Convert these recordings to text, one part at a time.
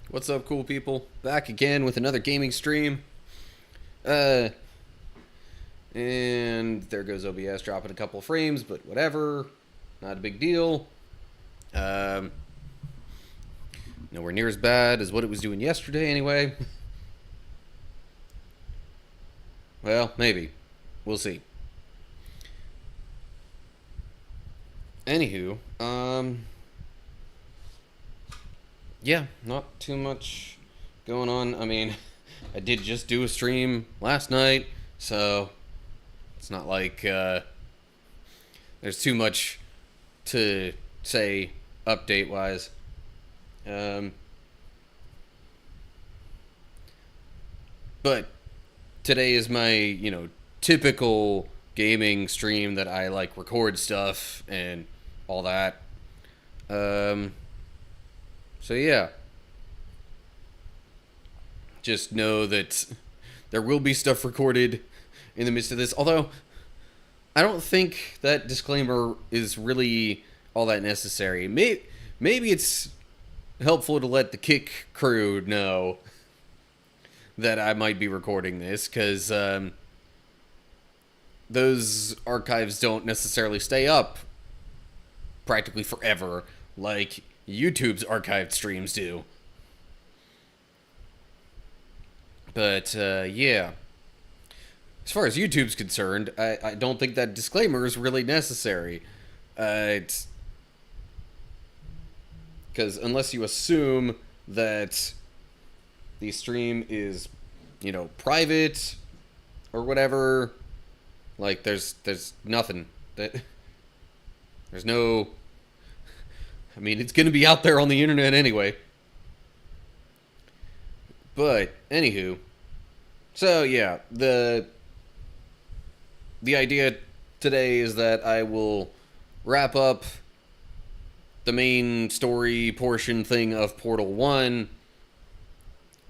What's up, cool people? Back again with another gaming stream. Uh, and there goes OBS dropping a couple of frames, but whatever. Not a big deal. Um, Nowhere near as bad as what it was doing yesterday, anyway. Well, maybe. We'll see. Anywho, yeah, not too much going on. I mean, I did just do a stream last night, so it's not like there's too much to say update wise. Um, but today is my, typical gaming stream that I like record stuff and all that. Um, so yeah, just know that there will be stuff recorded in the midst of this. Although I don't think that disclaimer is really all that necessary. Maybe it's helpful to let the Kick crew know that I might be recording this, because those archives don't necessarily stay up practically forever like YouTube's archived streams do. But yeah, as far as YouTube's concerned, I don't think that disclaimer is really necessary. It's because unless you assume that the stream is, private or whatever, like there's nothing that there's no. I mean, it's gonna be out there on the internet anyway. But anywho, so yeah, the idea today is that I will wrap up the main story portion thing of Portal 1,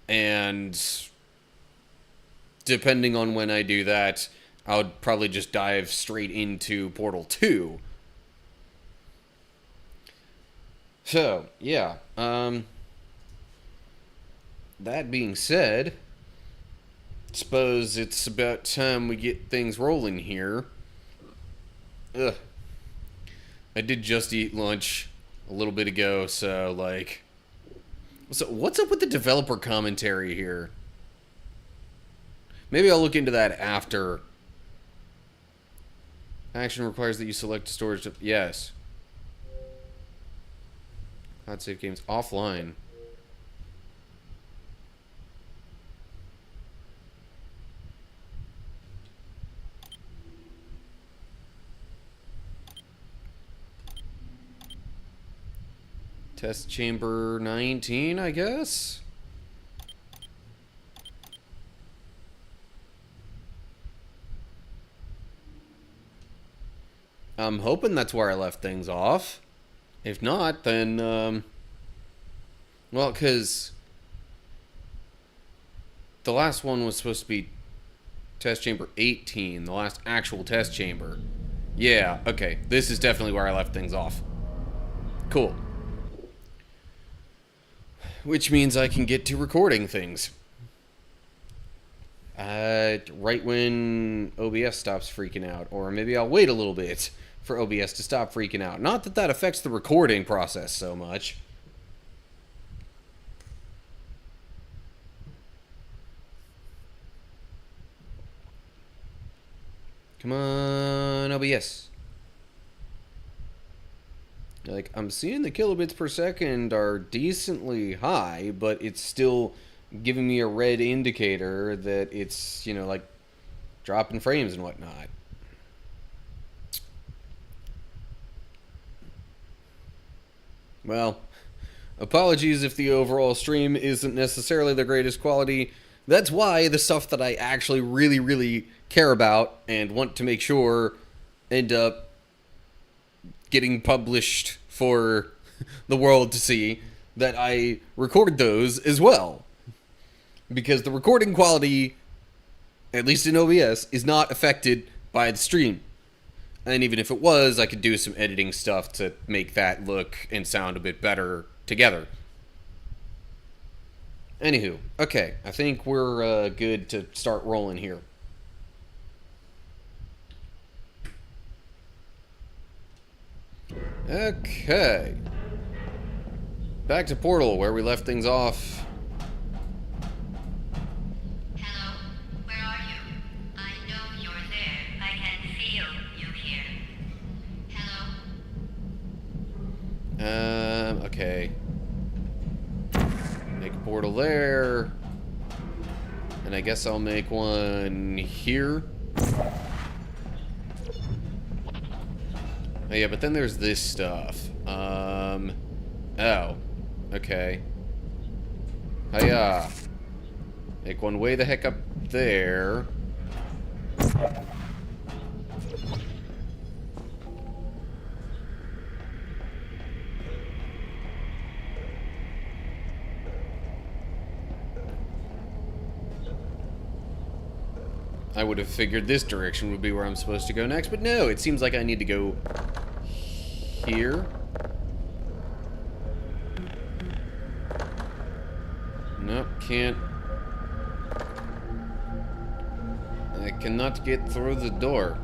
and depending on when I do that, I would probably just dive straight into Portal 2. So, yeah, that being said, suppose it's about time we get things rolling here. Ugh. I did just eat lunch a little bit ago, so, so what's up with the developer commentary here? Maybe I'll look into that after. Action requires that you select storage. Yes. Hot save games offline. Test chamber 19, I guess? I'm hoping that's where I left things off. If not, then, well, because the last one was supposed to be test chamber 18, the last actual test chamber. Yeah, okay, this is definitely where I left things off. Cool. Which means I can get to recording things. Right when OBS stops freaking out. Or maybe I'll wait a little bit for OBS to stop freaking out. Not that that affects the recording process so much. Come on, OBS. Like, I'm seeing the kilobits per second are decently high, but it's still giving me a red indicator that it's, like dropping frames and whatnot. Well, apologies if the overall stream isn't necessarily the greatest quality. That's why the stuff that I actually really, really care about and want to make sure end up getting published for the world to see, that I record those as well. Because the recording quality, at least in OBS, is not affected by the stream. And even if it was, I could do some editing stuff to make that look and sound a bit better together. Anywho, okay, I think we're good to start rolling here. Okay. Back to Portal, where we left things off. Hello, where are you? I know you're there. I can feel you here. Hello? Okay. Make a portal there. And I guess I'll make one here. Oh, yeah, but then there's this stuff. Oh. Okay. Hiya. Make one way the heck up there. I would have figured this direction would be where I'm supposed to go next, but no, it seems like I need to go here. Nope, can't. I cannot get through the door.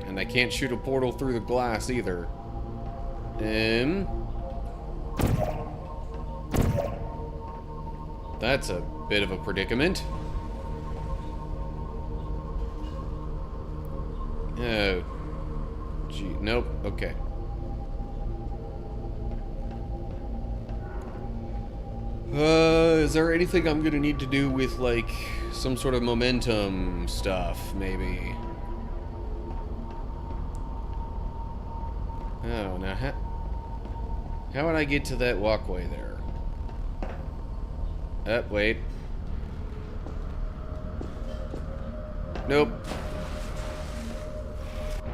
And I can't shoot a portal through the glass either. That's a bit of a predicament. Oh. Gee, nope, okay. Is there anything I'm gonna need to do with, like, some sort of momentum stuff, maybe? Oh, now how would I get to that walkway there? Wait. Nope.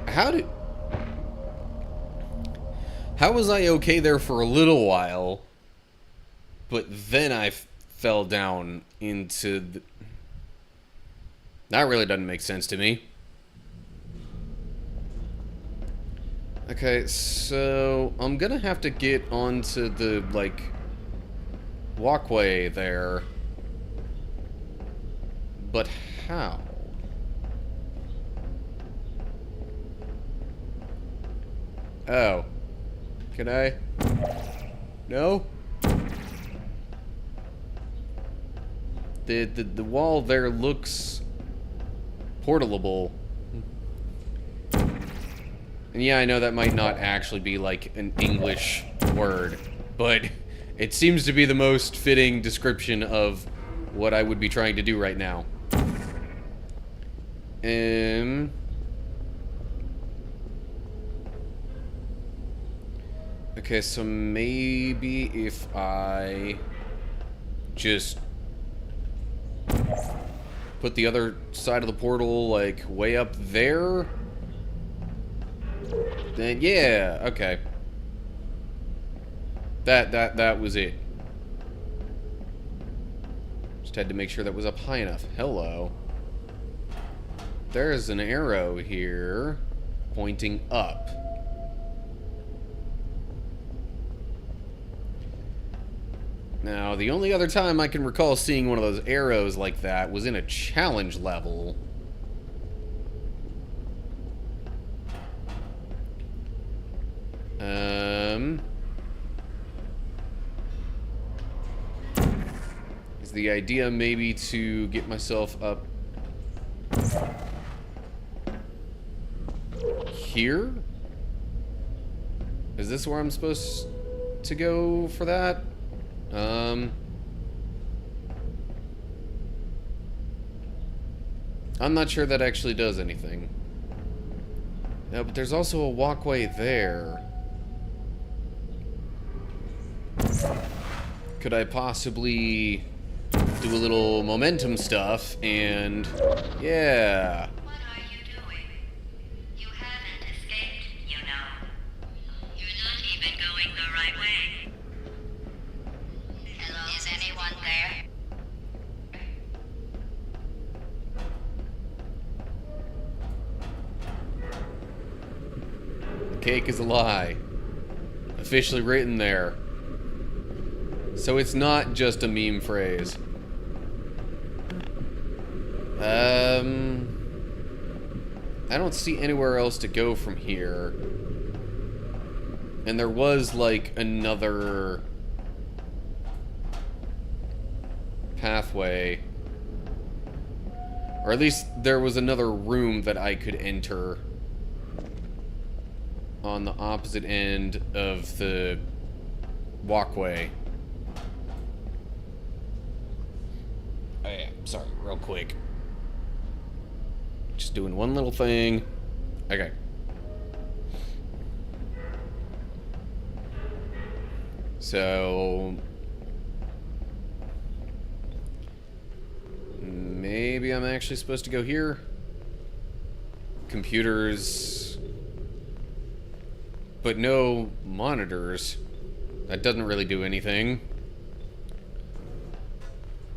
How was I okay there for a little while, but then I fell down into the... That really doesn't make sense to me. Okay, so I'm gonna have to get onto the, like, walkway there. But how? Oh. Can I? No? The wall there looks portalable. And yeah, I know that might not actually be like an English word, but it seems to be the most fitting description of what I would be trying to do right now. Okay, so maybe if I just put the other side of the portal, like, way up there, then yeah, okay. That was it. Just had to make sure that was up high enough. Hello. There's an arrow here pointing up. Now, the only other time I can recall seeing one of those arrows like that was in a challenge level. Is the idea maybe to get myself up here? Is this where I'm supposed to go for that? I'm not sure that actually does anything. No, but there's also a walkway there. Could I possibly do a little momentum stuff and... Yeah. What are you doing? You haven't escaped, you know. You're not even going the right way. Hello? Is anyone there? The cake is a lie. Officially written there. So it's not just a meme phrase. I don't see anywhere else to go from here. And there was, like, another pathway. Or at least there was another room that I could enter on the opposite end of the walkway. Oh yeah, sorry, real quick. Just doing one little thing. Okay. So maybe I'm actually supposed to go here. Computers, but no monitors. That doesn't really do anything.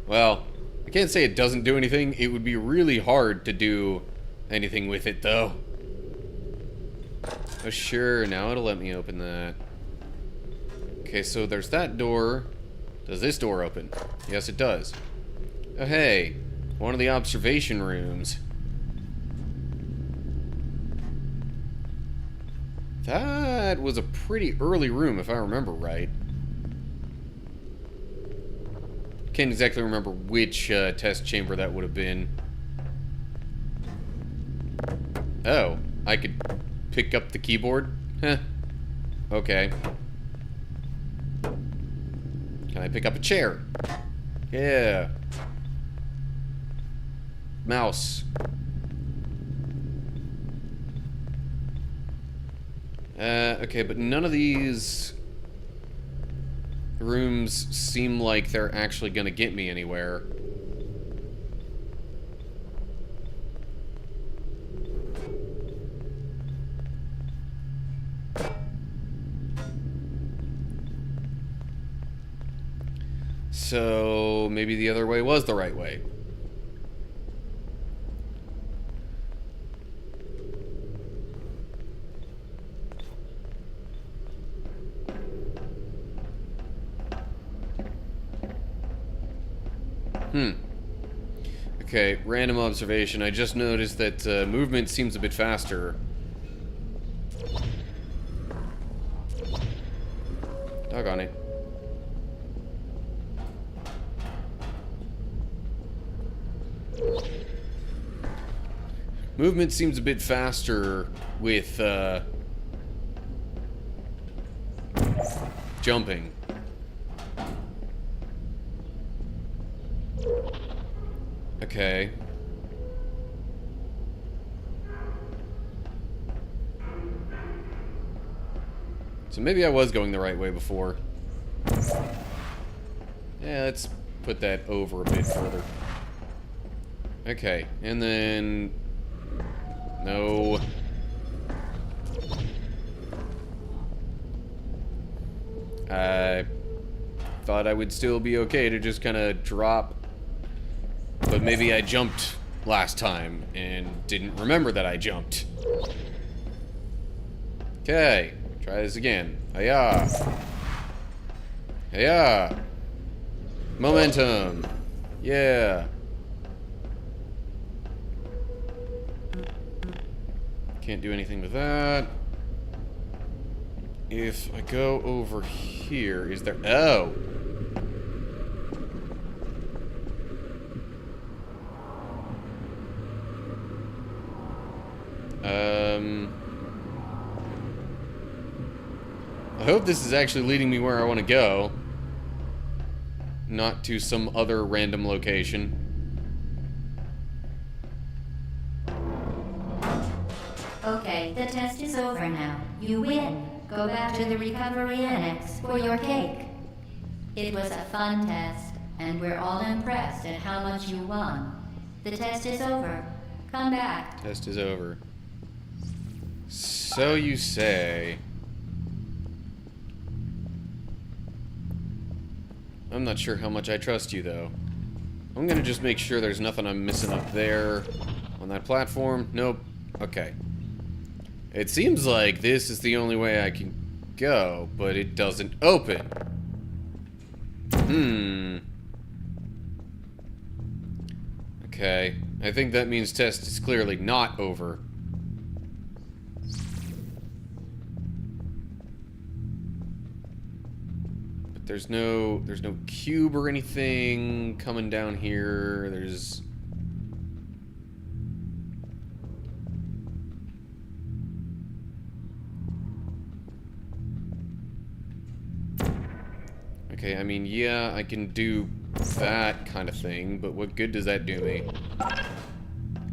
Well, I can't say it doesn't do anything. It would be really hard to do anything with it, though. Oh, sure. Now it'll let me open that. Okay, so there's that door. Does this door open? Yes, it does. Oh, hey. One of the observation rooms. That was a pretty early room, if I remember right. Can't exactly remember which test chamber that would have been. Oh, I could pick up the keyboard? Huh. Okay. Can I pick up a chair? Yeah. Mouse. Okay, but none of these rooms seem like they're actually gonna get me anywhere. So maybe the other way was the right way. Okay, random observation. I just noticed that movement seems a bit faster. Doggone it. Movement seems a bit faster with jumping. Okay. So maybe I was going the right way before. Yeah, let's put that over a bit further. Okay, and then... No. I thought I would still be okay to just kind of drop. But maybe I jumped last time and didn't remember that I jumped. Okay, try this again. Hiya! Hiya! Momentum! Yeah! Can't do anything with that. If I go over here, is there... Oh! I hope this is actually leading me where I want to go. Not to some other random location. Okay, the test is over now. You win. Go back to the recovery annex for your cake. It was a fun test, and we're all impressed at how much you won. The test is over. Come back. Test is over. So you say. I'm not sure how much I trust you, though. I'm gonna just make sure there's nothing I'm missing up there on that platform. Nope. Okay. It seems like this is the only way I can go, but it doesn't open. Okay. I think that means test is clearly not over. But there's no cube or anything coming down here. There's Okay, I mean, yeah, I can do that kind of thing, but what good does that do me?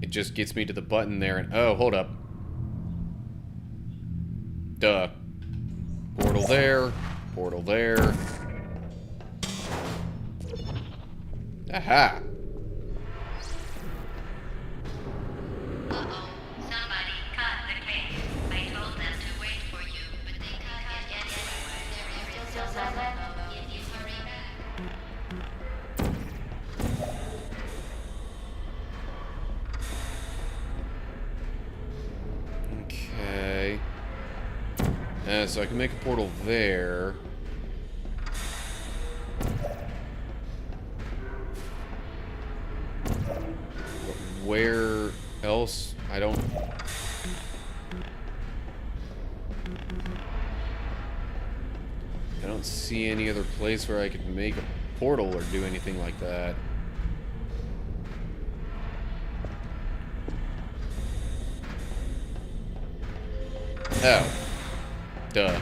It just gets me to the button there and... Oh, hold up. Duh. Portal there. Portal there. Aha! Uh-oh. Somebody cut the cake. I told them to wait for you, but they can't get anywhere. There is still some left if you hurry back. Okay. So I can make a portal there. But where else? I don't... I don't see any other place where I could make a portal or do anything like that. Oh. Duh.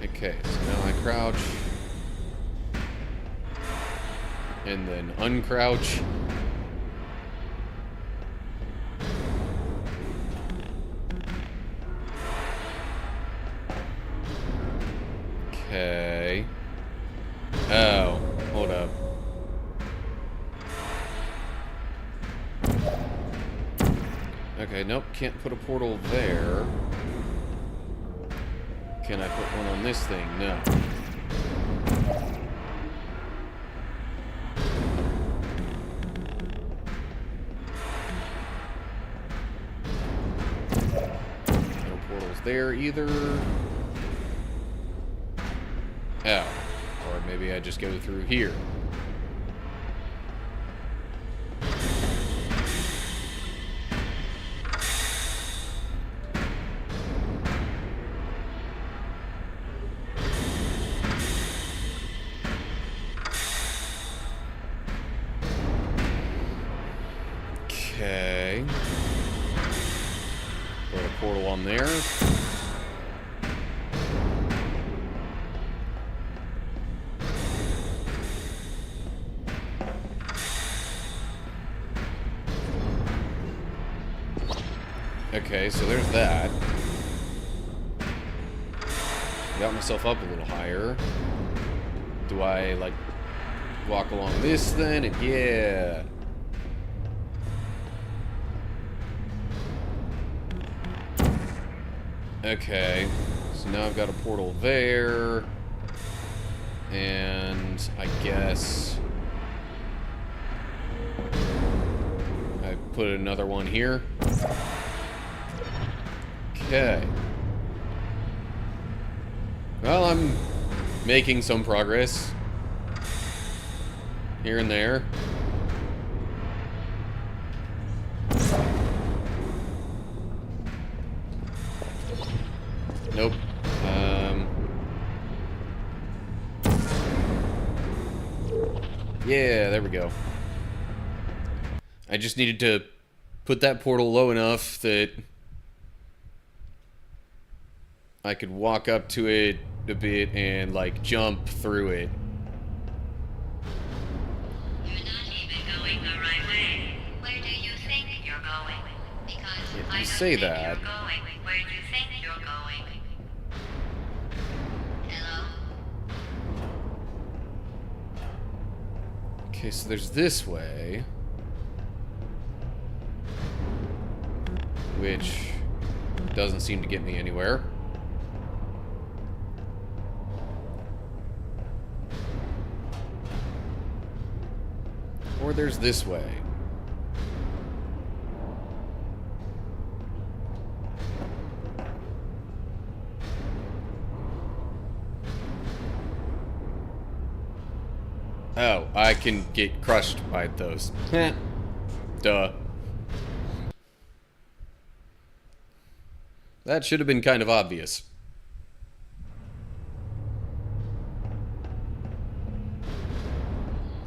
Okay, so now I crouch. And then uncrouch. Okay. Oh, hold up. Okay, nope, can't put a portal there. Can I put one on this thing? No. No portals there either. Oh. Or maybe I just go through here. Okay. Put a portal on there. Okay, so there's that. Got myself up a little higher. Do I, like, walk along this then? And yeah. Okay, so now I've got a portal there, and I guess I put another one here. Okay. Well, I'm making some progress here and there. Nope. Yeah, there we go. I just needed to put that portal low enough that I could walk up to it a bit and, like, jump through it. You're not even going the right way. Where do you think you're going? Because Yeah, I you don't say think that. you're going where you think you're going. Hello? Okay, so there's this way. Which doesn't seem to get me anywhere. Or there's this way. Oh, I can get crushed by those. Heh. Duh. That should have been kind of obvious.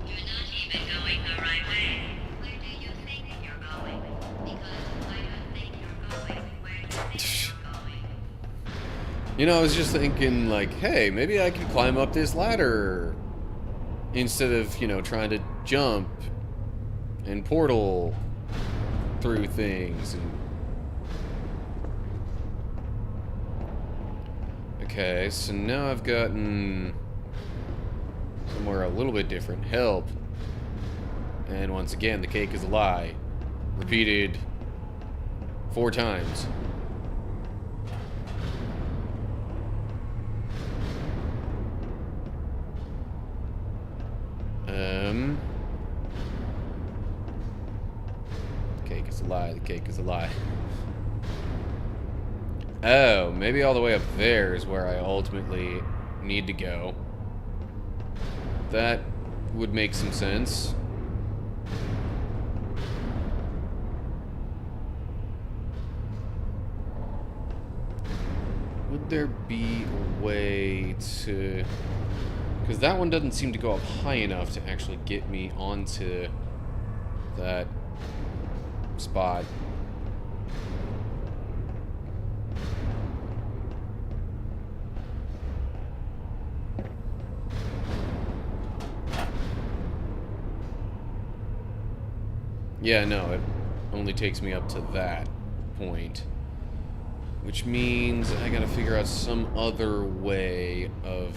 You're not even going the right way. Where do you think you're going? Because I don't think you're going where you think you're going. You know, I was just thinking, like, hey, maybe I could climb up this ladder. Instead of, you know, trying to jump and portal through things. And... Okay, so now I've gotten somewhere a little bit different. Help. And once again, the cake is a lie. Repeated 4 times. The cake is a lie, the cake is a lie. Oh, maybe all the way up there is where I ultimately need to go. That would make some sense. Would there be a way to... Because that one doesn't seem to go up high enough to actually get me onto that spot. Yeah, no, it only takes me up to that point. Which means I gotta figure out some other way of...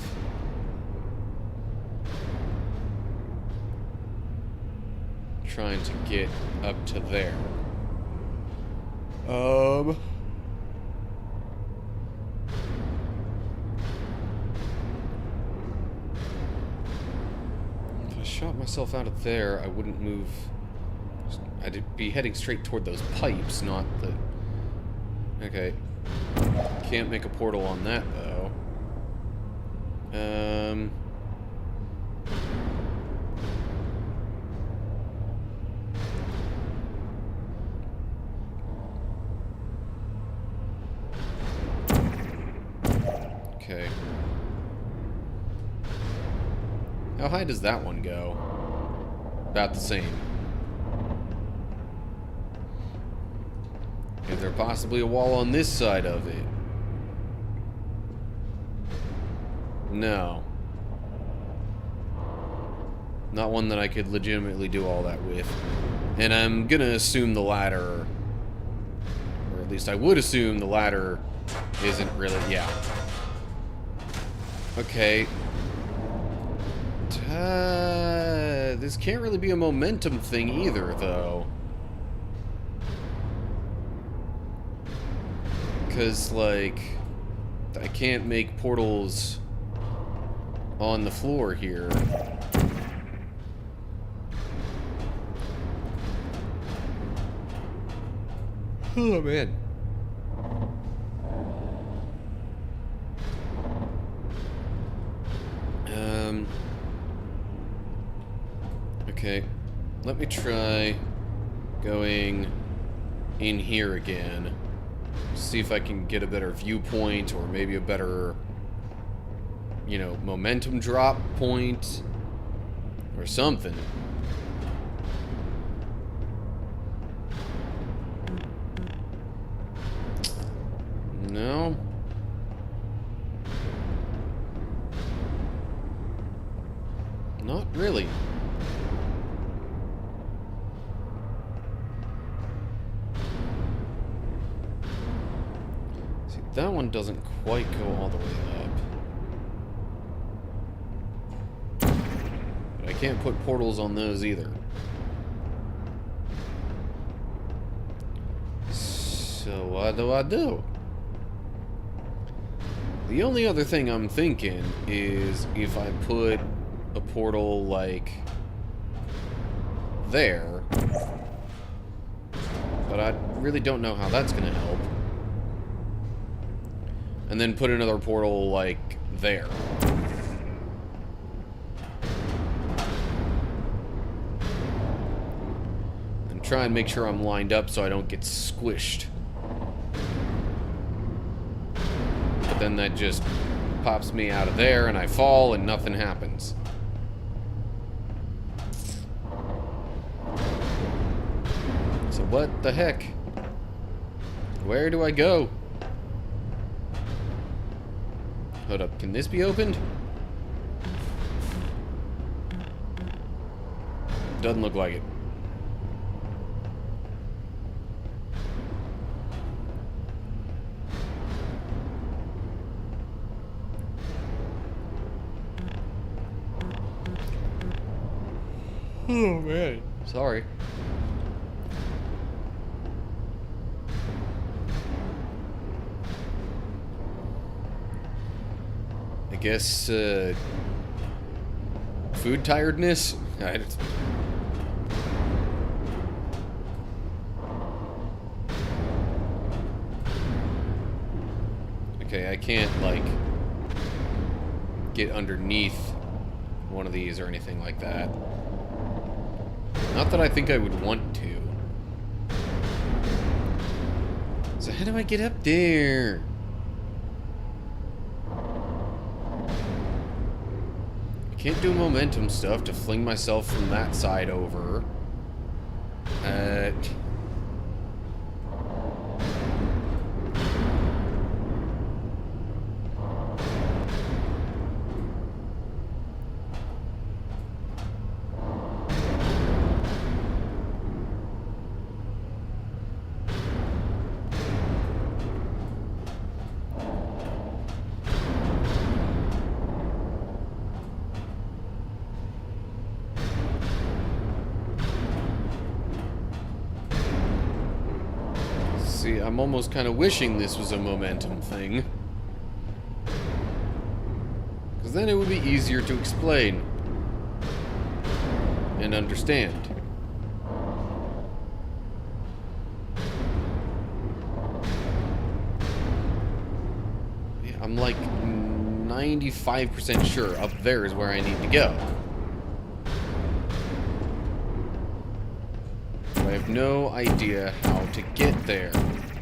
trying to get up to there. If I shot myself out of there, I wouldn't move. I'd be heading straight toward those pipes, not the... Okay. Can't make a portal on that, though. Okay. How high does that one go? About the same. Is there possibly a wall on this side of it? No. Not one that I could legitimately do all that with. And I'm gonna assume the ladder, or at least I would assume the ladder isn't really, yeah. Okay. This can't really be a momentum thing either, though. Because, like, I can't make portals on the floor here. Oh, man. Okay. Let me try going in here again. See if I can get a better viewpoint or maybe a better, you know, momentum drop point or something. No. Not really. See, that one doesn't quite go all the way up. But I can't put portals on those either. So what do I do? The only other thing I'm thinking is if I put a portal like there, but I really don't know how that's gonna help. And then put another portal like there. try and make sure I'm lined up so I don't get squished. But then that just pops me out of there and I fall and nothing happens. So what the heck? Where do I go? Hold up, can this be opened? Doesn't look like it. Oh man, sorry. I guess, food tiredness? Okay, I can't, like, get underneath one of these or anything like that. Not that I think I would want to. So how do I get up there? I can't do momentum stuff to fling myself from that side over. See, I'm almost kind of wishing this was a momentum thing. Because then it would be easier to explain and understand. Yeah, I'm like 95% sure up there is where I need to go. I have no idea how to get there.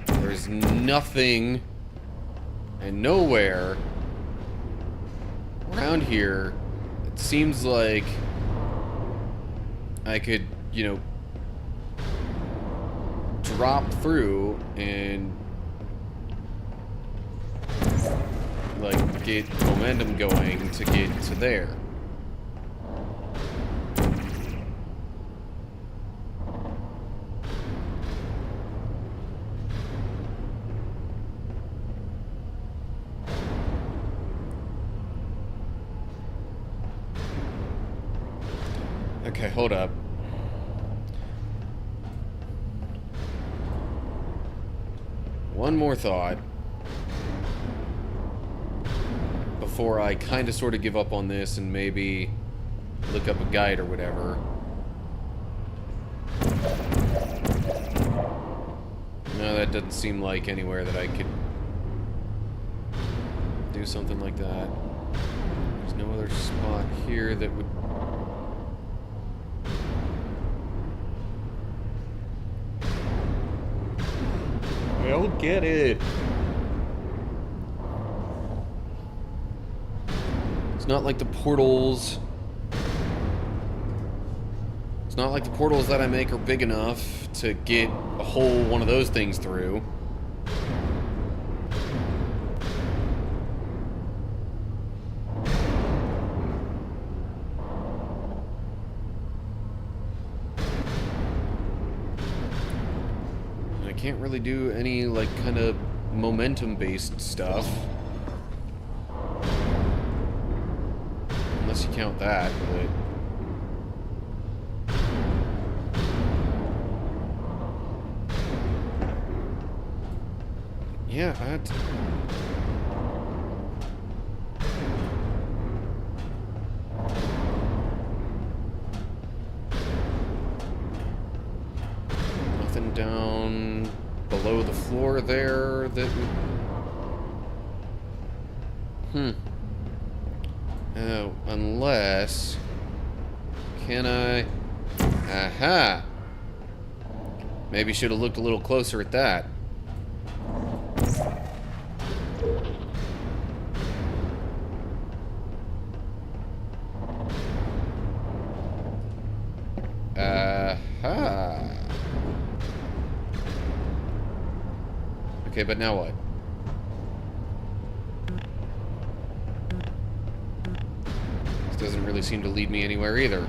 There's nothing and nowhere around here. It seems like I could, you know, drop through and like get momentum going to get to there. Okay, hold up. One more thought before I kind of sort of give up on this and maybe look up a guide or whatever. No, that doesn't seem like anywhere that I could do something like that. There's no other spot here that would... I don't get it. It's not like the portals. It's not like the portals that I make are big enough to get a whole one of those things through. Can't really do any like kind of momentum based stuff unless you count that, but yeah, that nothing down below the floor there that would... Oh, unless... Can I... Aha! Maybe should have looked a little closer at that. Okay, but now what? This doesn't really seem to lead me anywhere either.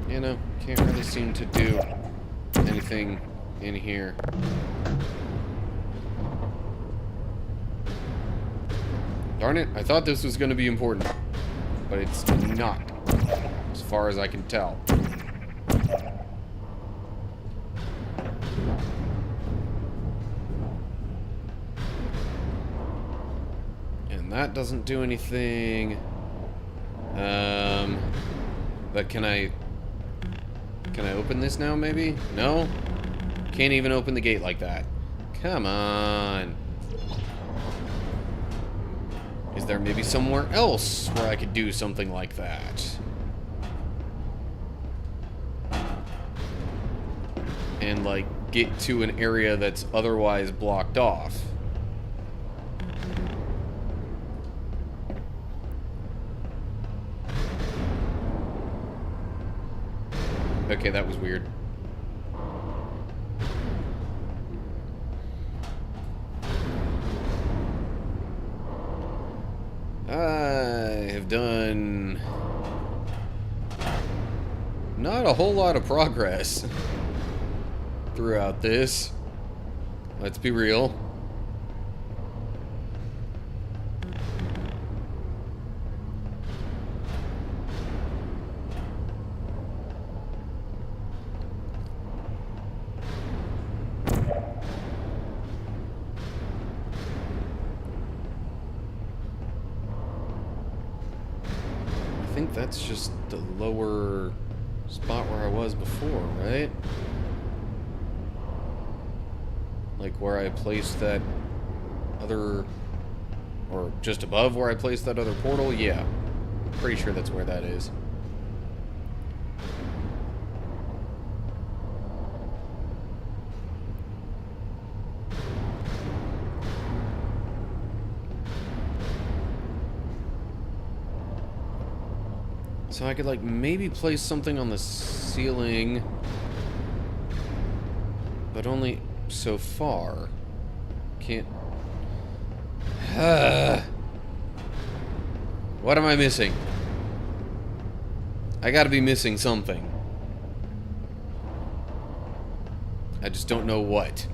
You know, can't really seem to do anything in here. Darn it, I thought this was going to be important, but it's not, as far as I can tell. And that doesn't do anything. But can I open this now, maybe? No? Can't even open the gate like that. Come on. Is there maybe somewhere else where I could do something like that? And, like, get to an area that's otherwise blocked off. Okay, that was weird. I have done not a whole lot of progress throughout this. Let's be real. I think that's just the lower spot where I was before, right? Like where I placed that other, or just above where I placed that other portal? Yeah. Pretty sure that's where that is. So I could, like, maybe place something on the ceiling, but only so far. Can't... What am I missing? I gotta be missing something. I just don't know what.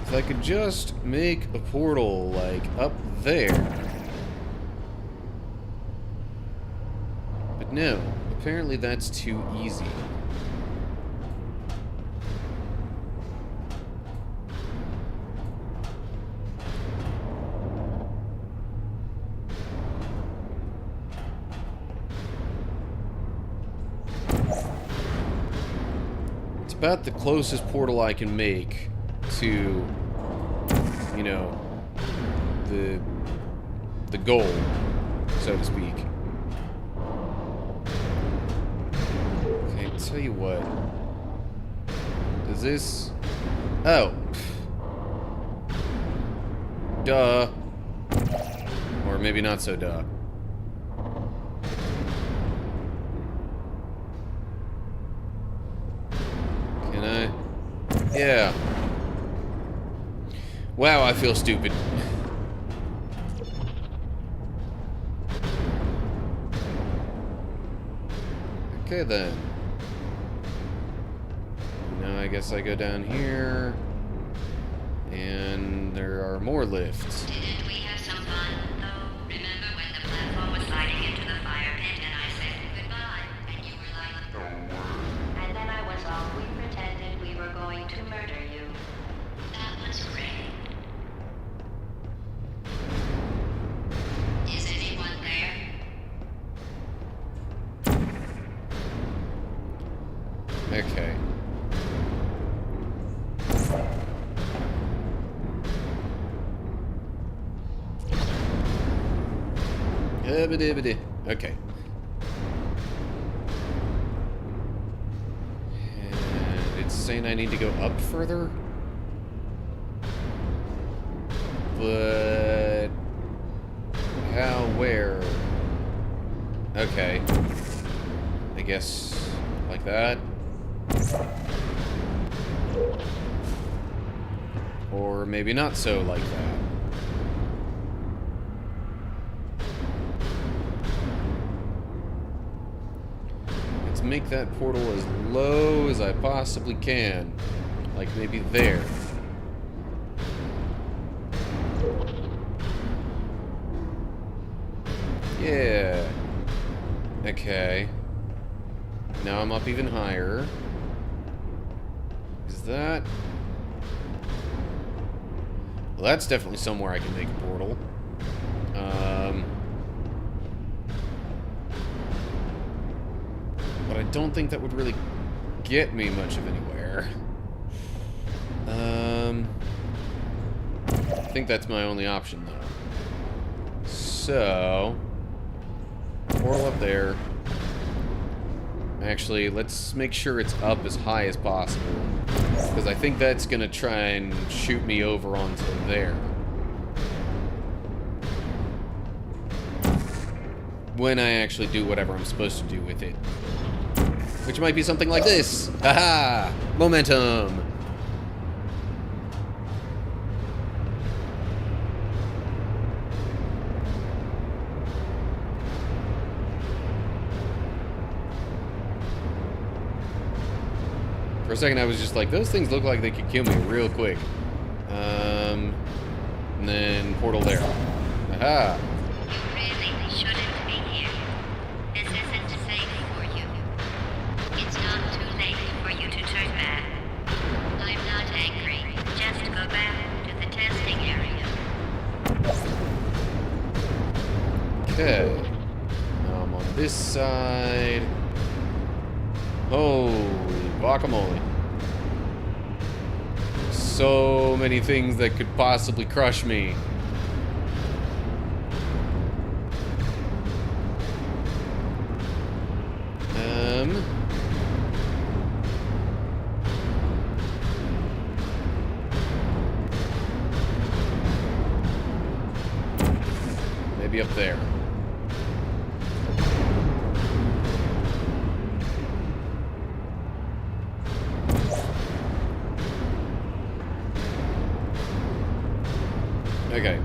If I could just make a portal, like, up there. But no, apparently that's too easy. It's about the closest portal I can make to, you know, the goal, so to speak. Okay, tell you what. Does this... Oh. Duh. Or maybe not so duh. Can I? Yeah. Wow, I feel stupid. Okay, then. Now I guess I go down here. And there are more lifts. Didn't we have some fun, though? Remember when the platform was sliding into the fire pit, and I said goodbye, and you were like, and then I was off. We pretended we were going to murder you. That was great. Is anyone there? Okay. Okay. And it's saying I need to go up further? But... how? Where? Okay. I guess like that. Or maybe not so like that. Let's make that portal as low as I possibly can. Like maybe there. Yeah. Okay. Now I'm up even higher. Is that... well, that's definitely somewhere I can make a portal. But I don't think that would really get me much of anywhere. I think that's my only option, though. So... portal up there. Actually, let's make sure it's up as high as possible. Because I think that's going to try and shoot me over onto there. When I actually do whatever I'm supposed to do with it. Which might be something like this. Haha! Momentum! For a second I was just like, those things look like they could kill me real quick. And then portal there. Aha! You really shouldn't be here. This isn't safe for you. It's not too late for you to turn back. I'm not angry. Just go back to the testing area. Okay. Now I'm on this side. Holy guacamole. So many things that could possibly crush me. Maybe up there. Okay.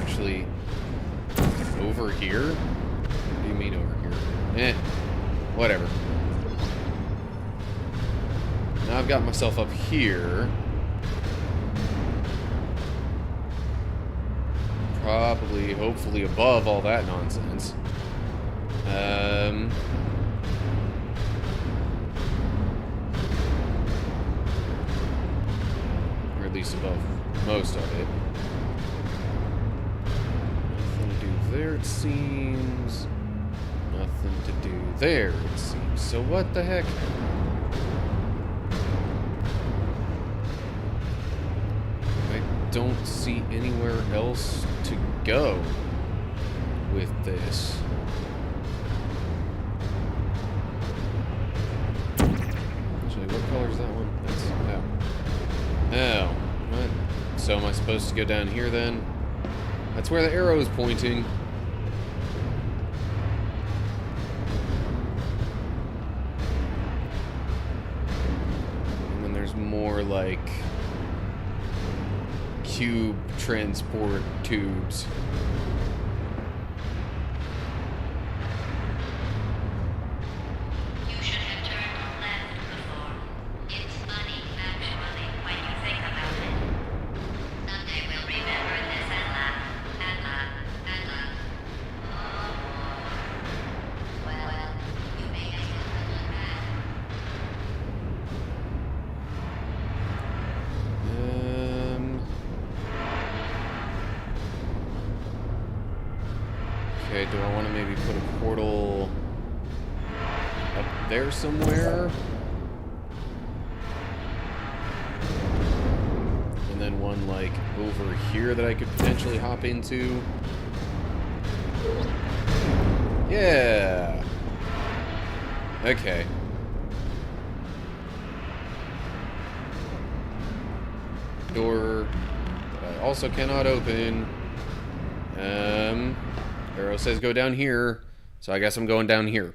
Actually, over here? What do you mean over here? Whatever. Now I've got myself up here. Probably, hopefully above all that nonsense. Or at least above most of it. Nothing to do there, it seems. Nothing to do there, it seems. So what the heck? I don't see anywhere else to go with this. Actually, what color is that one? That's oh. What? So am I supposed to go down here then? That's where the arrow is pointing. And then there's more like cube transport tubes. You should have turned left before. It's funny, actually, when you think about it. Someday we'll remember this and laugh, and laugh, and laugh. Okay, do I want to maybe put a portal up there somewhere? And then one, like, over here that I could potentially hop into? Yeah! Okay. Door that I also cannot open. Arrow says go down here, so I guess I'm going down here.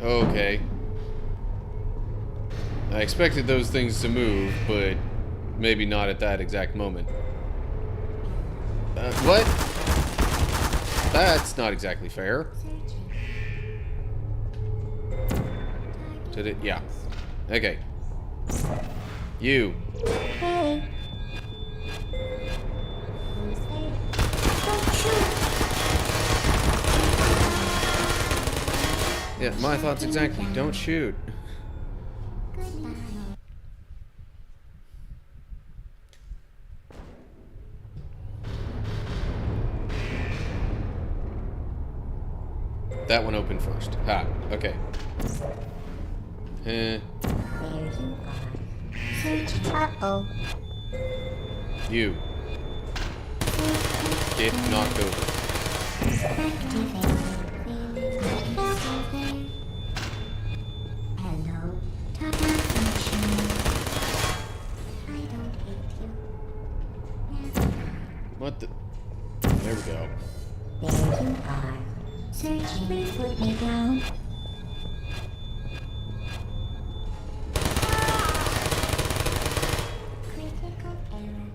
Okay. I expected those things to move, but maybe not at that exact moment. What? That's not exactly fair. Did it? Yeah. Okay. You. Hey. Who's there? Don't shoot. Yeah, my thoughts exactly. Don't shoot. Goodbye. That one opened first. Ha. Okay. There you are. Search. Uh-oh. You. Get knocked over. Activate. Hello. Tata function. I don't hate you. Never mind. What the? There we go. There you are. Searching. Please put me down. Critical error.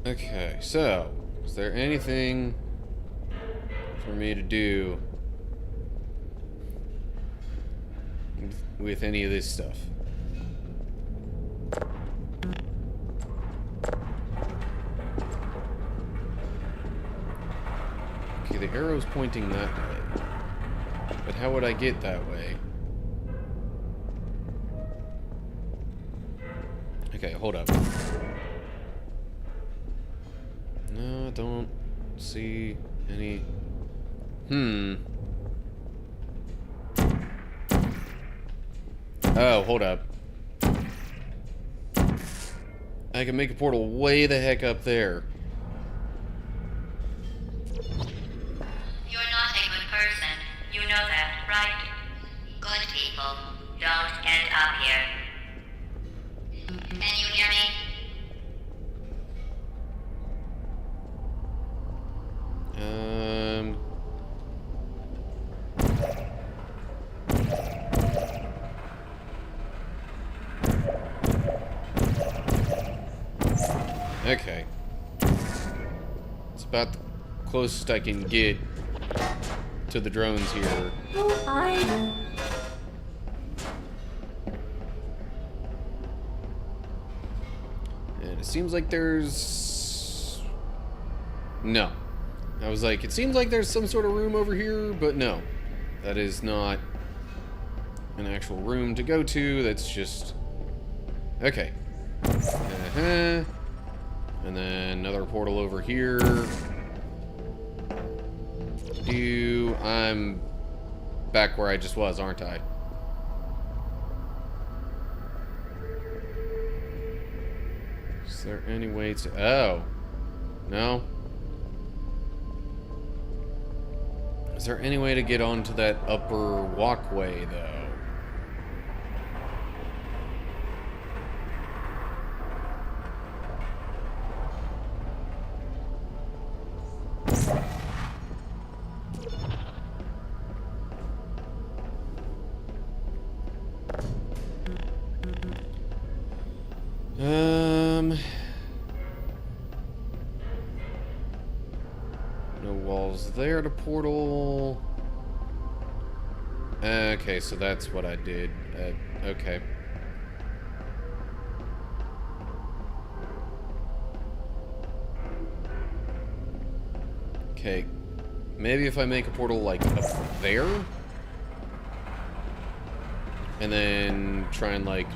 Okay, so is there anything for me to do with any of this stuff? Okay, the arrow's pointing that way. But how would I get that way? Okay, hold up. No, I don't see any... Oh, hold up. I can make a portal way the heck up there. You're not a good person. You know that, right? Good people don't end up here. Can you hear me? Okay. It's about the closest I can get to the drones here. Who are you? And it seems like there's... No. I was like, it seems like there's some sort of room over here, but no. That is not an actual room to go to. That's just... Okay. Uh-huh. And then another portal over here. I'm back where I just was, aren't I? Is there any way to... Oh. No? Is there any way to get onto that upper walkway, though? there to portal. Okay, so that's what I did. Okay. Okay. Maybe if I make a portal, like, up there? And then try and, like,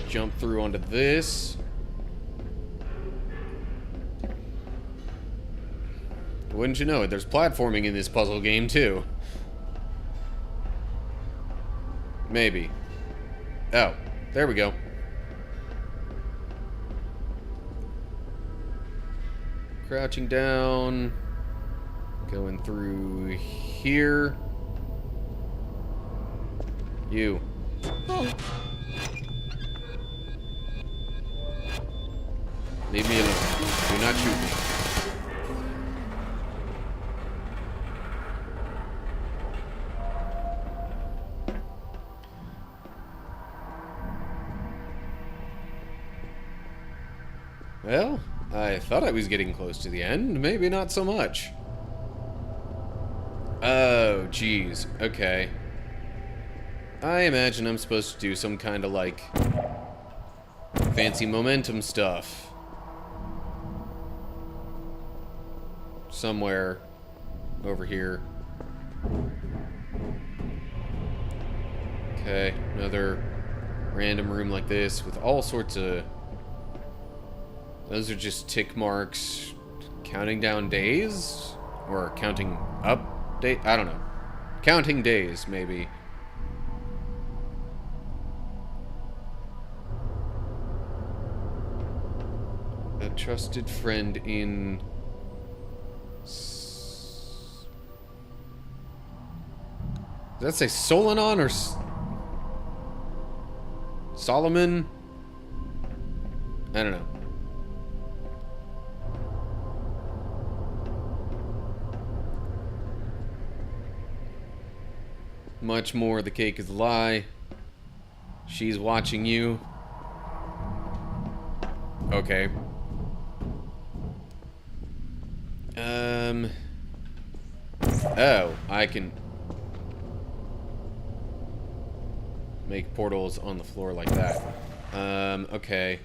jump through onto this. Wouldn't you know it, there's platforming in this puzzle game, too. Maybe. Oh, there we go. Crouching down. Going through here. You. Leave me alone. Do not shoot me. Well, I thought I was getting close to the end. Maybe not so much. Oh, geez. Okay. I imagine I'm supposed to do some kind of, like, fancy momentum stuff. Somewhere over here. Okay, another random room like this with all sorts of... Those are just tick marks counting down days? Or counting up days? I don't know. Counting days, maybe. A trusted friend in... Does that say Solanon or... Solomon? I don't know. Much more, the cake is a lie. She's watching you. Okay. Oh, I can make portals on the floor like that. Okay.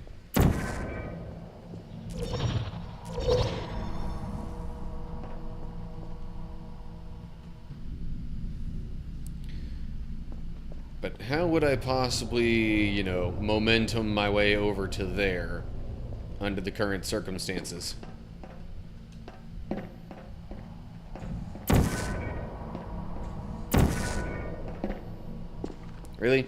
But how would I possibly, you know, momentum my way over to there under the current circumstances? Really?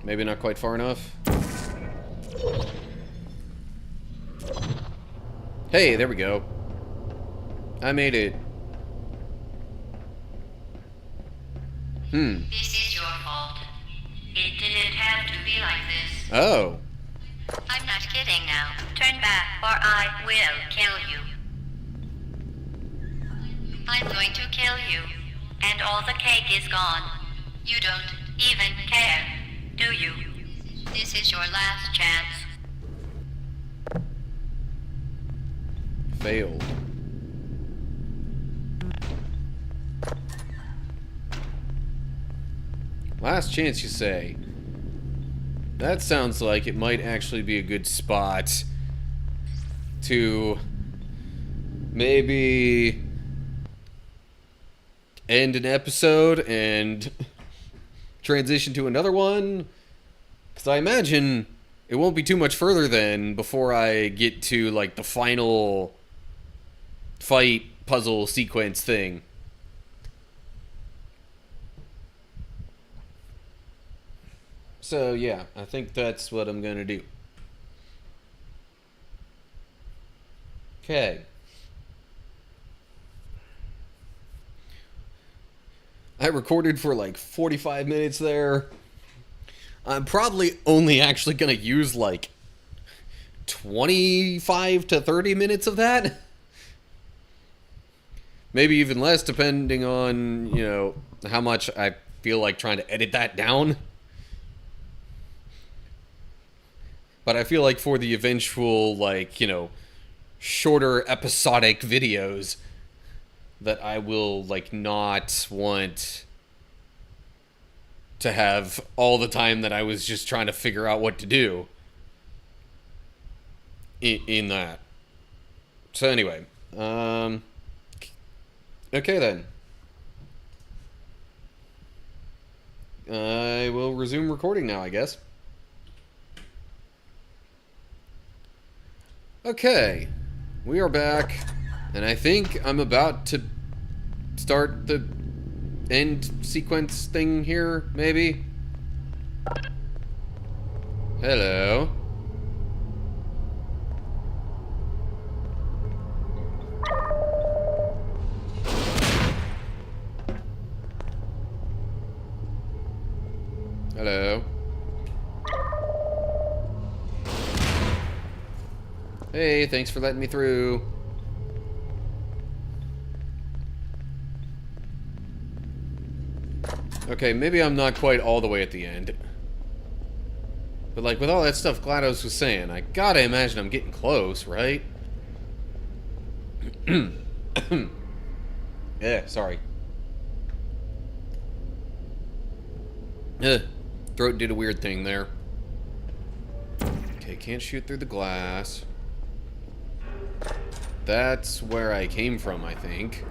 Maybe not quite far enough. Hey, there we go. I made it. This is your fault. It didn't have to be like this. Oh. I'm not kidding now. Turn back or I will kill you. I'm going to kill you. And all the cake is gone. You don't even care, do you? This is your last chance. Failed. Last chance, you say? That sounds like it might actually be a good spot to maybe end an episode and transition to another one. Because I imagine it won't be too much further then before I get to, like, the final fight puzzle sequence thing. So, yeah, I think that's what I'm gonna do. Okay. I recorded for like 45 minutes there. I'm probably only actually gonna use like 25 to 30 minutes of that. maybe even less depending on, you know, how much I feel like trying to edit that down. But I feel like for the eventual, like, you know, shorter episodic videos, that I will, like, not want to have all the time that I was just trying to figure out what to do in that. So anyway, okay then. I will resume recording now, I guess. Okay, we are back, and I think I'm about to start the end sequence thing here, maybe? Hello. Hello. Hey, thanks for letting me through. Okay, maybe I'm not quite all the way at the end. But, like, with all that stuff GLaDOS was saying, I gotta imagine I'm getting close, right? Yeah, sorry. Throat did a weird thing there. Okay, can't shoot through the glass. That's where I came from, I think.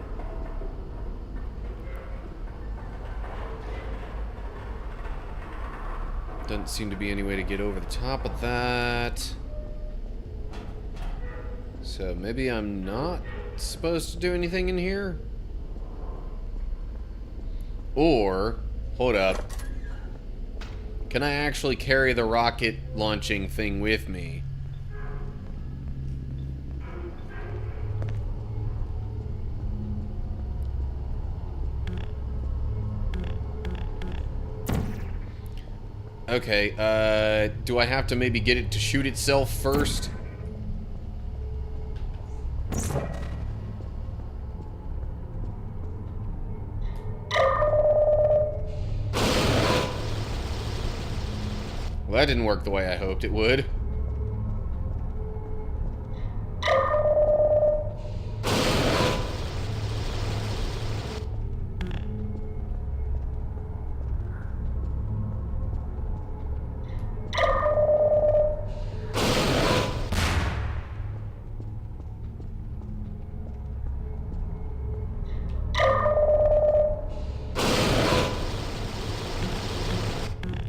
Doesn't seem to be any way to get over the top of that. So maybe I'm not supposed to do anything in here? Or, hold up. Can I actually carry the rocket launching thing with me? Okay, do I have to maybe get it to shoot itself first? Well, that didn't work the way I hoped it would.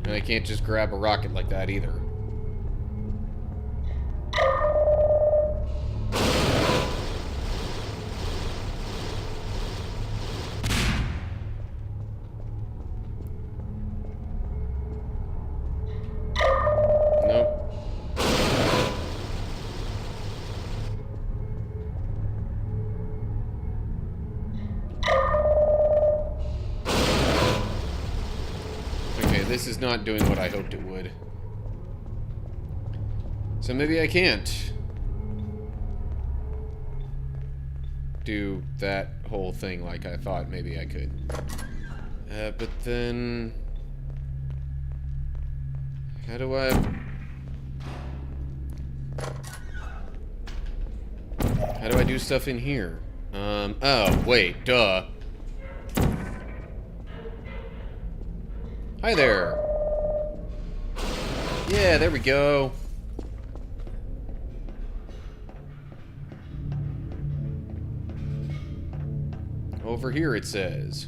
And I can't just grab a rocket like that either. Nope. Okay, this is not doing what I hoped it would. So maybe I can't do that whole thing like I thought maybe I could. But then... How do I... How do I do stuff in here? Oh, wait, duh. Hi there. Yeah, there we go. Over here it says.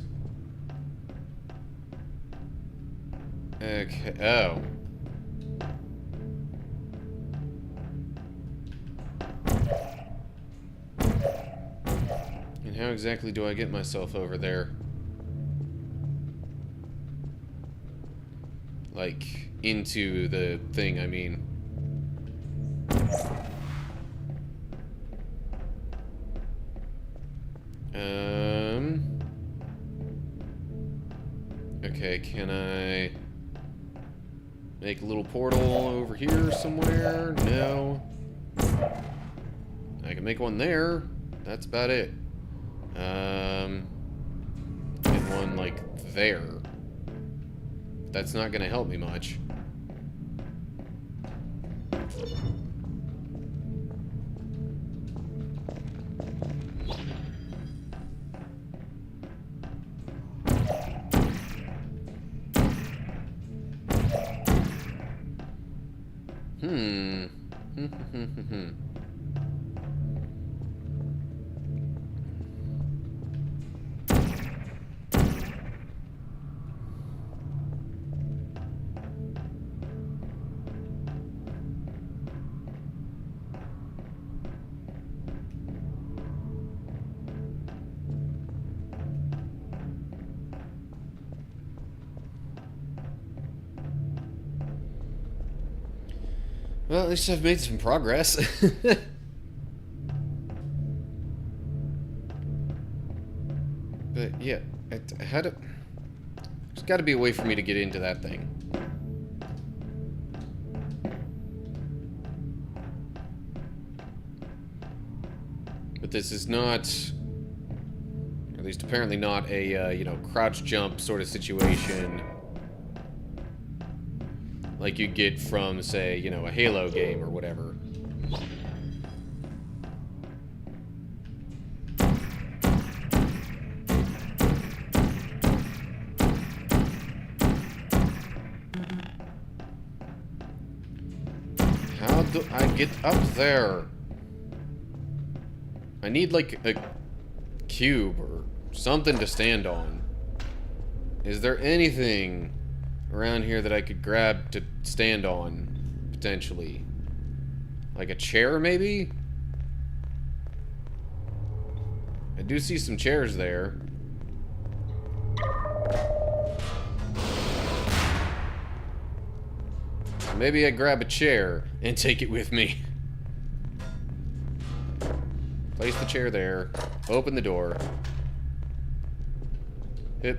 Okay, oh. And how exactly do I get myself over there? Like, into the thing, I mean. Okay, can I make a little portal over here somewhere? No. I can make one there. That's about it. And one, like, there. That's not gonna help me much. Well, at least I've made some progress. But yeah, how to... There's got to be a way for me to get into that thing. But this is not... At least apparently not a, you know, crouch jump sort of situation. Like you get from, say, you know, a Halo game or whatever. How do I get up there? I need, like, a cube or something to stand on. Is there anything around here that I could grab to stand on, potentially? Like a chair, maybe? I do see some chairs there. So maybe I grab a chair and take it with me. Place the chair there. Open the door. Hit.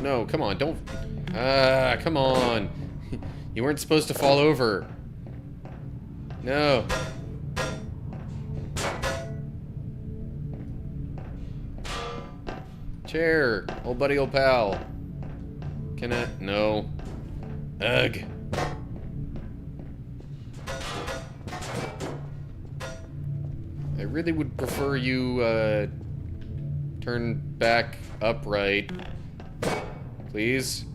No, come on, don't... Ah, come on. You weren't supposed to fall over. No. Chair. Old buddy, old pal. Can I... No. Ugh. I really would prefer you, turn back upright. Please.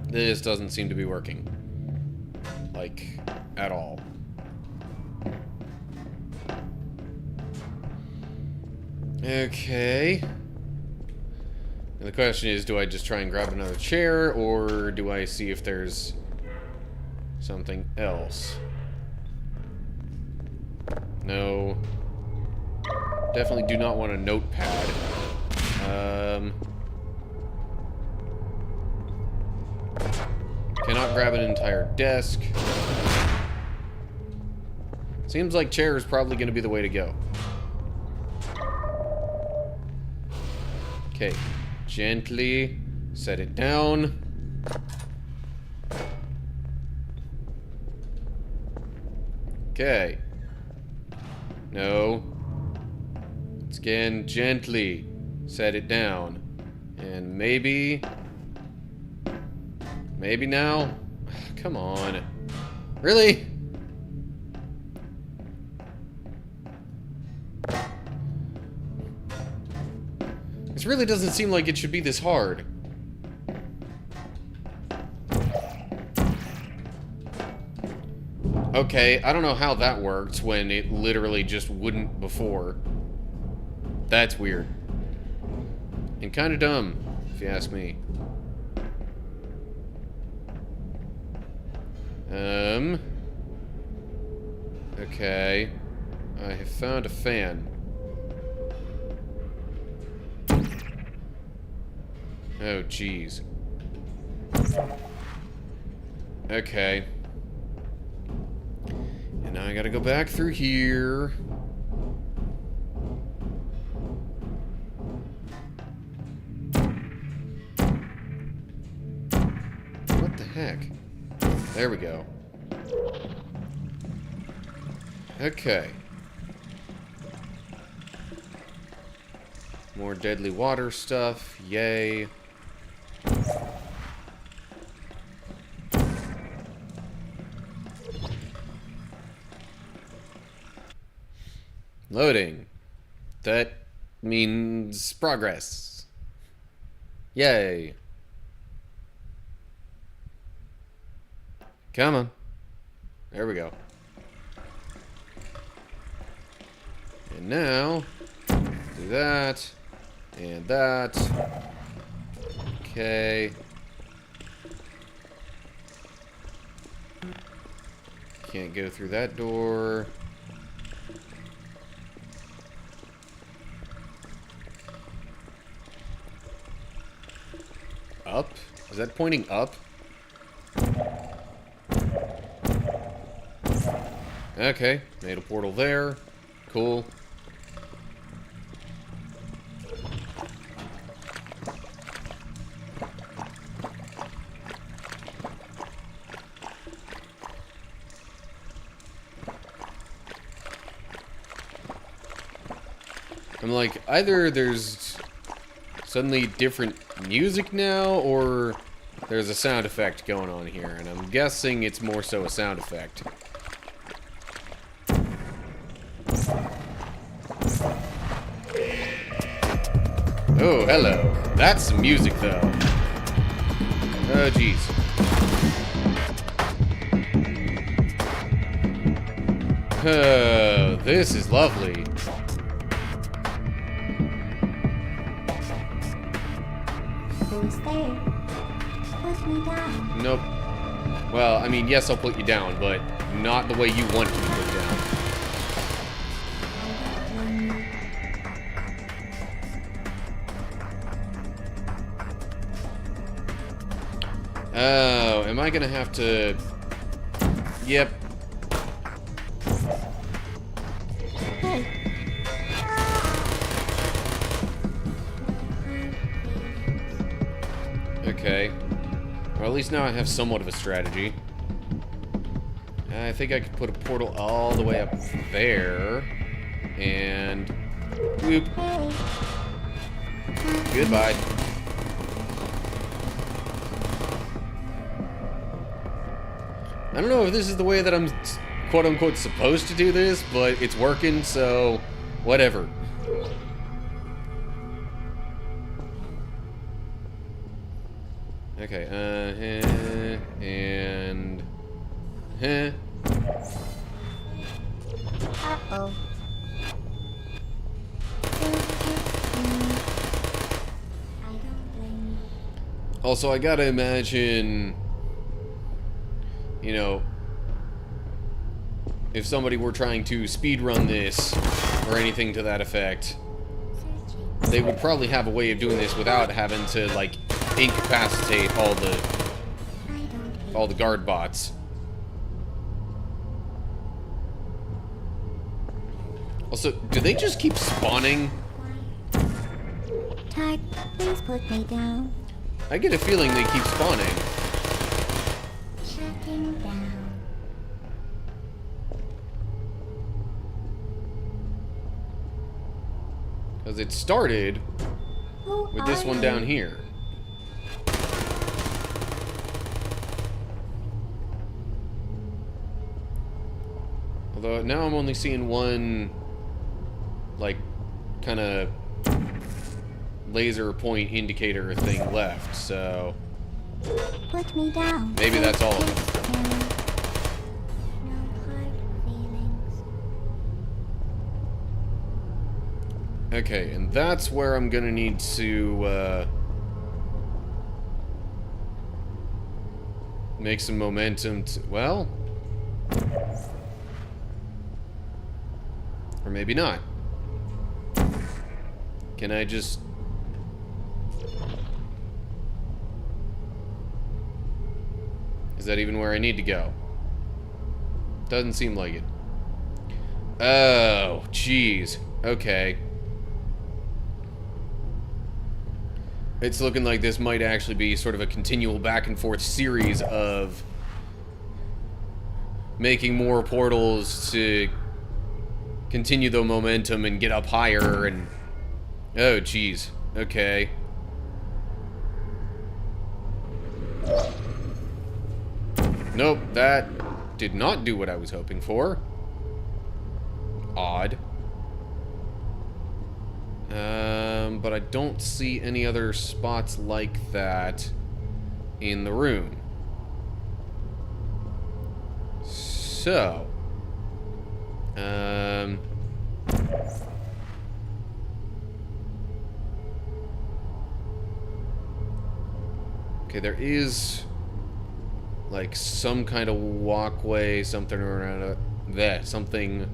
This doesn't seem to be working. Like, at all. Okay. And the question is, do I just try and grab another chair, or do I see if there's something else? No. Definitely do not want a notepad. Cannot grab an entire desk. Seems like chair is probably going to be the way to go. Okay. Gently set it down. Okay. No. Once again, gently set it down. And maybe now? Come on. Really? This really doesn't seem like it should be this hard. Okay, I don't know how that worked when it literally just wouldn't before. That's weird. And kind of dumb, if you ask me. Okay. I have found a fan. Oh, jeez. Okay. Now I gotta go back through here. What the heck? There we go. Okay. More deadly water stuff. Yay. Loading. That means progress. Yay. Come on. There we go. And now, do that. And that. Okay. Can't go through that door. Up? Is that pointing up? Okay, made a portal there. Cool. I'm like, either there's suddenly different music now, or there's a sound effect going on here, and I'm guessing it's more so a sound effect. Oh, hello. That's some music, though. Oh, jeez. Oh, this is lovely. Who's there? Put me down. Nope. Well, I mean, yes, I'll put you down, but not the way you want to be put down. Oh, am I gonna have to... Yep. Okay. Well, at least now I have somewhat of a strategy. I think I could put a portal all the way up there. And... Whoop. Goodbye. I don't know if this is the way that I'm quote-unquote supposed to do this, but it's working, so whatever. Okay, and... Uh-oh. I don't blame you. Also, I gotta imagine... You know, if somebody were trying to speedrun this, or anything to that effect, they would probably have a way of doing this without having to, like, incapacitate all the guard bots. Also, do they just keep spawning? Tart, please put me down. I get a feeling they keep spawning. Shutting down. Because it started Who with this are one you? down here. Although now I'm only seeing one, like, kind of laser point indicator thing left, so Put me down. maybe that's all of it. No hard feelings. Okay, and that's where I'm gonna need to make some momentum to, well, or maybe not. Can I just... Is that even where I need to go? Doesn't seem like it. Oh, jeez. Okay. It's looking like this might actually be sort of a continual back and forth series of making more portals to continue the momentum and get up higher and... Oh, jeez. Okay. Nope, that did not do what I was hoping for. Odd. But I don't see any other spots like that in the room. So, okay, there is like some kind of walkway, something around that, something.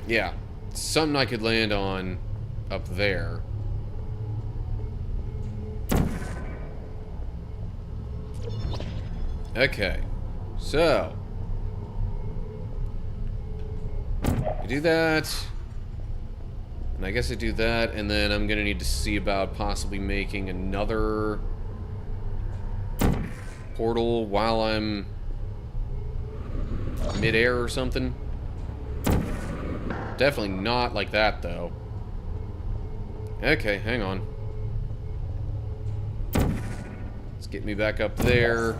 Yeah, something I could land on up there. Okay, so I do that, and I guess I do that, and then I'm gonna need to see about possibly making another portal while I'm mid-air or something. Definitely not like that, though. Okay, hang on. Let's get me back up there.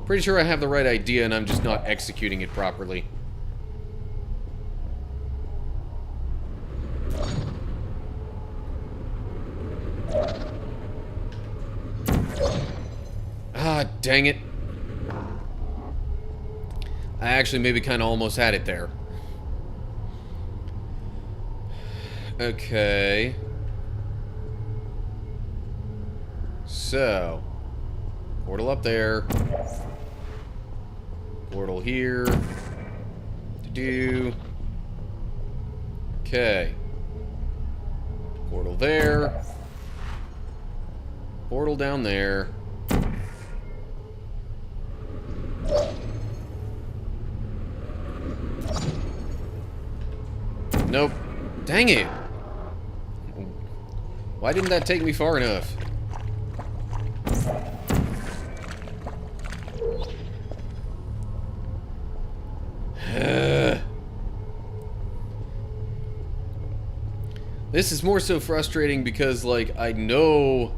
Pretty sure I have the right idea, and I'm just not executing it properly. Ah, dang it. I actually maybe kind of almost had it there. Okay. So, portal up there. Portal here. To-do. Okay. Portal there. Portal down there. Nope. Dang it. Why didn't that take me far enough? This is more so frustrating because, like, I know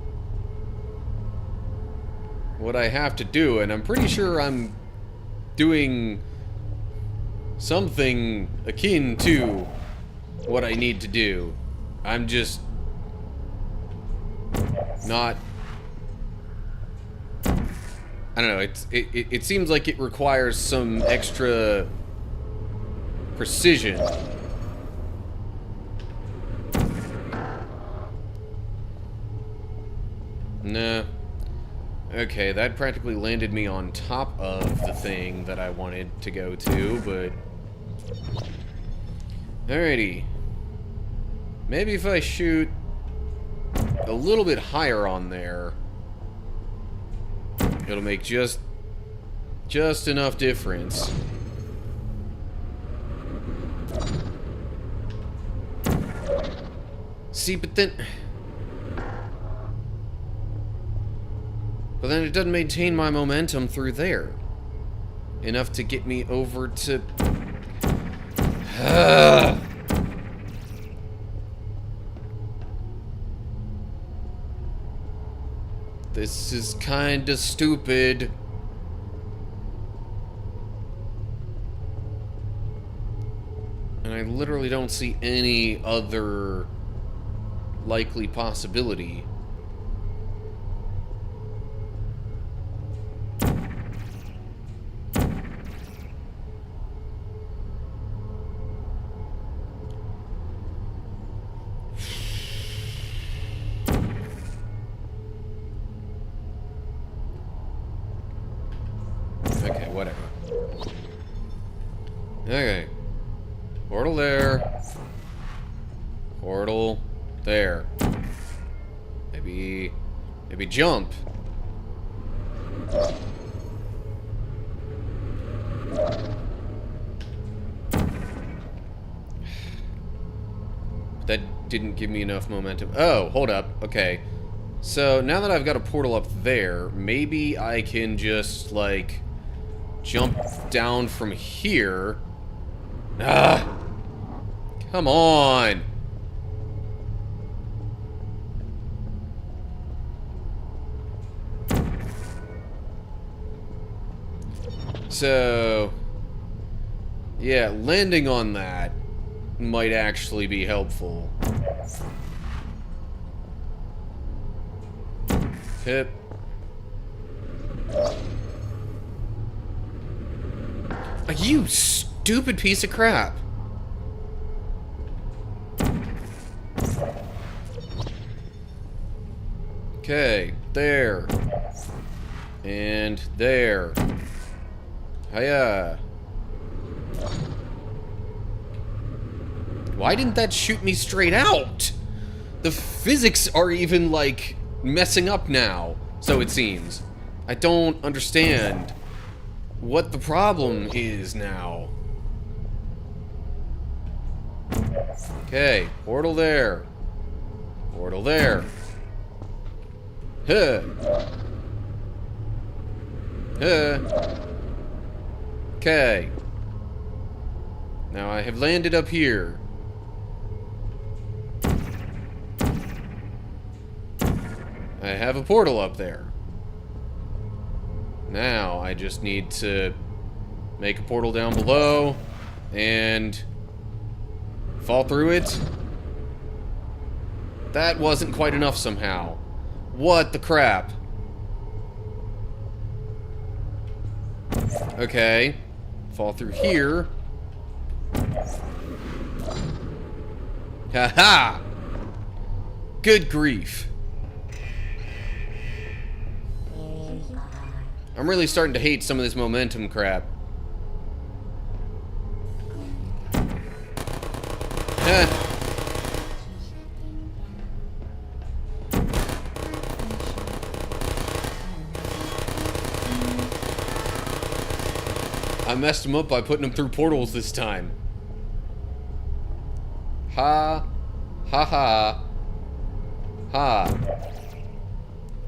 what I have to do, and I'm pretty sure I'm doing something akin to what I need to do. I'm just not... I don't know, it seems like it requires some extra precision. Nah. Okay, that practically landed me on top of the thing that I wanted to go to, but... Alrighty. Maybe if I shoot a little bit higher on there, it'll make just enough difference. See, but then it doesn't maintain my momentum through there enough to get me over to... This is kinda stupid. And I literally don't see any other likely possibility. Okay, whatever. Okay. Portal there. Portal there. Maybe Maybe jump. That didn't give me enough momentum. Oh, hold up. Okay. So, now that I've got a portal up there, maybe I can just, like, jump down from here. Ah! Come on! So, yeah, landing on that might actually be helpful. Hip. You stupid piece of crap. Okay, there. And there. Hiya. Why didn't that shoot me straight out? The physics are even, like, messing up now, so it seems. I don't understand what the problem is now. Okay, portal there. Portal there. Huh. Huh. Okay. Now I have landed up here. I have a portal up there. Now I just need to make a portal down below and fall through it. That wasn't quite enough somehow. What the crap? Okay. Fall through here. Haha! Good grief. I'm really starting to hate some of this momentum crap. I messed him up by putting him through portals this time. Ha. Ha ha. Ha.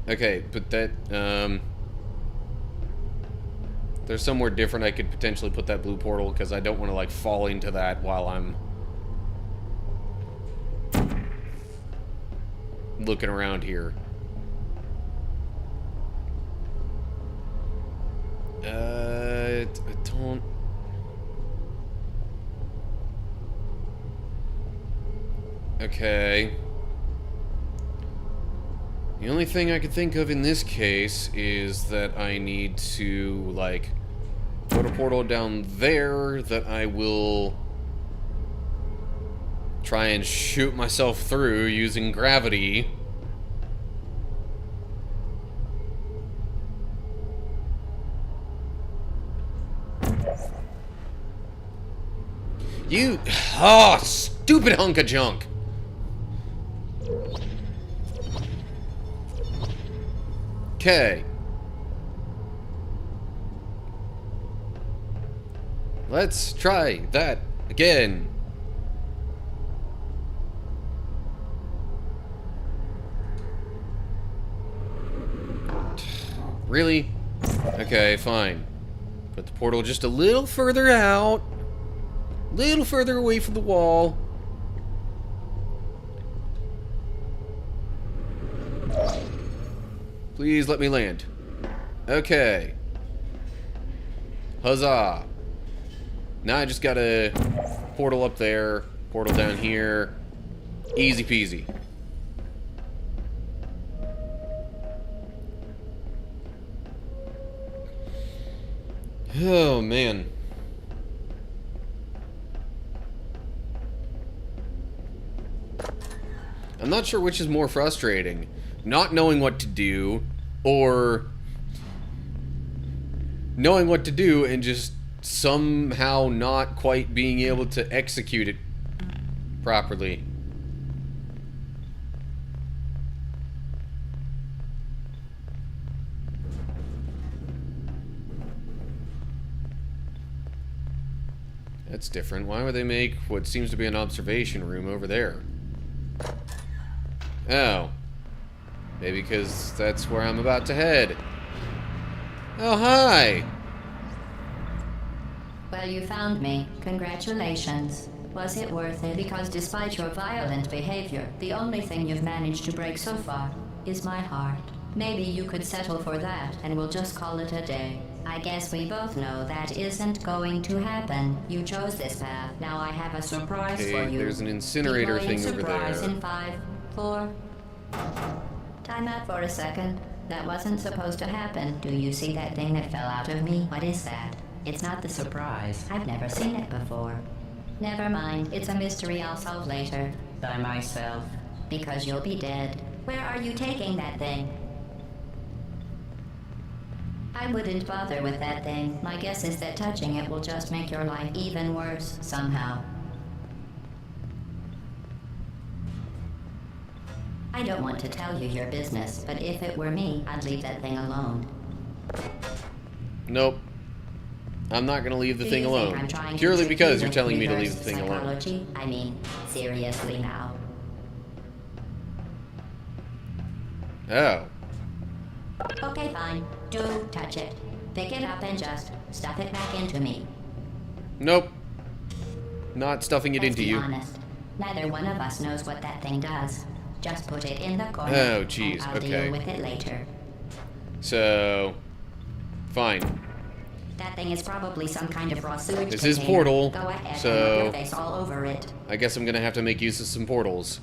Okay, but that, there's somewhere different I could potentially put that blue portal, because I don't want to, like, fall into that while I'm looking around here. I don't... Okay. The only thing I could think of in this case is that I need to, like, put a portal down there that I will try and shoot myself through using gravity. You... Oh, stupid hunk of junk! Okay. Let's try that again. Really? Okay, fine. Put the portal just a little further out. Little further away from the wall. Please let me land. Okay. Huzzah. Now I just got a portal up there, portal down here. Easy peasy. Oh, man. I'm not sure which is more frustrating. Not knowing what to do, or knowing what to do and just somehow not quite being able to execute it properly. That's different. Why would they make what seems to be an observation room over there? Oh. Maybe because that's where I'm about to head. Oh, hi! Well, you found me. Congratulations. Was it worth it? Because despite your violent behavior, the only thing you've managed to break so far is my heart. Maybe you could settle for that, and we'll just call it a day. I guess we both know that isn't going to happen. You chose this path. Now I have a surprise for Okay, you. there's an incinerator Deploying thing over surprise there. in 5, 4. Time out for a second. That wasn't supposed to happen. Do you see that thing that fell out of me? What is that? It's not the surprise. I've never seen it before. Never mind. It's a mystery I'll solve later. By myself. Because you'll be dead. Where are you taking that thing? I wouldn't bother with that thing. My guess is that touching it will just make your life even worse, somehow. I don't want to tell you your business, but if it were me, I'd leave that thing alone. Nope. I'm not gonna leave the Do thing you think alone. I'm trying to Purely trick because you you're with telling me to reverse leave the thing alone. psychology? I mean, seriously now. Oh. Okay, fine. Do touch it. Pick it up and just stuff it back into me. Nope. Not stuffing it Let's into be you. honest. Neither one of us knows what that thing does. Just put it in the corner. Oh, jeez, and I'll okay. deal with it later. So... Fine. That thing is probably some kind of raw sewage This is container. Portal, Go ahead so- and rub your face all over it. I guess I'm gonna have to make use of some portals.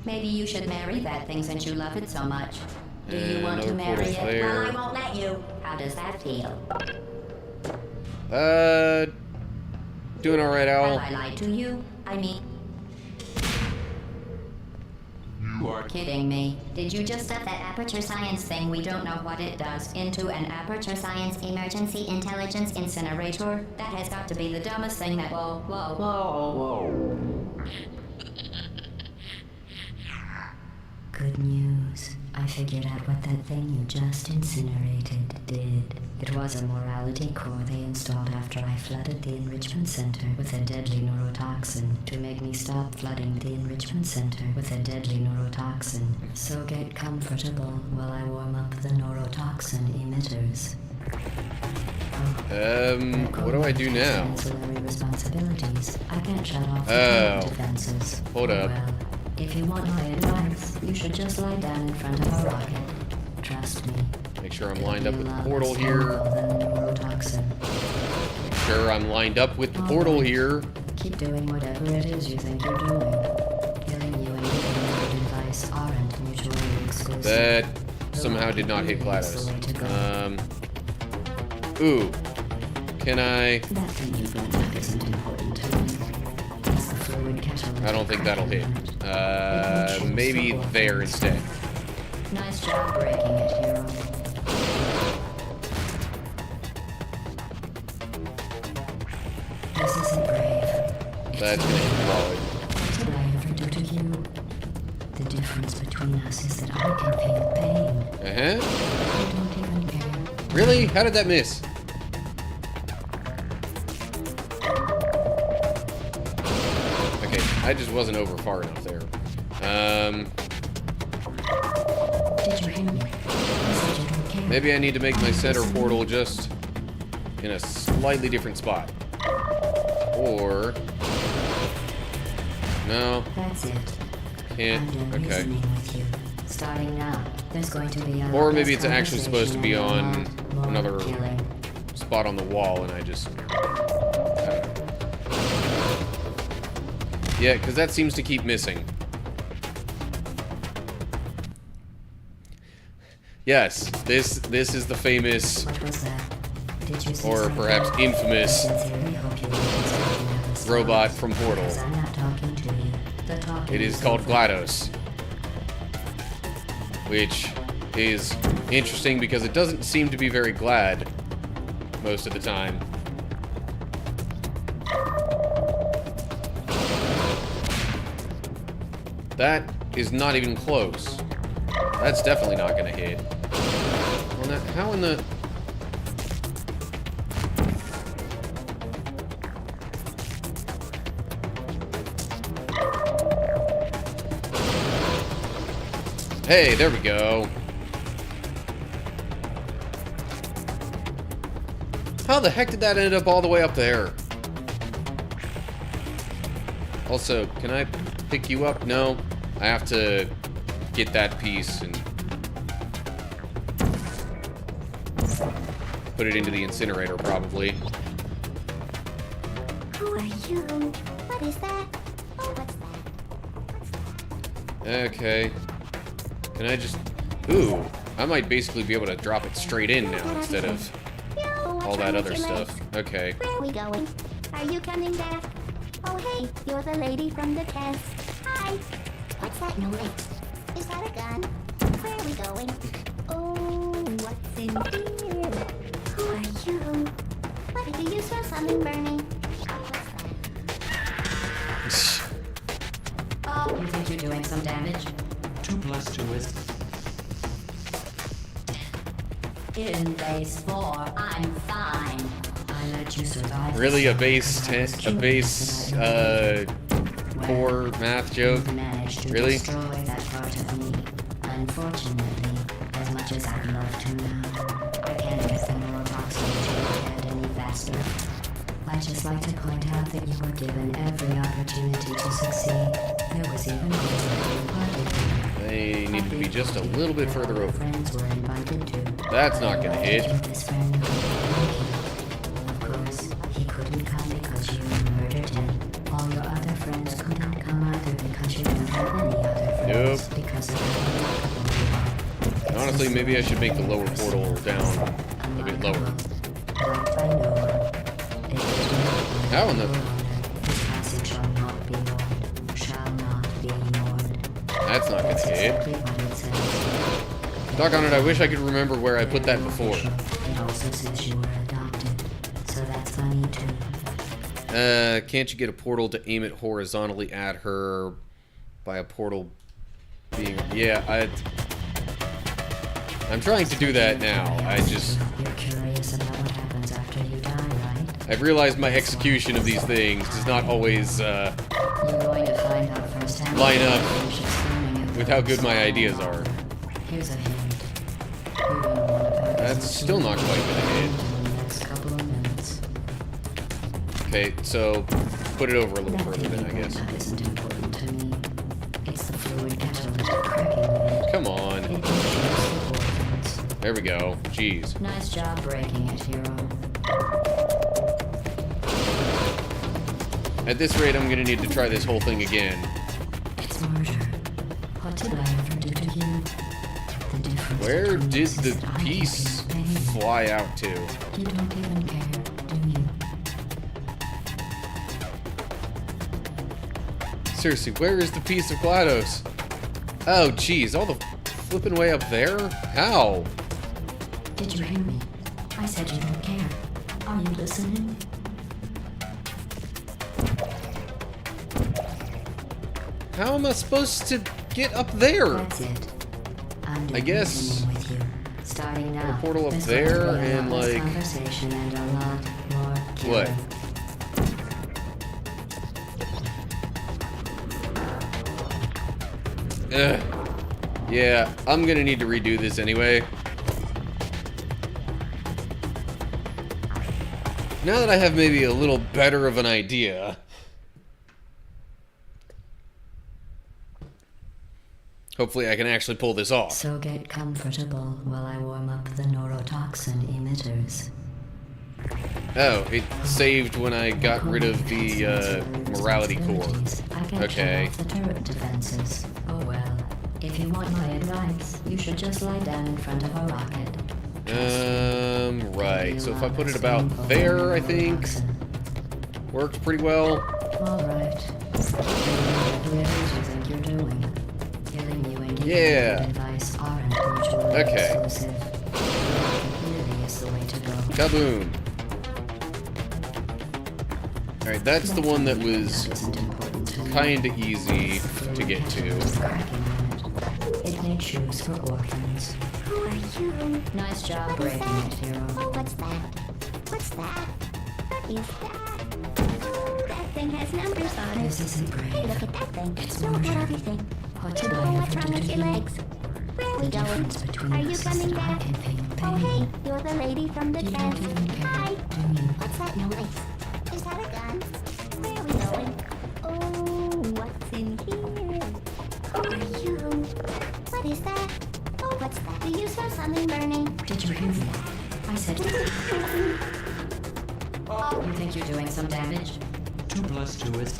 Maybe you should marry that thing since you love it so much. Do you And want to another marry portal it? there. Well, I won't let you. How does that feel? Doing alright, Have Owl. I lied to you? I mean... You are kidding me. Did you just stuff that Aperture Science thing, we don't know what it does, into an Aperture Science Emergency Intelligence Incinerator? That has got to be the dumbest thing that... Whoa, whoa, whoa. Good news. I figured out what that thing you just incinerated did. It was a morality core they installed after I flooded the enrichment center with a deadly neurotoxin to make me stop flooding the enrichment center with a deadly neurotoxin. So get comfortable while I warm up the neurotoxin emitters. What do I do now? Ancillary responsibilities. I can't shut off the Oh. current defenses. Hold up. Well, if you want my advice, you should just lie down in front of a rocket. Trust me. Make sure I'm It'll lined up be with a the lot portal less here. painful than the neurotoxin. Make sure I'm lined up with the portal here. Keep doing whatever it is you think you're doing. Killing you and giving you good advice aren't mutually exclusive. That somehow did not hit GLaDOS. Ooh. Can I... That thing you brought back isn't important to me. It's the fluid catalyst. I don't think that'll hit. Maybe there instead. Nice job breaking it, hero. This isn't brave. That's gonna hit Wally. What did I ever do to you? The difference between us is that I can feel pain. Uh-huh. You don't even care. Really? How did that miss? Okay, I just wasn't over far enough there. Did you hear me? I said you don't care. Maybe I need to make my center portal just in a slightly different spot. Or... No, That's it. can't. I'm done Okay. reasoning with you. Starting now, there's going to be a lot Or maybe less it's actually supposed to be conversation on and a lot more another killing. spot on the wall, and I just... I don't know. Yeah, because that seems to keep missing. Yes, this is the famous, What was that? Did you say or something? perhaps infamous, I sincerely hope you didn't say another robot story, from Portal. because I'm not talking to you. The talking It is called GLaDOS, which is interesting because it doesn't seem to be very glad most of the time. That is not even close. That's definitely not gonna hit. Well, now, how in the... Hey, there we go. How the heck did that end up all the way up there? Also, can I pick you up? No. I have to get that piece and put it into the incinerator, probably. Who are you? What is that? Oh, what's that? What's that? Okay. Can I just... Ooh. I might basically be able to drop it straight in now instead of all that other stuff. Okay. Where are we going? Are you coming back? Oh, hey, you're the lady from the test. Hi. What's that noise? Is that a gun? Where are we going? Oh, what's in here? Who are you? What do you smell something burning? What's that? Oh, you think you're doing some damage? 2 plus 2 is In base 4, I'm fine. I let you survive. Really, a base 10... A base, core math joke? Managed to Really? destroy that part of me. Unfortunately, as much as I'd love to now, I can't get the neurotoxin to your head any faster. I'd just like to point out that you were given every opportunity to succeed. There was even a party. They need to be just a little bit further over. Friends were invited to. That's not gonna hit. This friend who couldn't make it. Of course, he couldn't come because you murdered him. All your other friends couldn't come either because you don't have any other friends. Nope. Because of how remarkable you are. Honestly, maybe I should make the lower portal down a bit lower. Like by no one. It is not How in the... This passage shall not be ignored. Shall not be ignored. That's not gonna hit. Exactly what it says. Doggone it, I wish I could remember where I put that before. It also says you were adopted, so that's funny too. Can't you get a portal to aim it horizontally at her by a portal being... Yeah, I'm trying to do that now. You're curious about what happens after you die, right? I've realized my execution of these things does not always, You're going to find out firsthand. line up Finish explaining it with for how good my yourself. ideas are. Here's a hint. You're gonna want to pack That's some still not food quite gonna hit. in the next couple of minutes. Okay, so put it over a little further then, I guess. That isn't important to me. It's the fluid catalytic cracking unit. Come on. It destroys the orphans. There we go. Jeez. Nice job breaking it, hero. At this rate, I'm gonna need to try this whole thing again. It's murder. What did I ever do to you? The difference Where between did us the is that I piece can feel pain. fly out to? You don't even care, do you? Seriously, where is the piece of GLaDOS? Oh, jeez, all the flipping way up there? How? Did you hear me? I said you don't care. Are you listening? How am I supposed to get up there? That's it. I'm doing guess- reasoning with you. Starting now. portal up There's going to there be a and, lot less like- conversation and a lot more killing. What? Ugh. Yeah, I'm gonna need to redo this anyway. Now that I have maybe a little better of an idea. Hopefully I can actually pull this off. So get comfortable while I warm up the neurotoxin emitters. Oh, it saved when I got rid of the morality core. I can Okay. shut off the turret defenses. Oh well. If you want my advice, you should just lie down in front of a rocket. Right. So if I put it about there, I think worked pretty well. All right. Whatever it is you think you're doing. Killing you and giving Yeah. you advice aren't mutually Okay. exclusive. Really is the way to go. Kaboom. Alright, that's the one that was Isn't important to me. kinda easy to get to. It makes shoes for orphans. Who are you? Nice job What is breaking it, that? hero. Oh, what's that? What's that? What is that? Oh, that thing has numbers on This it. isn't Hey, brave. look at that thing. It's Look murder. at everything. What did Oh, I what's ever wrong do with to your you? legs? Where we The going? difference between Are you us is coming that I back? can feel pain. Oh, hey, you're the lady from the You test. don't even care, Hi. do you? What's that noise? Is that a gun? Where are we going? Oh, what's in here? Who are you? What is that? Oh, what's that? Do you smell something burning? Did you hear me? I said, you think you're doing some damage? 2 plus 2 is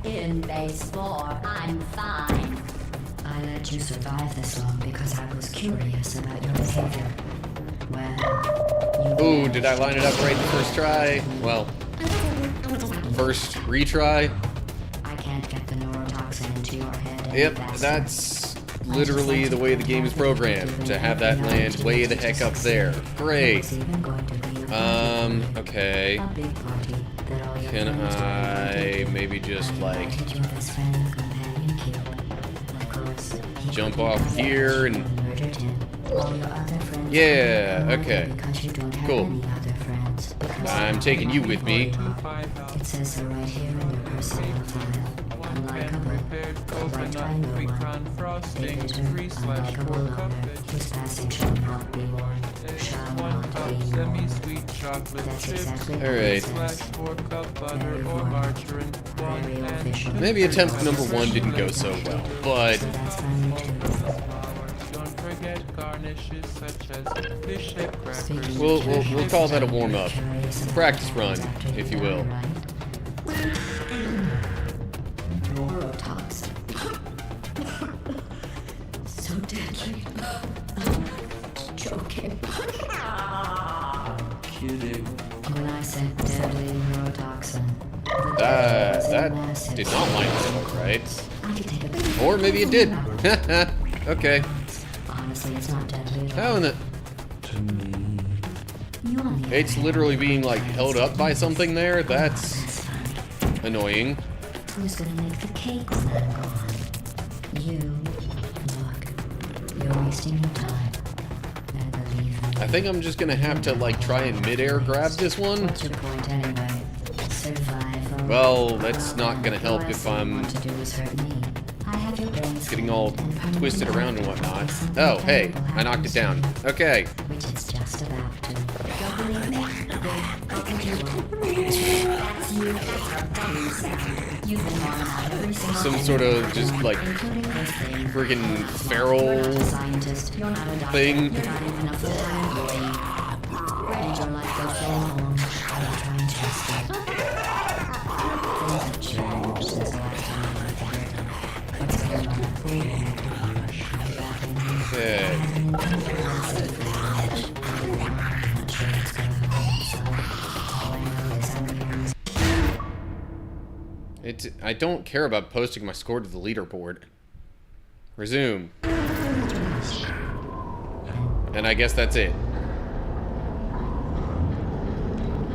In base 4, I'm fine. I let you survive this long because I was curious about your behavior. Well, you Ooh, did I line it up right the first try? Well, first retry. I can't get the neurotoxin into your head any Yep, faster. that's literally the way the game is programmed, to have that land way the heck up there. Great. It's even going to be a Okay. A big party that all your Can friends will I be maybe just I like invited your best friend and companion Cube. Of course, he jump couldn't off come here back and murdered him. All your other friends Yeah, are murdered okay. Because you don't have Cool. any other friends. Because I'm taking you with me. it says so right here in your personnel file. Unlikable, liked by no one. A bitter, unlikable loner whose passing shall not be mourned, shall not be mourned. semi-sweet chocolate That's chips, exactly what Alright. it slash says. 4 cup butter Very or formal. margarine, 1 Very and official. maybe attempt number 1 didn't go so well, but So that's funny too. flowers. Don't forget garnishes such as fish-shaped crackers. we'll call that a warm-up. Practice run, if you will. Neurotoxin. So deadly. Joking. Kidding. When I said deadly neurotoxin, the deadly was that massive. did not line up right. I could take a big Or maybe it did. Okay. Honestly, it's not deadly at all. How in the... To me. You on the It's other hand, literally being like held up by something there. That's that's fun. annoying. Who's gonna make the cake when I'm gone? You. Look, you're wasting your time. I believe in I think I'm just gonna have to like try and midair grab this one. What's your point anyway? Survival. Well, that's not gonna help The if last thing you I'm want to do is hurt me. I have your brains getting all and permanently twisted around and occupied whatnot. something Oh, hey, terrible I knocked it down. happens to you, Okay. Which it's just about to. Don't believe me? How could you? That's you. That's how dumb you sound. You've been on about every single Some thing sort of you've just, done, like, including this thing. friggin' You're feral not a scientist. You're not a doctor. thing. You're not even a full-time employee. And your life goes so long. I'm trying to escape. Things have changed since the last time I was here. What's going on? I'm back in here. Okay. I'm not sure what's going on, so all I know is I'm here. I don't care about posting my score to the leaderboard. Resume. And I guess that's it.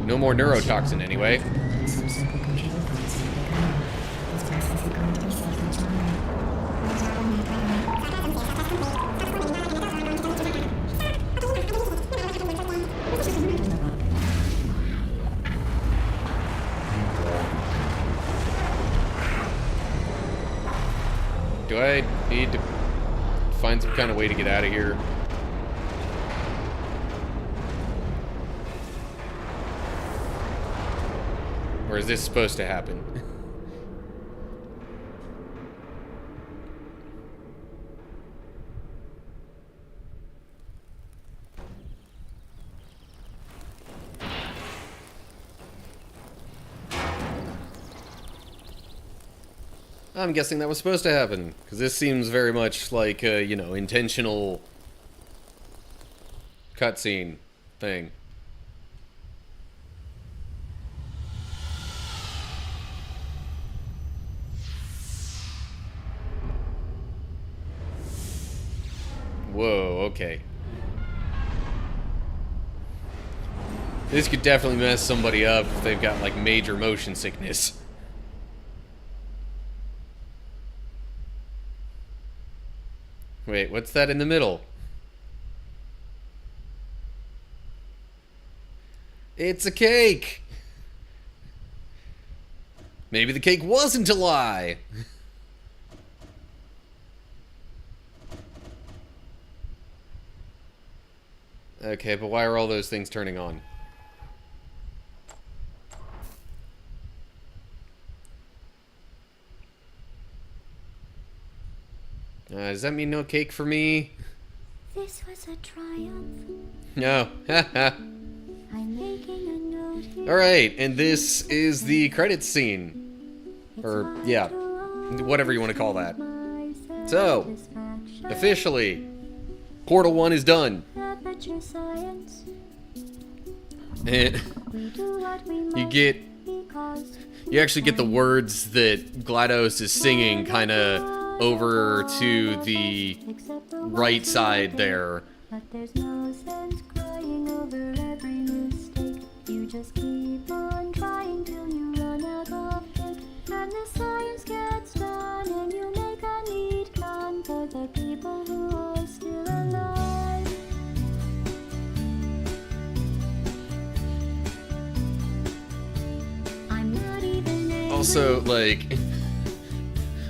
No more neurotoxin anyway. Some simple computer points and pick up. This process is going to be self-contained. Do I need to find some kind of way to get out of here? Or is this supposed to happen? I'm guessing that was supposed to happen, because this seems very much like a, you know, intentional cutscene thing. Whoa, okay. This could definitely mess somebody up if they've got, like, major motion sickness. Wait, what's that in the middle? It's a cake! Maybe the cake wasn't a lie! Okay, but why are all those things turning on? Does that mean no cake for me? This was a triumph. No. I'm making a note here. Alright, and this is the credits scene. Or, yeah, whatever you want to call that. So, officially, Portal 1 is done. Aperture science. And We do what we must you actually get the words that GLaDOS is singing kind of over to the right side there. But there's no sense crying over every mistake. You just keep on trying till you run out of cake. And the science gets done, and you make a neat gun for the people who are still alive. I'm not even angry. Also, like,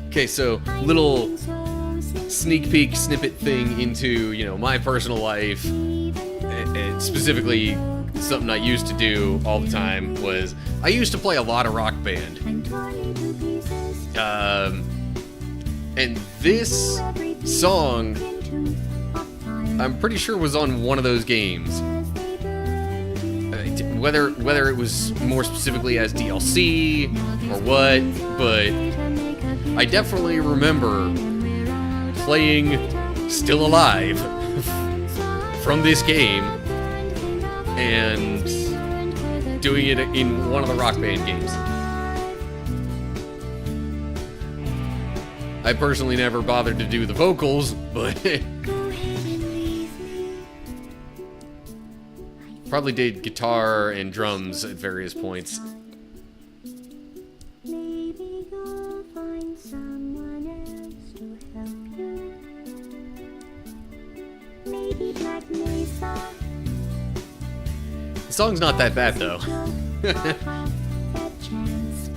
okay, so little sneak peek snippet thing into, you know, my personal life, and specifically something I used to do all the time was I used to play a lot of Rock Band. And this song, I'm pretty sure was on one of those games. Whether it was more specifically as DLC or what, but I definitely remember playing Still Alive from this game and doing it in one of the Rock Band games. I personally never bothered to do the vocals, but probably did guitar and drums at various points. Maybe you'll find someone else to help you. Maybe Black Mesa. The song's not that bad though. That chance.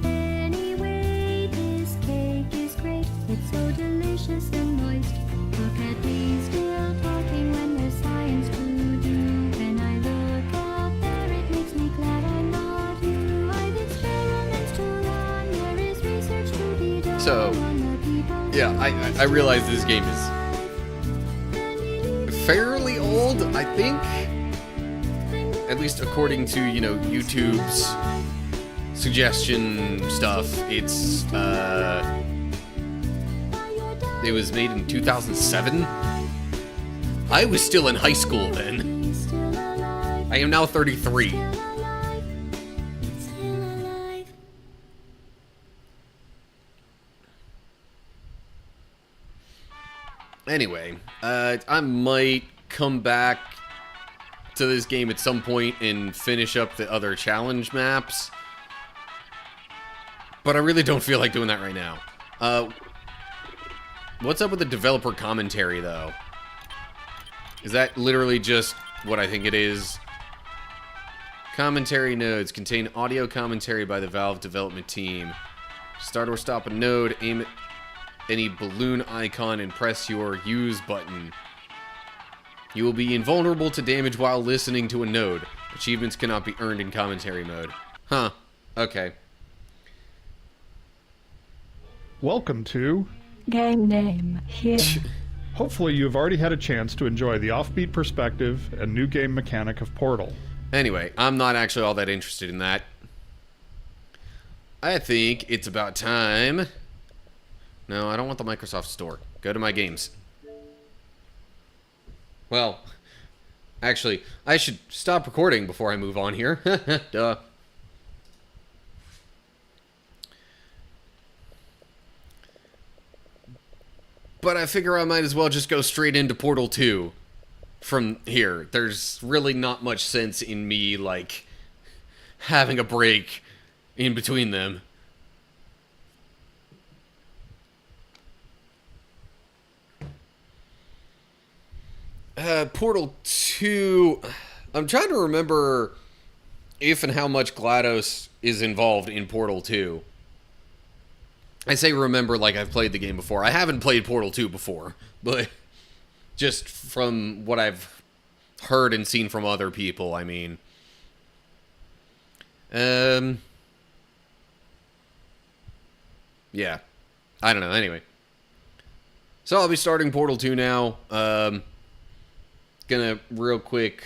Anyway, this cake is great. It's so delicious and moist. Look at me still talking when there's science to do. When I look out there, it makes me glad I'm not you. I've experiments to run. There is research to be done. So, on the people yeah, I realize this game is fairly old, I think. At least according to, you know, YouTube's suggestion stuff, it's, it was made in 2007. I was still in high school then. I am now 33. Anyway, I might come back to this game at some point and finish up the other challenge maps. But I really don't feel like doing that right now. What's up with the developer commentary, though? Is that literally just what I think it is? Commentary nodes contain audio commentary by the Valve development team. Start or stop a node, aim at any balloon icon, and press your use button. You will be invulnerable to damage while listening to a node. Achievements cannot be earned in commentary mode. Huh. Okay. Welcome to... Game name here. Hopefully you've already had a chance to enjoy the offbeat perspective and new game mechanic of Portal. Anyway, I'm not actually all that interested in that. I think it's about time. No, I don't want the Microsoft Store. Go to my games. Well, actually, I should stop recording before I move on here. Duh. But I figure I might as well just go straight into Portal 2 from here. There's really not much sense in me, like, having a break in between them. Portal 2... I'm trying to remember if and how much GLaDOS is involved in Portal 2. I say remember like I've played the game before. I haven't played Portal 2 before, but Just from what I've heard and seen from other people, I mean. Yeah. I don't know. Anyway. So I'll be starting Portal 2 now. Gonna real quick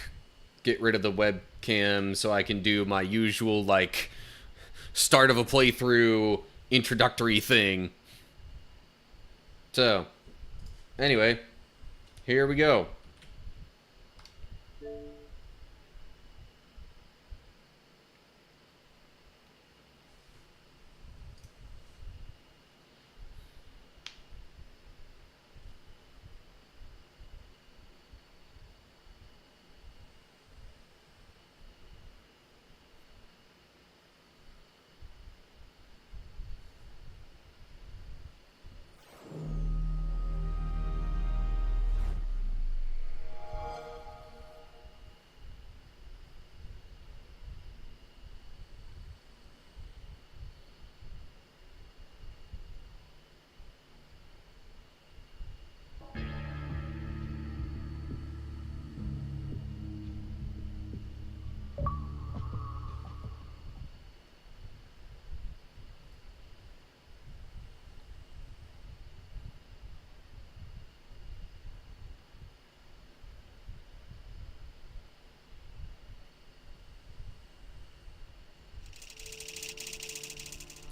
get rid of the webcam so I can do my usual, like, start of a playthrough introductory thing. So, anyway, here we go.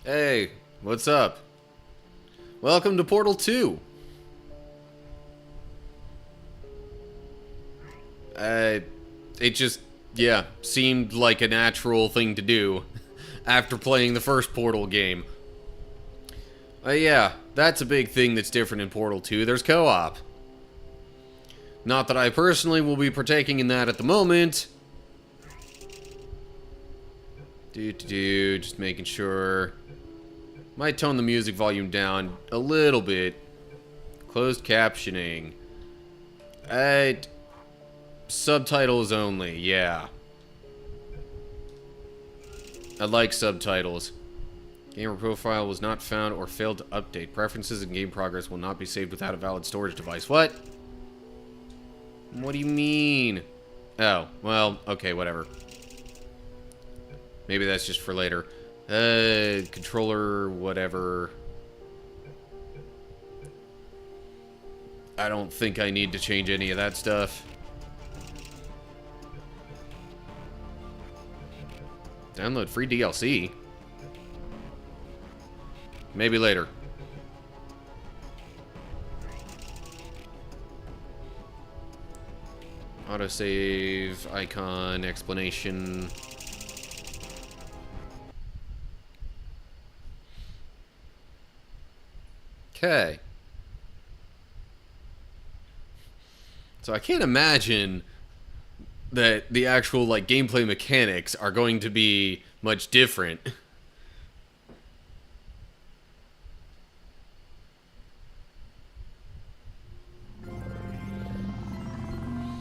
Hey, what's up? Welcome to Portal 2. It just, yeah, seemed like a natural thing to do after playing the first Portal game. Yeah, that's a big thing that's different in Portal 2. There's co-op. Not that I personally will be partaking in that at the moment. Just making sure. Might tone the music volume down a little bit. Closed captioning. Subtitles only, yeah. I like subtitles. Gamer profile was not found or failed to update. Preferences and game progress will not be saved without a valid storage device. What? What do you mean? Oh, well, okay, whatever. Maybe that's just for later. Controller, whatever. I don't think I need to change any of that stuff. Download free DLC. Maybe later. Autosave, icon, explanation. Okay. So I can't imagine that the actual, like, gameplay mechanics are going to be much different.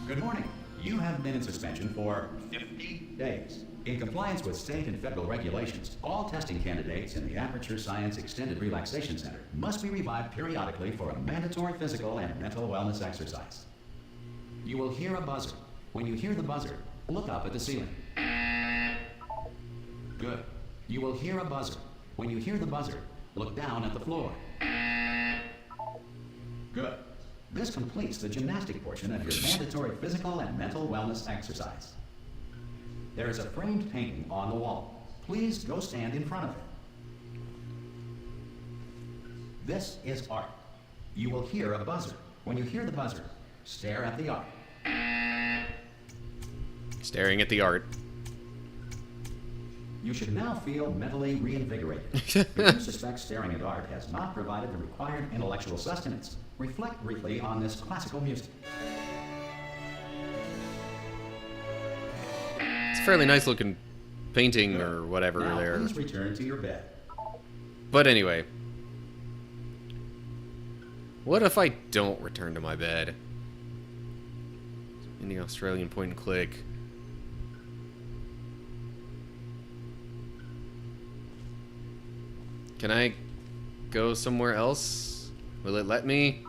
Good morning. You have been in suspension for 50 days. In compliance with state and federal regulations, all testing candidates in the Aperture Science Extended Relaxation Center must be revived periodically for a mandatory physical and mental wellness exercise. You will hear a buzzer. When you hear the buzzer, look up at the ceiling. Good. You will hear a buzzer. When you hear the buzzer, look down at the floor. Good. This completes the gymnastic portion of your mandatory physical and mental wellness exercise. There is a framed painting on the wall. Please go stand in front of it. This is art. You will hear a buzzer. When you hear the buzzer, stare at the art. Staring at the art. You should now feel mentally reinvigorated. If you suspect staring at art has not provided the required intellectual sustenance, reflect briefly on this classical music. It's a fairly nice looking painting or whatever Now, there. please return to your bed. But anyway. What if I don't return to my bed? In the Australian point and click. Can I go somewhere else? Will it let me?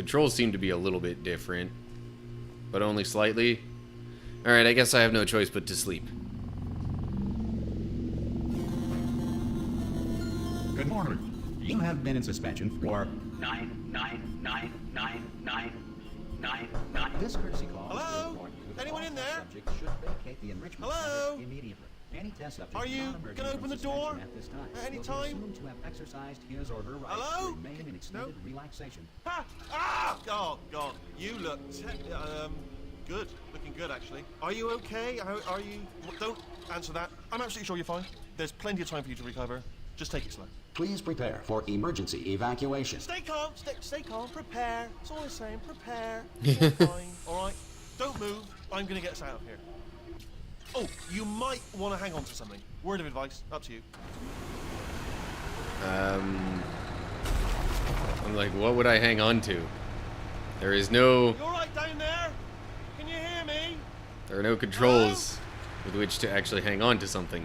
controls seem to be a little bit different, but only slightly. Alright, I guess I have no choice but to sleep. Good morning. You have been in suspension for 9999999. This courtesy call. Hello? Anyone in there? Subject should vacate the enrichment Hello? center immediately. Any test subject Are you non-emergent gonna from open the door suspension at this time at any will be time? assumed to have exercised his or her right Hello? to remain in extended relaxation. Ha! Ah! Oh, God. You look good. Looking good, actually. Are you okay? Are you... Don't answer that. I'm absolutely sure you're fine. There's plenty of time for you to recover. Just take it slow. Please prepare for emergency evacuation. Stay calm. Stay calm. Prepare. It's all the same. Prepare. It's all fine. All right? Don't move. I'm going to get us out of here. Oh, you might want to hang on to something. Word of advice. Up to you. I'm like, what would I hang on to? There is no... You all right down there? Can you hear me? There are no controls with which to actually hang on to something.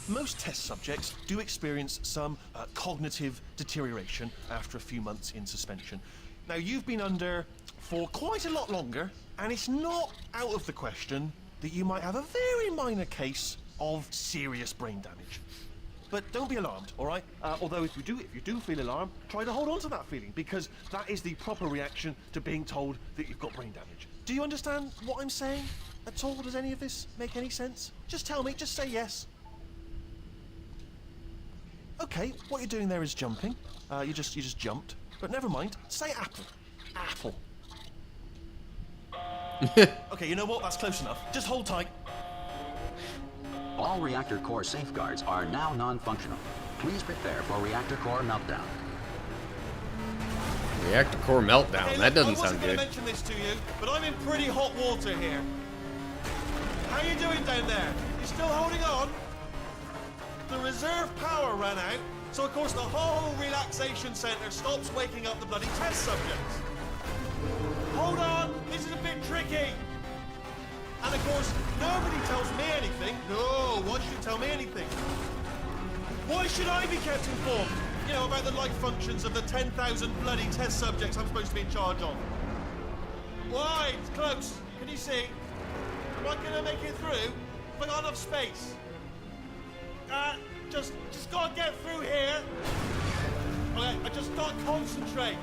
Most test subjects do experience some cognitive deterioration after a few months in suspension. Now, you've been under for quite a lot longer, and it's not out of the question that you might have a very minor case of serious brain damage. But don't be alarmed, all right? Although if you do feel alarmed, try to hold on to that feeling, because that is the proper reaction to being told that you've got brain damage. Do you understand what I'm saying at all? Does any of this make any sense? Just tell me, just say yes. Okay, what you're doing there is jumping. You just jumped. But never mind. Say apple. Apple. Okay, you know what? That's close enough. Just hold tight. All reactor core safeguards are now non-functional. Please prepare for reactor core meltdown. Reactor core meltdown. Okay, That look, doesn't sound I wasn't going good. to mention this to you, but I'm in pretty hot water here. How you doing down there? You still holding on? The reserve power ran out, so of course the whole relaxation center stops waking up the bloody test subjects. Hold on, this is a bit tricky. And of course, nobody tells me anything. No, why should you tell me anything? Why should I be kept informed? You know, about the life functions of the 10,000 bloody test subjects I'm supposed to be in charge of. Why? It's close. Can you see? Am I gonna make it through? Have I got enough space? Just gotta get through here. Okay, I just gotta concentrate.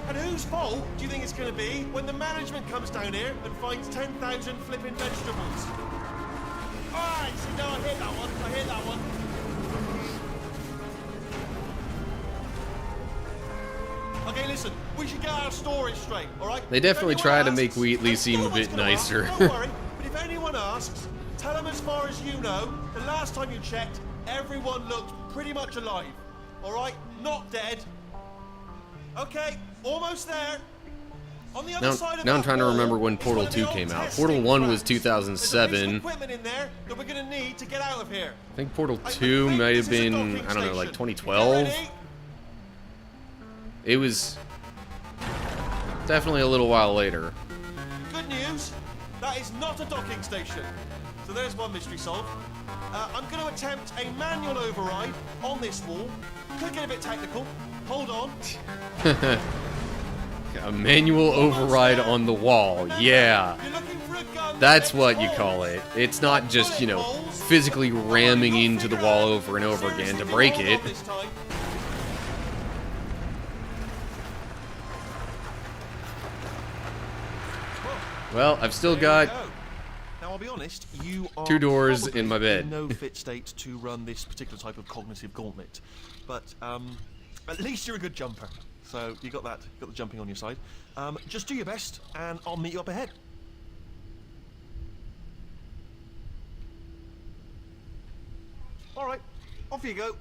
And whose fault do you think it's gonna be when the management comes down here and finds 10,000 flipping vegetables? Alright, so no, I hit that one. Okay, listen, we should get our story straight, alright? They definitely If try anyone to make asks, Wheatley and seem no a one's bit gonna ask, nicer. Don't worry, but if anyone asks, tell them as far as you know, the last time you checked, everyone looked pretty much alive. Alright? Not dead. Okay, almost there. On the other side of Now I'm that trying to wall remember when is Portal one of the 2 old came out. testing Portal 1 was racks. There's a piece of 2007. equipment in there that we're gonna need to get out of here. I think Portal I 2 think might this have is a been, docking I don't know, like station. You 2012. ready? It was definitely a little while later. Good news, that is not a docking station. So there's one mystery solved. I'm going to attempt a manual override on this wall. Could get a bit technical. Hold on. A manual override on the wall. Remember, Yeah. you're looking for a gun That's that what makes you call holes. it. It's not just, you know, Bullet holes. physically ramming You'll into the figure wall out. over and over again Seriously, to then break hold it. on this time. Well, I've still There we got... go. Now, I'll be honest, you are 2 doors probably in my bed. in no fit state to run this particular type of cognitive gauntlet. But at least you're a good jumper. So you got that, got the jumping on your side. Just do your best, and I'll meet you up ahead. All right, off you go.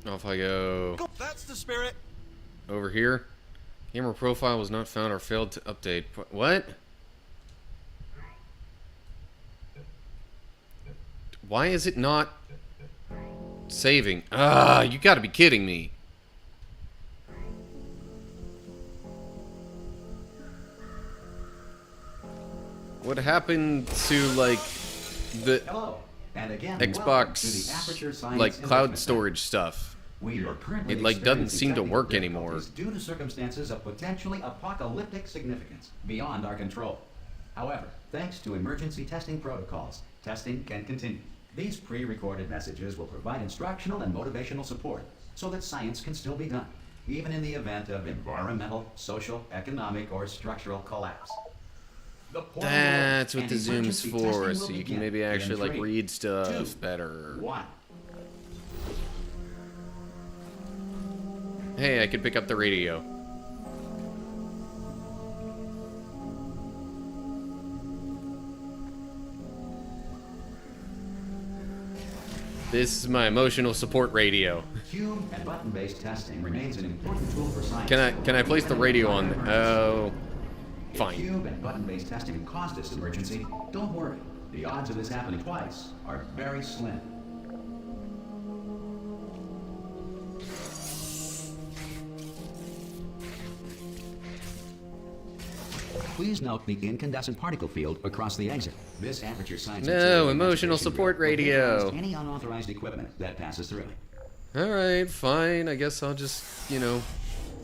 Off I go. Go. That's the spirit. Over here. Camera profile was not found or failed to update. What? Why is it not saving? Ah, you gotta be kidding me. What happened to, like, the... Hello. And again, welcome to the Aperture Xbox, Science like, cloud Investment storage stuff. We are currently It, like, doesn't experiencing seem to technical work anymore. difficulties due to circumstances of potentially apocalyptic significance beyond our control. However, thanks to emergency testing protocols, testing can continue. These pre-recorded messages will provide instructional and motivational support so that science can still be done, even in the event of environmental, social, economic, or structural collapse. The portal That's and what the zoom's emergency for, testing so will you can begin maybe in actually, like, 3, read stuff 2, better. 1. Hey, I could pick up the radio. This is my emotional support radio. Cube and button-based testing remains an important tool for science. Can I place the radio on? Oh, If fine. cube and button-based testing caused this emergency, don't worry. The odds of this happening twice are very slim. Please note the incandescent particle field across the exit. This Aperture Science No, Material emotional Investigation support Group will radio. analyze any unauthorized equipment that passes through. Alright, fine. I guess I'll just, you know,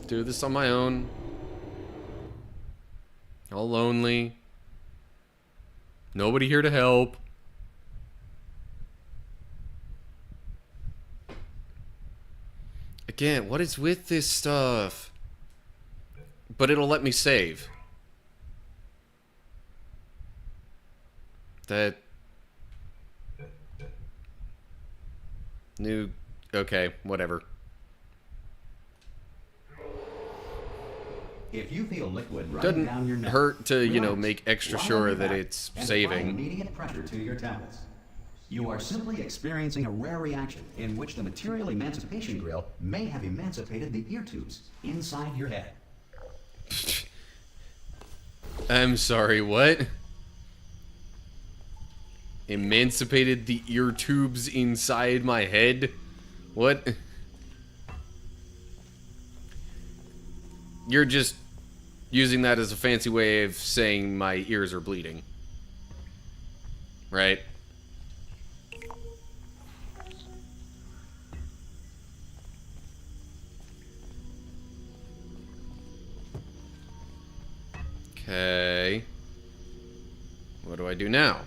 do this on my own. All lonely. Nobody here to help. Again, what is with this stuff? But it'll let me save. That... New... Okay, whatever. If you feel liquid running down your Doesn't neck, hurt to, you know, relax, make extra lie on sure your that back, it's and apply saving. immediate pressure to your temples. You are simply experiencing a rare reaction in which the material emancipation grill may have emancipated the ear tubes inside your head. I'm sorry, what? Emancipated the ear tubes inside my head? What? You're just using that as a fancy way of saying my ears are bleeding. Right? Okay. What do I do now?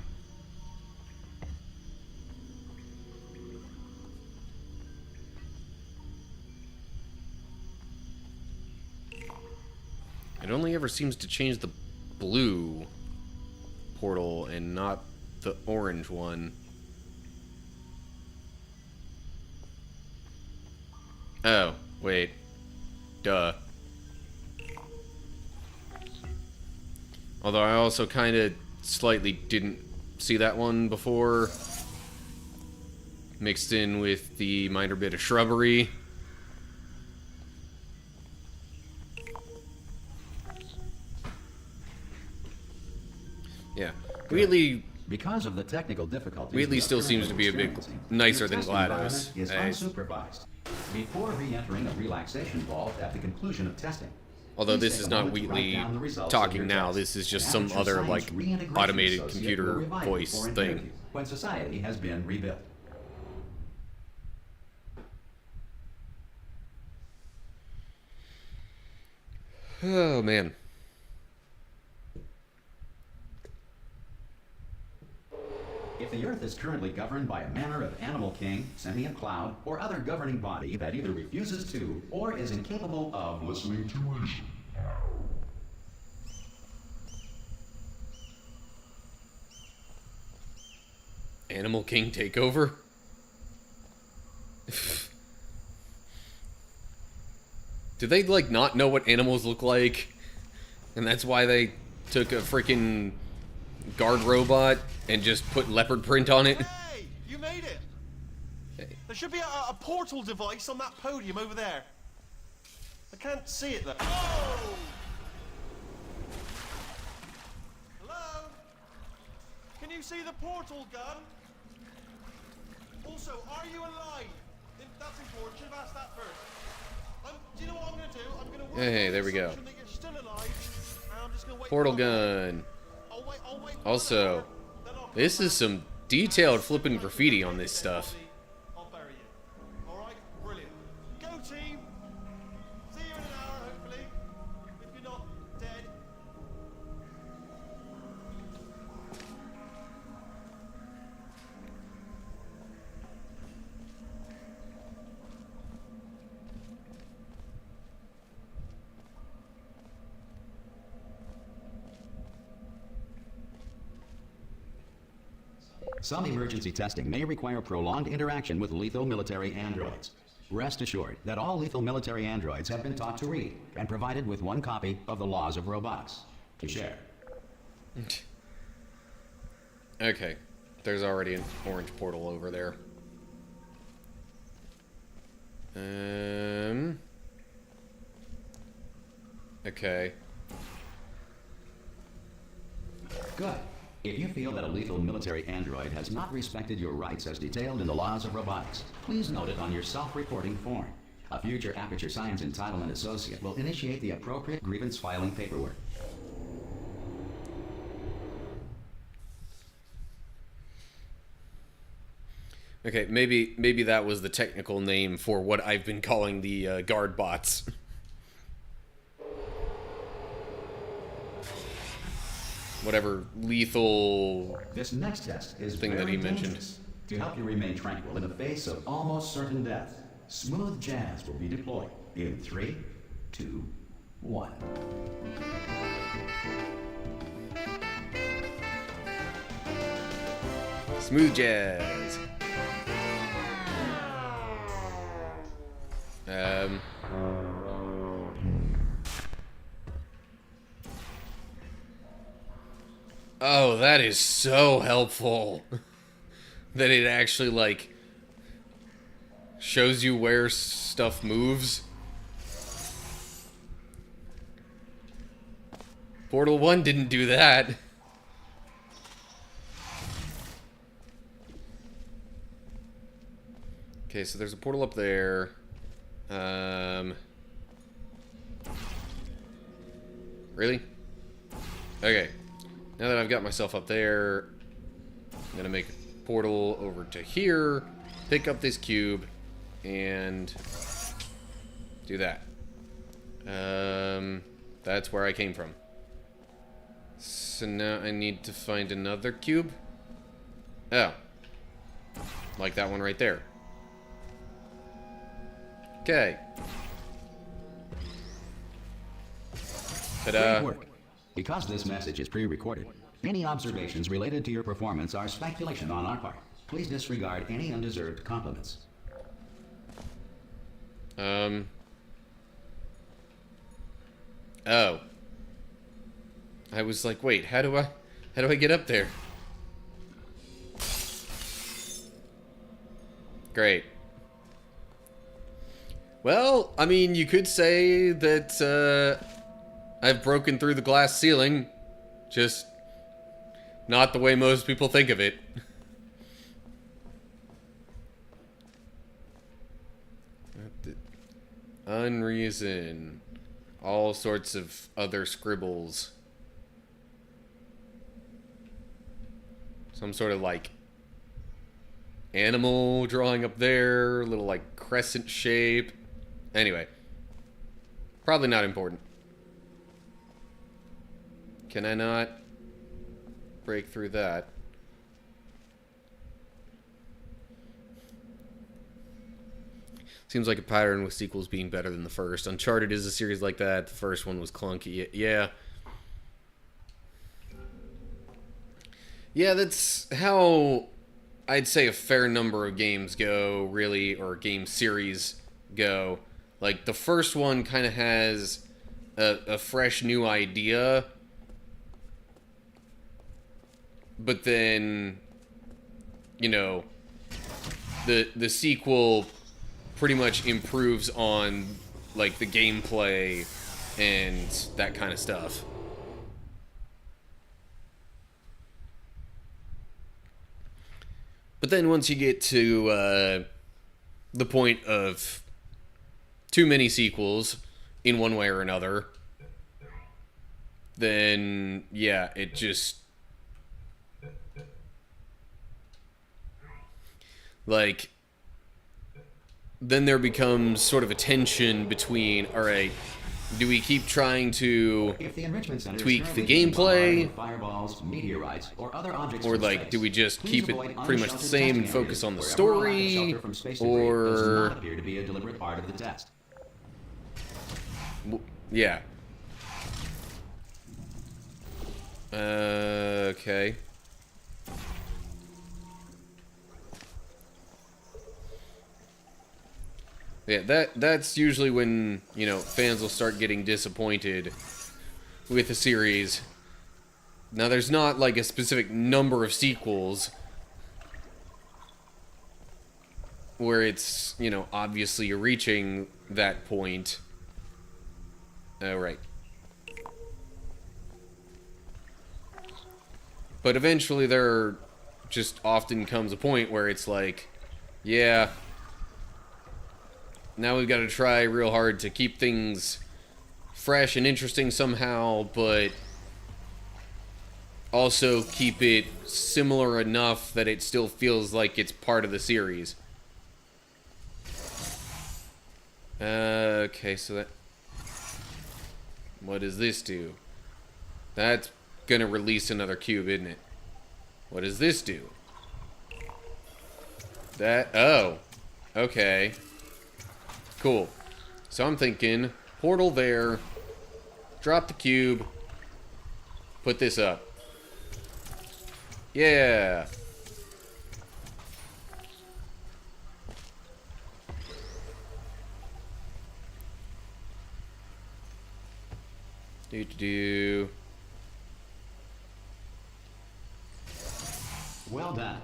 It only ever seems to change the blue portal and not the orange one. Oh, wait. Duh. Although I also kind of slightly didn't see that one before. Mixed in with the minor bit of shrubbery. Yeah. Wheatley Because of the technical difficulties, Wheatley we are still seems currently to be a bit experiencing, nicer your than testing GLaDOS. environment is unsupervised. Before re-entering a relaxation vault at the conclusion of testing, Although please this take is a not moment to write Wheatley down the results of talking your now, test. this is just The some Aperture other, Science like, Reintegration automated Associate computer will revive you voice for an thing. interview when society has been rebuilt. Oh, man. If the Earth is currently governed by a manner of animal king, sentient cloud, or other governing body that either refuses to or is incapable of listening to reason, Animal King takeover? Do they, like, not know what animals look like? And that's why they took a freaking guard robot and just put leopard print on it? Hey, you made it. Hey. There should be a portal device on that podium over there. I can't see it though. Oh! Hello? Can you see the portal gun? Also, are you alive? That's important. Should have asked that first. Do you know what I'm going to do? I'm going to work Hey, on there the we go. assumption that you're still alive, and I'm just going to wait Portal for the- gun. I'll wait for Also, an hour, then I'll come this back. is some detailed flipping graffiti on this stuff. I'll bury you. All right? Brilliant. Go, team. See you in an hour, hopefully. If you're not dead. Some emergency testing may require prolonged interaction with lethal military androids. Rest assured that all lethal military androids have been taught to read and provided with one copy of the Laws of Robotics to share. Okay. There's already an orange portal over there. Okay. Good. If you feel that a lethal military android has not respected your rights as detailed in the Laws of Robotics, please note it on your self-reporting form. A future Aperture Science Entitlement Associate will initiate the appropriate grievance filing paperwork. Okay, maybe that was the technical name for what I've been calling the guard bots. Whatever lethal This next test is thing that very he mentioned. dangerous. To help you remain tranquil in the face of almost certain death, smooth jazz will be deployed in 3, 2, 1. Smooth jazz. Oh, that is so helpful. That it actually, like, shows you where stuff moves. Portal 1 didn't do that. Okay, so there's a portal up there. Really? Okay. Now that I've got myself up there, I'm gonna make a portal over to here, pick up this cube, and do that. That's where I came from. So now I need to find another cube. Oh. Like that one right there. Okay. Ta-da. Great work. Because this message is pre-recorded, any observations related to your performance are speculation on our part. Please disregard any undeserved compliments. Oh. I was like, wait, how do I get up there? Great. Well, I mean, you could say that I've broken through the glass ceiling, just not the way most people think of it. Unreason. All sorts of other scribbles. Some sort of like animal drawing up there, little like crescent shape. Anyway, probably not important. Can I not break through that? Seems like a pattern with sequels being better than the first. Uncharted is a series like that. The first one was clunky. Yeah. Yeah, that's how I'd say a fair number of games go, really, or game series go. Like, the first one kind of has a fresh new idea, but then, you know, the sequel pretty much improves on, like, the gameplay and that kind of stuff. But then once you get to the point of too many sequels in one way or another, then, yeah, it just like, then there becomes sort of a tension between, all right, do we keep trying to If the enrichment center is tweak the currently being bombarded gameplay, with fireballs, meteorites, or other objects or from like, space, do we just please keep it avoid pretty much the unsheltered same and testing focus areas on the wherever a lack of story, shelter from space debris does or not appear to be a deliberate part of the test. yeah. Okay. Yeah, that's usually when, you know, fans will start getting disappointed with a series. Now, there's not, like, a specific number of sequels where it's, you know, obviously reaching that point. Right. But eventually there just often comes a point where it's like, yeah, now we've got to try real hard to keep things fresh and interesting somehow, but also keep it similar enough that it still feels like it's part of the series. Okay, so that... what does this do? That's gonna release another cube, isn't it? What does this do? That... oh. Okay. Cool. So I'm thinking, portal there, drop the cube, put this up. Yeah. Do. Well done.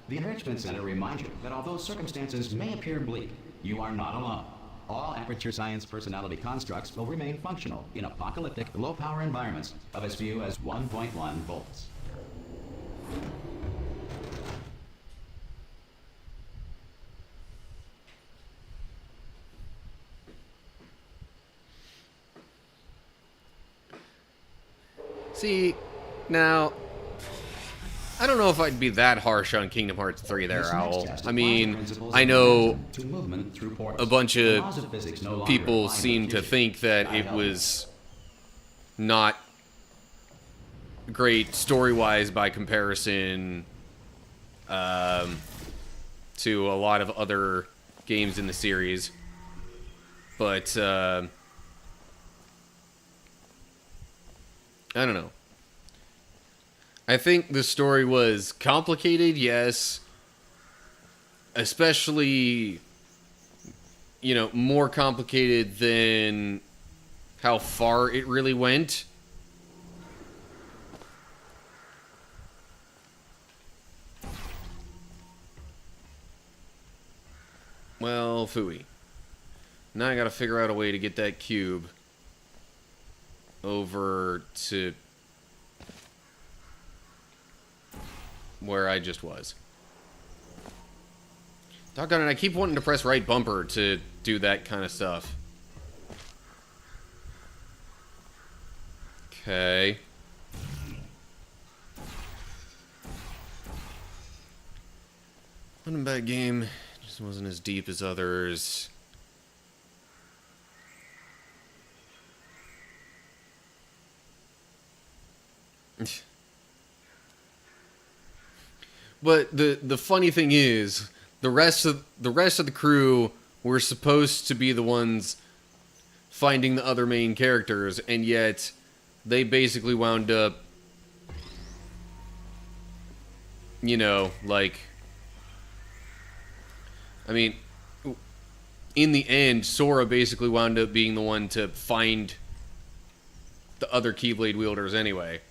The Enrichment Center reminds you that although circumstances may appear bleak, you are not alone. All Aperture Science personality constructs will remain functional in apocalyptic, low-power environments of as few as 1.1 volts. See, now, I don't know if I'd be that harsh on Kingdom Hearts 3 there, This next Owl. test I applies the mean, principles I of know momentum to movement through portals. a bunch The of laws physics no longer people apply in seem the to future. think that I it help. was not great story-wise by comparison to a lot of other games in the series. But, I don't know. I think the story was complicated, yes. Especially, you know, more complicated than how far it really went. Well, phooey. Now I gotta figure out a way to get that cube over to where I just was. Doggone it, I keep wanting to press right bumper to do that kind of stuff. Okay. Wasn't a bad game. Just wasn't as deep as others. But the funny thing is, the rest of the crew were supposed to be the ones finding the other main characters, and yet they basically wound up, you know, like, I mean, in the end, Sora basically wound up being the one to find the other Keyblade wielders anyway.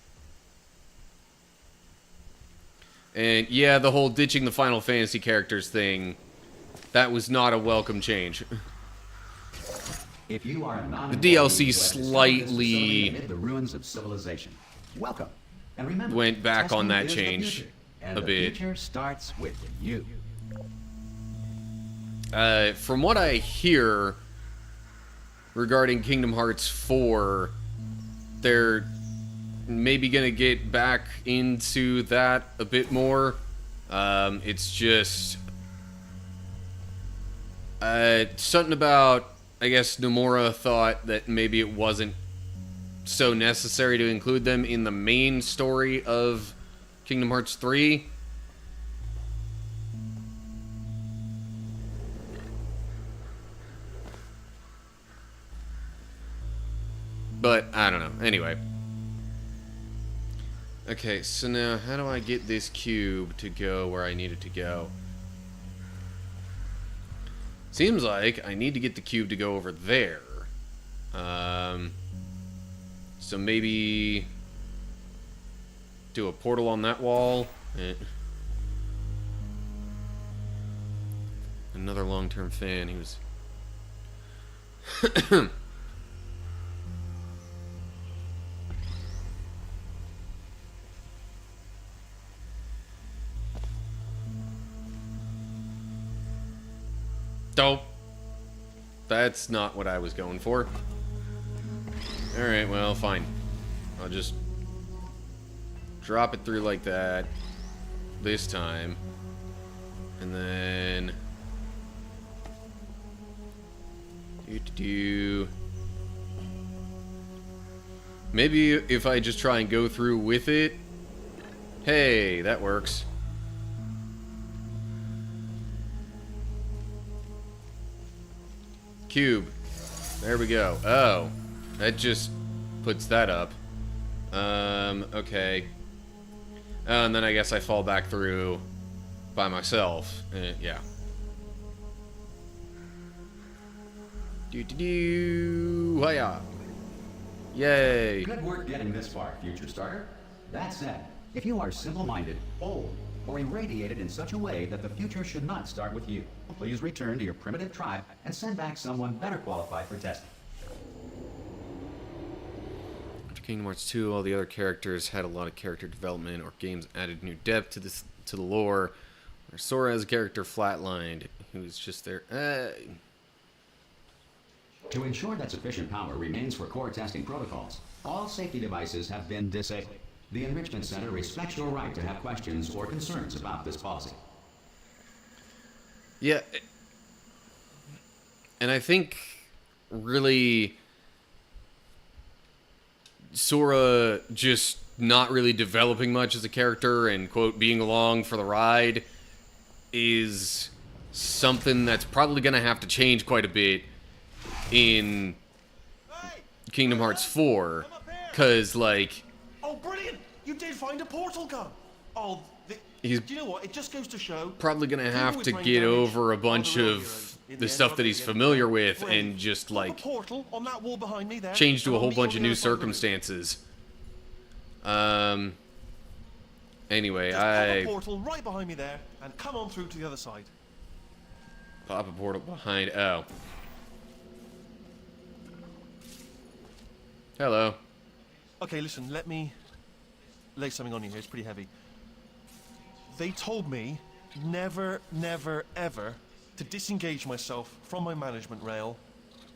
And yeah, the whole ditching the Final Fantasy characters thing, that was not a welcome change. If you are a The DLC slightly amid the ruins of civilization. Welcome. And remember, went back testing on that is the change future, and a the bit. future starts with you. From what I hear regarding Kingdom Hearts 4, they're maybe gonna get back into that a bit more. It's just Something about, I guess, Nomura thought that maybe it wasn't so necessary to include them in the main story of Kingdom Hearts 3. But, I don't know. Anyway. Okay, so now, how do I get this cube to go where I need it to go? Seems like I need to get the cube to go over there. So maybe do a portal on that wall. Another long-term fan. He was... Dope. That's not what I was going for. Alright, well, fine. I'll just drop it through like that this time. And then... Maybe if I just try and go through with it... Hey, that works. Cube. There we go. Oh. That just puts that up. Okay. Oh, and then I guess I fall back through by myself. Yeah. Hiya. Yay. Good work getting this far, future starter. That said, if you are simple-minded, old, or irradiated in such a way that the future should not start with you, please return to your primitive tribe and send back someone better qualified for testing. After Kingdom Hearts 2, all the other characters had a lot of character development, or games added new depth to the lore. Where Sora as a character flatlined. He was just there. To ensure that sufficient power remains for core testing protocols, all safety devices have been disabled. The Enrichment Center respects your right to have questions or concerns about this policy. Yeah. And I think, really, Sora just not really developing much as a character and, quote, being along for the ride is something that's probably going to have to change quite a bit in Kingdom Hearts 4. Because, like... Oh, brilliant! You did find a portal gun! Oh, do you know what? It just goes to show... Probably going to have to get over a bunch of the stuff that he's familiar with and just, like, change to a whole bunch of new circumstances. Anyway, Just pop a portal right behind me there, and come on through to the other side. Pop a portal behind... Oh. Hello. Okay, listen, let me lay something on you here. It's pretty heavy. They told me never, never, ever to disengage myself from my management rail,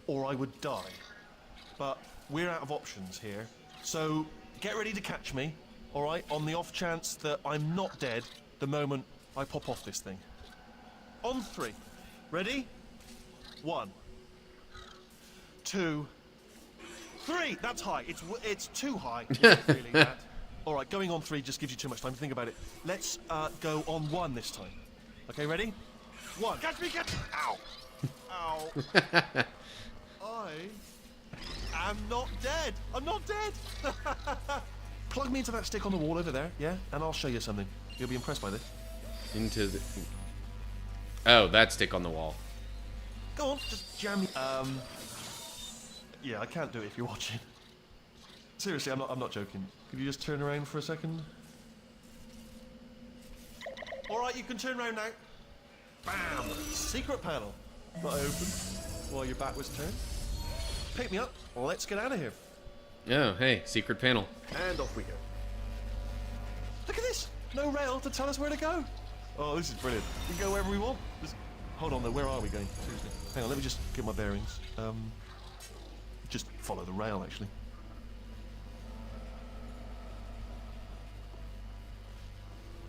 or I would die. But we're out of options here, so get ready to catch me, alright, on the off chance that I'm not dead the moment I pop off this thing. On 3. Ready? 1, 2, 3! That's high. It's too high. Not really that. All right, going on 3 just gives you too much time to think about it. Let's go on 1 this time. Okay, ready? 1. Catch me, catch me! Ow! Ow! I am not dead. I'm not dead. Plug me into that stick on the wall over there, yeah, and I'll show you something. You'll be impressed by this. Into the... Oh, that stick on the wall. Go on, just jam me. Yeah, I can't do it if you're watching. Seriously, I'm not joking. Could you just turn around for a second? Alright, you can turn around now. Bam! Secret panel. Not open while your back was turned. Pick me up. Let's get out of here. Oh, hey, secret panel. And off we go. Look at this! No rail to tell us where to go. Oh, this is brilliant. We can go wherever we want. Hold on though, where are we going? Seriously. Hang on, let me just get my bearings. Just follow the rail, actually.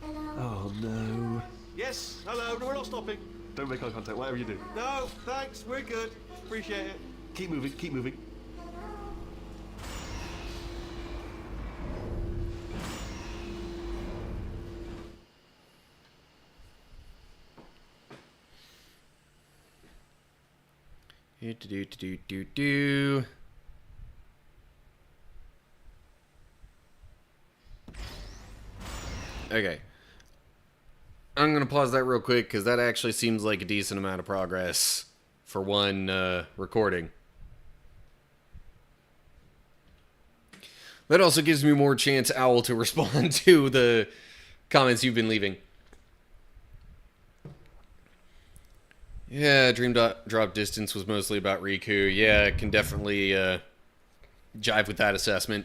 Hello. Oh no. Yes, hello, no, we're not stopping. Don't make eye contact, whatever you do. No, thanks. We're good. Appreciate it. Keep moving, keep moving. Do. Okay. I'm gonna pause that real quick because that actually seems like a decent amount of progress for one recording. That also gives me more chance, Owl, to respond to the comments you've been leaving. Yeah, Dream Drop Distance was mostly about Riku. Yeah, can definitely jive with that assessment.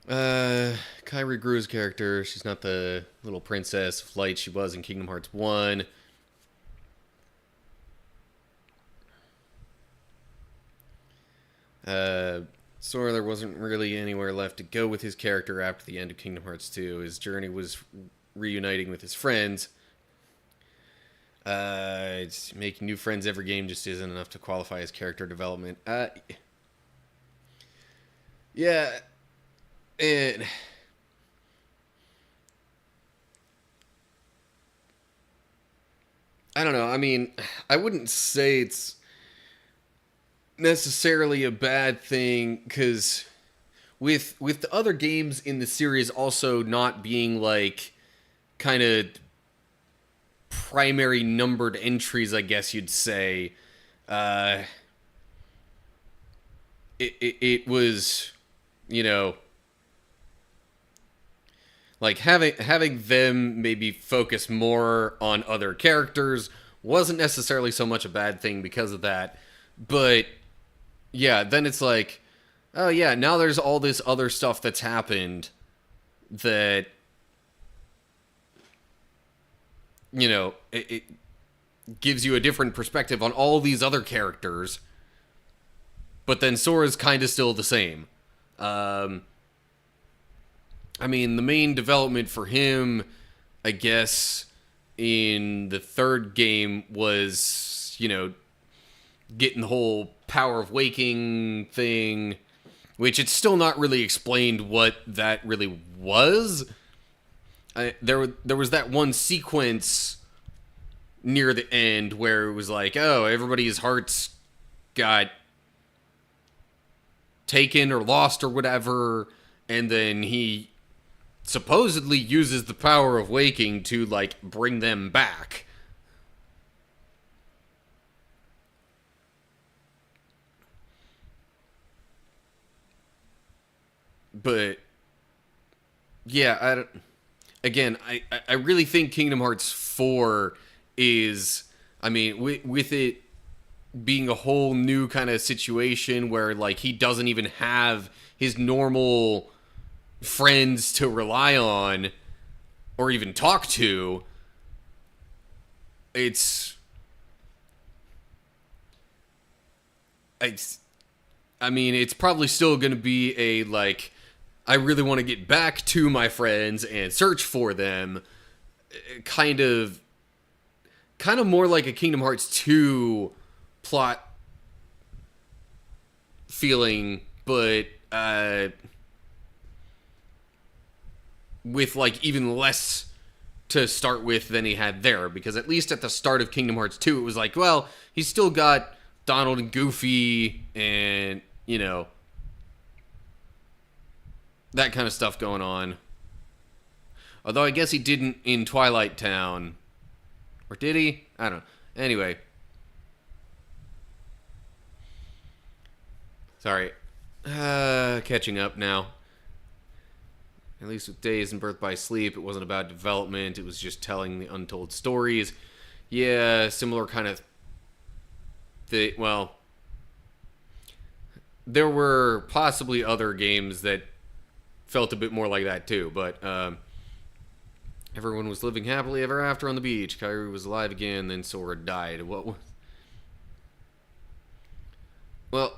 Kairi Gru's character, she's not the little princess of light she was in Kingdom Hearts 1. Sora, there wasn't really anywhere left to go with his character after the end of Kingdom Hearts 2. His journey was reuniting with his friends. It's making new friends every game just isn't enough to qualify as character development. Yeah, and I don't know. I mean, I wouldn't say it's necessarily a bad thing because with the other games in the series also not being like kind of primary numbered entries, I guess you'd say, it was, you know, like having them maybe focus more on other characters wasn't necessarily so much a bad thing because of that. But yeah, then it's like, oh yeah, now there's all this other stuff that's happened that, you know, it gives you a different perspective on all these other characters, but then Sora's kind of still the same. I mean, the main development for him, I guess, in the third game was, you know, getting the whole power of waking thing, which it's still not really explained what that really was. There was that one sequence near the end where it was like, oh, everybody's hearts got taken or lost or whatever, and then he supposedly uses the power of waking to, like, bring them back. But yeah, I really think Kingdom Hearts 4 is, I mean, with it being a whole new kind of situation where, like, he doesn't even have his normal friends to rely on or even talk to, I mean, it's probably still going to be a, like, I really want to get back to my friends and search for them, kind of more like a Kingdom Hearts 2 plot feeling, but with, like, even less to start with than he had there, because at least at the start of Kingdom Hearts 2, it was like, well, he's still got Donald and Goofy and, you know, that kind of stuff going on. Although I guess he didn't in Twilight Town. Or did he? I don't know. Anyway. Sorry. Catching up now. At least with Days and Birth by Sleep, it wasn't about development. It was just telling the untold stories. Yeah, similar kind of thing. Well, there were possibly other games that felt a bit more like that too, but everyone was living happily ever after on the beach. Kairi was alive again, then Sora died. What was... Well,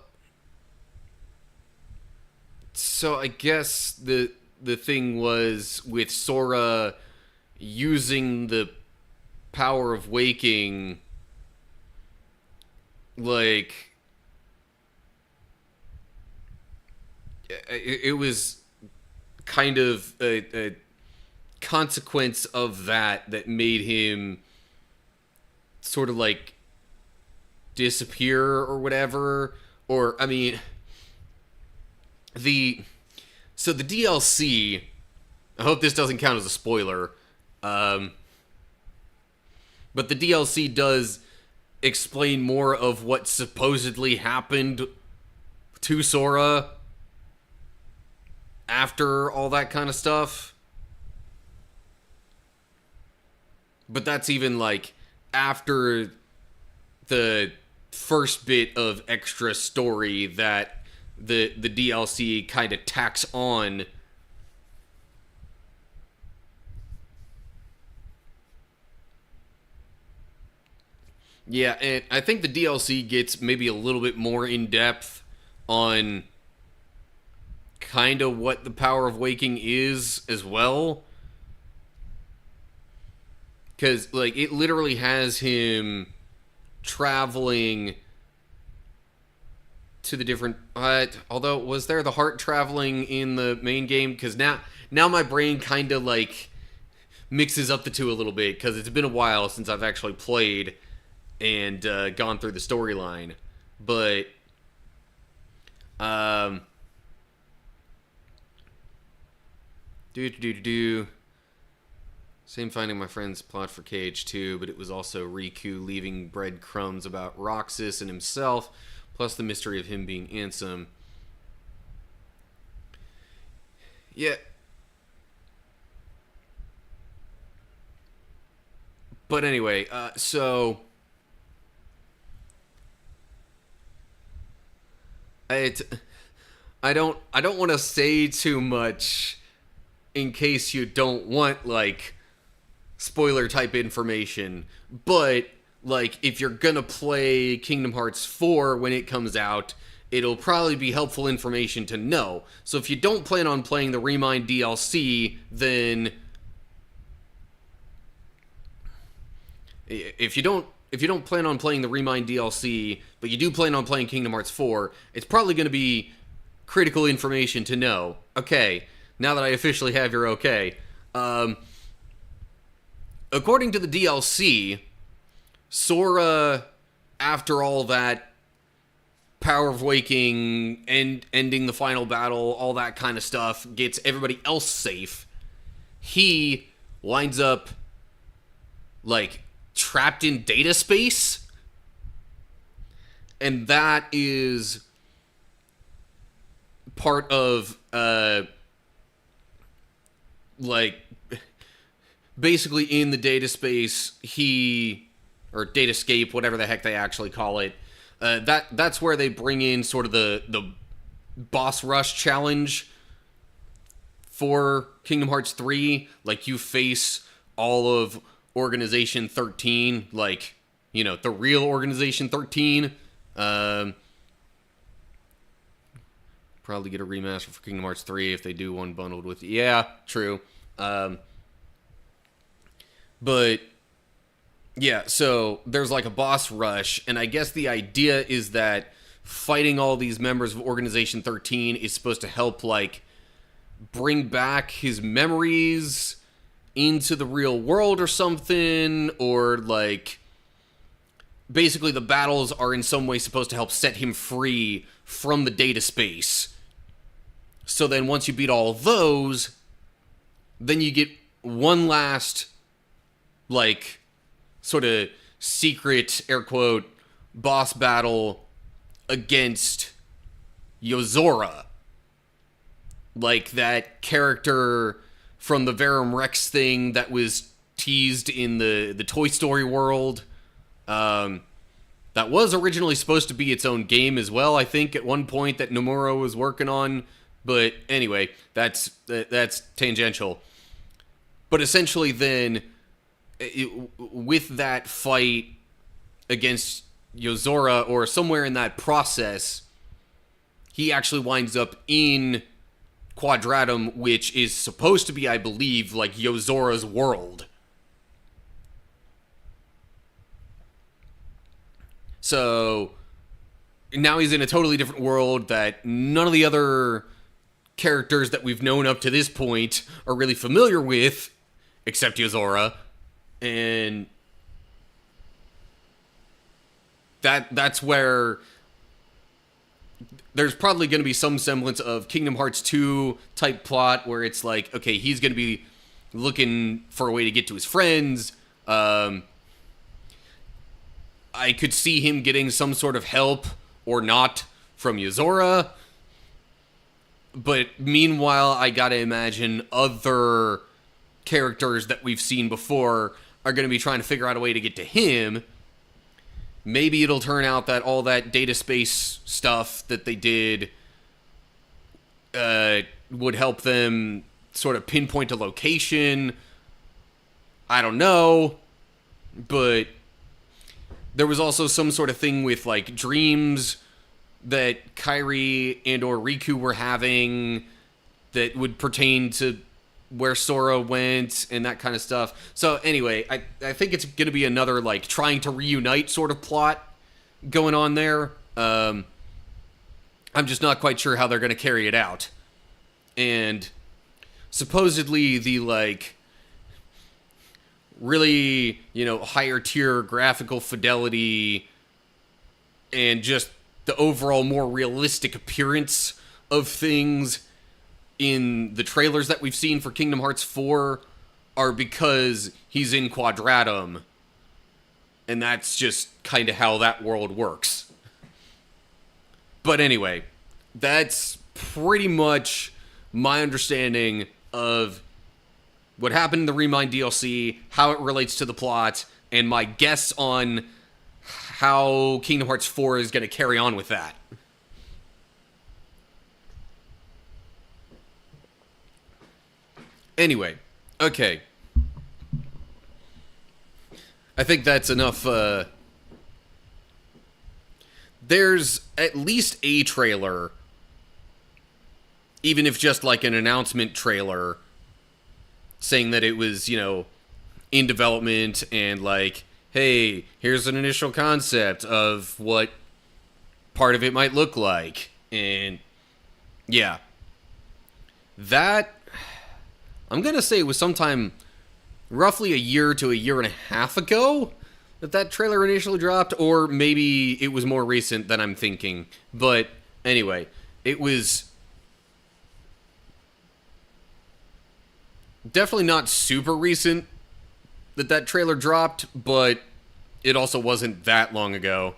so I guess the thing was with Sora using the Power of Waking, like, it was kind of a consequence of that made him sort of like disappear or whatever. Or, I mean, the DLC, I hope this doesn't count as a spoiler, but the DLC does explain more of what supposedly happened to Sora after all that kind of stuff. But that's even, like, after the first bit of extra story that the DLC kind of tacks on. Yeah, and I think the DLC gets maybe a little bit more in-depth on kind of what the Power of Waking is as well. Because, like, it literally has him traveling to the different... although, was there the heart traveling in the main game? Because now my brain kind of, like, mixes up the two a little bit. Because it's been a while since I've actually played and gone through the storyline. But... Same finding my friend's plot for KH2, but it was also Riku leaving breadcrumbs about Roxas and himself, plus the mystery of him being Ansem. Yeah. But anyway, so... I don't want to say too much in case you don't want, like, spoiler type information, but, like, if you're gonna play Kingdom Hearts 4 when it comes out, it'll probably be helpful information to know. So if you don't plan on playing the Remind DLC, then if you don't plan on playing the Remind DLC, but you do plan on playing Kingdom Hearts 4, it's probably going to be critical information to know. Okay, now that I officially have your okay. According to the DLC, Sora, after all that Power of Waking and ending the final battle, all that kind of stuff, gets everybody else safe, he winds up, like, trapped in data space. And that is part of, like, basically in the data space, or datascape, whatever the heck they actually call it, that's where they bring in sort of the boss rush challenge for Kingdom Hearts 3. Like, you face all of Organization 13, like, you know, the real Organization 13. Probably get a remaster for Kingdom Hearts 3 if they do one bundled with... Yeah, true. But, yeah, so there's like a boss rush, and I guess the idea is that fighting all these members of Organization 13 is supposed to help, like, bring back his memories into the real world or something, or, like, basically the battles are in some way supposed to help set him free from the data space. So then once you beat all those, then you get one last, like, sort of secret, air quote, boss battle against Yozora. Like that character from the Verum Rex thing that was teased in the Toy Story world. That was originally supposed to be its own game as well, I think, at one point that Nomura was working on. But anyway, that's tangential. But essentially then, with that fight against Yozora, or somewhere in that process, he actually winds up in Quadratum, which is supposed to be, I believe, like Yozora's world. So now he's in a totally different world that none of the other characters that we've known up to this point are really familiar with, except Yozora. And that's where there's probably going to be some semblance of Kingdom Hearts 2 type plot where it's like, okay, he's going to be looking for a way to get to his friends. I could see him getting some sort of help or not from Yozora. But meanwhile, I gotta imagine other characters that we've seen before are going to be trying to figure out a way to get to him. Maybe it'll turn out that all that data space stuff that they did would help them sort of pinpoint a location. I don't know. But there was also some sort of thing with, like, dreams that Kairi and or Riku were having that would pertain to where Sora went and that kind of stuff. So anyway, I think it's going to be another, like, trying to reunite sort of plot going on there. I'm just not quite sure how they're going to carry it out. And supposedly the, like, really, you know, higher tier graphical fidelity and just the overall more realistic appearance of things in the trailers that we've seen for Kingdom Hearts 4 are because he's in Quadratum. And that's just kind of how that world works. But anyway, that's pretty much my understanding of what happened in the Remind DLC, how it relates to the plot, and my guess on how Kingdom Hearts 4 is going to carry on with that. Anyway, okay. I think that's enough. There's at least a trailer, even if just like an announcement trailer, saying that it was, you know, in development and like, hey, here's an initial concept of what part of it might look like. And yeah, that, I'm going to say it was sometime roughly a year to a year and a half ago that trailer initially dropped, or maybe it was more recent than I'm thinking. But anyway, it was definitely not super recent that trailer dropped, but it also wasn't that long ago.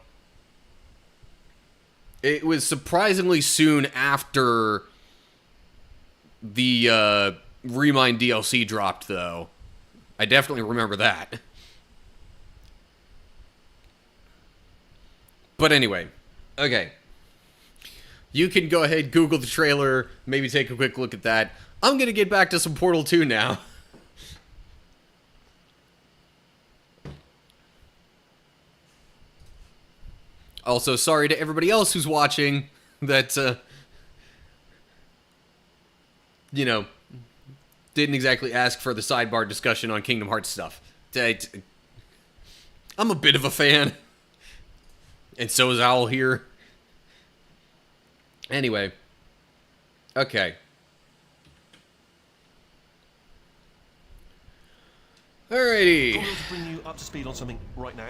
It was surprisingly soon after the Remind DLC dropped, though. I definitely remember that. But anyway, okay. You can go ahead, Google the trailer, maybe take a quick look at that. I'm going to get back to some Portal 2 now. Also, sorry to everybody else who's watching that, you know, didn't exactly ask for the sidebar discussion on Kingdom Hearts stuff. I'm a bit of a fan. And so is Owl here. Anyway. Okay. Alrighty. I'm going to bring you up to speed on something right now.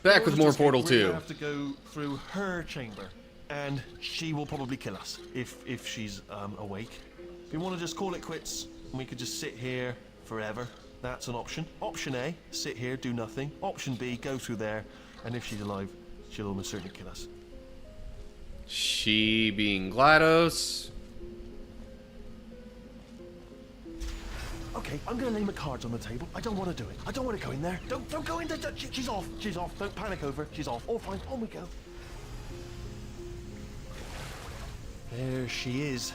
Back with more Portal 2. We're going to have to go through her chamber, and she will probably kill us if she's awake. If we want to just call it quits, and we could just sit here forever, that's an option. Option A, sit here, do nothing. Option B, go through there, and if she's alive, she'll almost certainly kill us. She being GLaDOS. Okay, I'm going to lay my cards on the table. I don't want to do it. I don't want to go in there. Don't go in there. She's off. She's off. Don't panic over. She's off. All fine. On we go. There she is.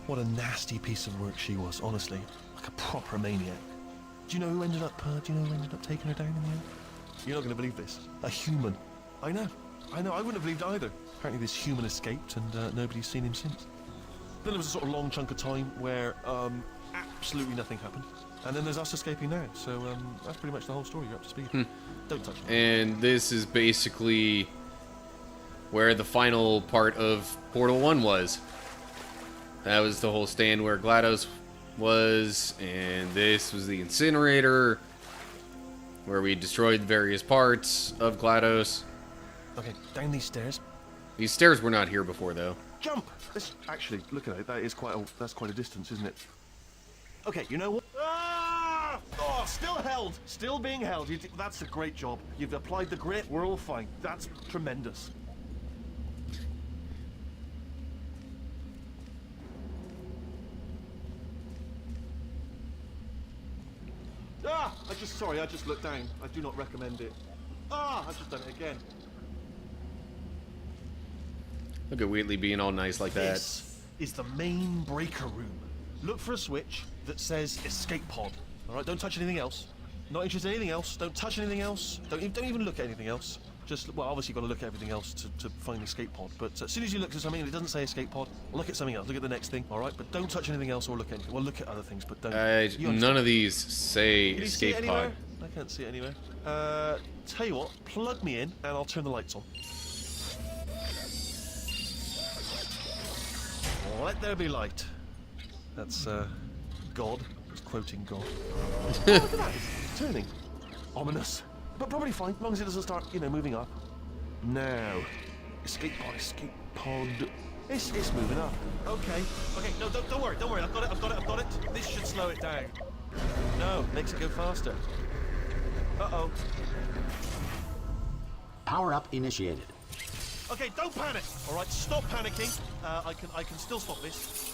What a nasty piece of work she was, honestly. Like a proper maniac. Do you know who ended up taking her down in the end? You're not going to believe this. A human. I know. I wouldn't have believed either. Apparently this human escaped and nobody's seen him since. Then there was a sort of long chunk of time where absolutely nothing happened. And then there's us escaping now. So that's pretty much the whole story. You're up to speed. Don't touch me. And this is basically where the final part of Portal 1 was. That was the whole stand where GLaDOS was, and this was the incinerator, where we destroyed various parts of GLaDOS. Okay, down these stairs. These stairs were not here before, though. Jump! This, actually, look at it. That's quite a distance, isn't it? Okay, you know what? Ah! Oh, still held. Still being held. That's a great job. You've applied the grit. We're all fine. That's tremendous. Ah! Sorry, I just looked down. I do not recommend it. Ah! I've just done it again. Look at Wheatley being all nice like that. This is the main breaker room. Look for a switch that says escape pod. All right, don't touch anything else. Not interested in anything else. Don't touch anything else. Don't even look at anything else. Just, well, obviously you've got to look at everything else to find the escape pod. But as soon as you look at something and it doesn't say escape pod, look at something else. Look at the next thing, all right? But don't touch anything else or look at anything. Well, look at other things, but don't. None of these say Can you see it escape anywhere? pod. I can't see it anywhere. Tell you what, plug me in and I'll turn the lights on. Let there be light. That's, God. Just quoting God. Oh, look at that. It's turning. Ominous. But probably fine, as long as it doesn't start, moving up. Now. Escape pod. It's moving up. Okay. Okay, no, don't worry. I've got it. This should slow it down. No, makes it go faster. Uh-oh. Power up initiated. Okay, don't panic. All right, stop panicking. I can still stop this.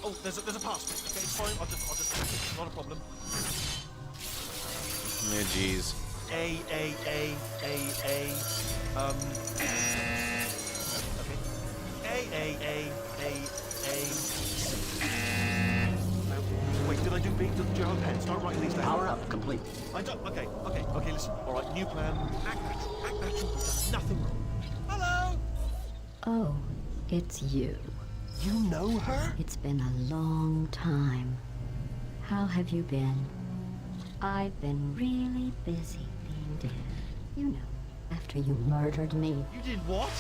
Oh, there's a password. Okay, it's fine. I'll just hack it. Not a problem. Yeah, jeez. A. Okay. Wait, did I do B? Do you have a pen? Start writing these down. Power up complete. I don't. Okay. Listen. All right, new plan. Act natural. We've done nothing wrong. Hello. Oh, it's you. You know her? It's been a long time. How have you been? I've been really busy being dead. You know, after you murdered me. You did what?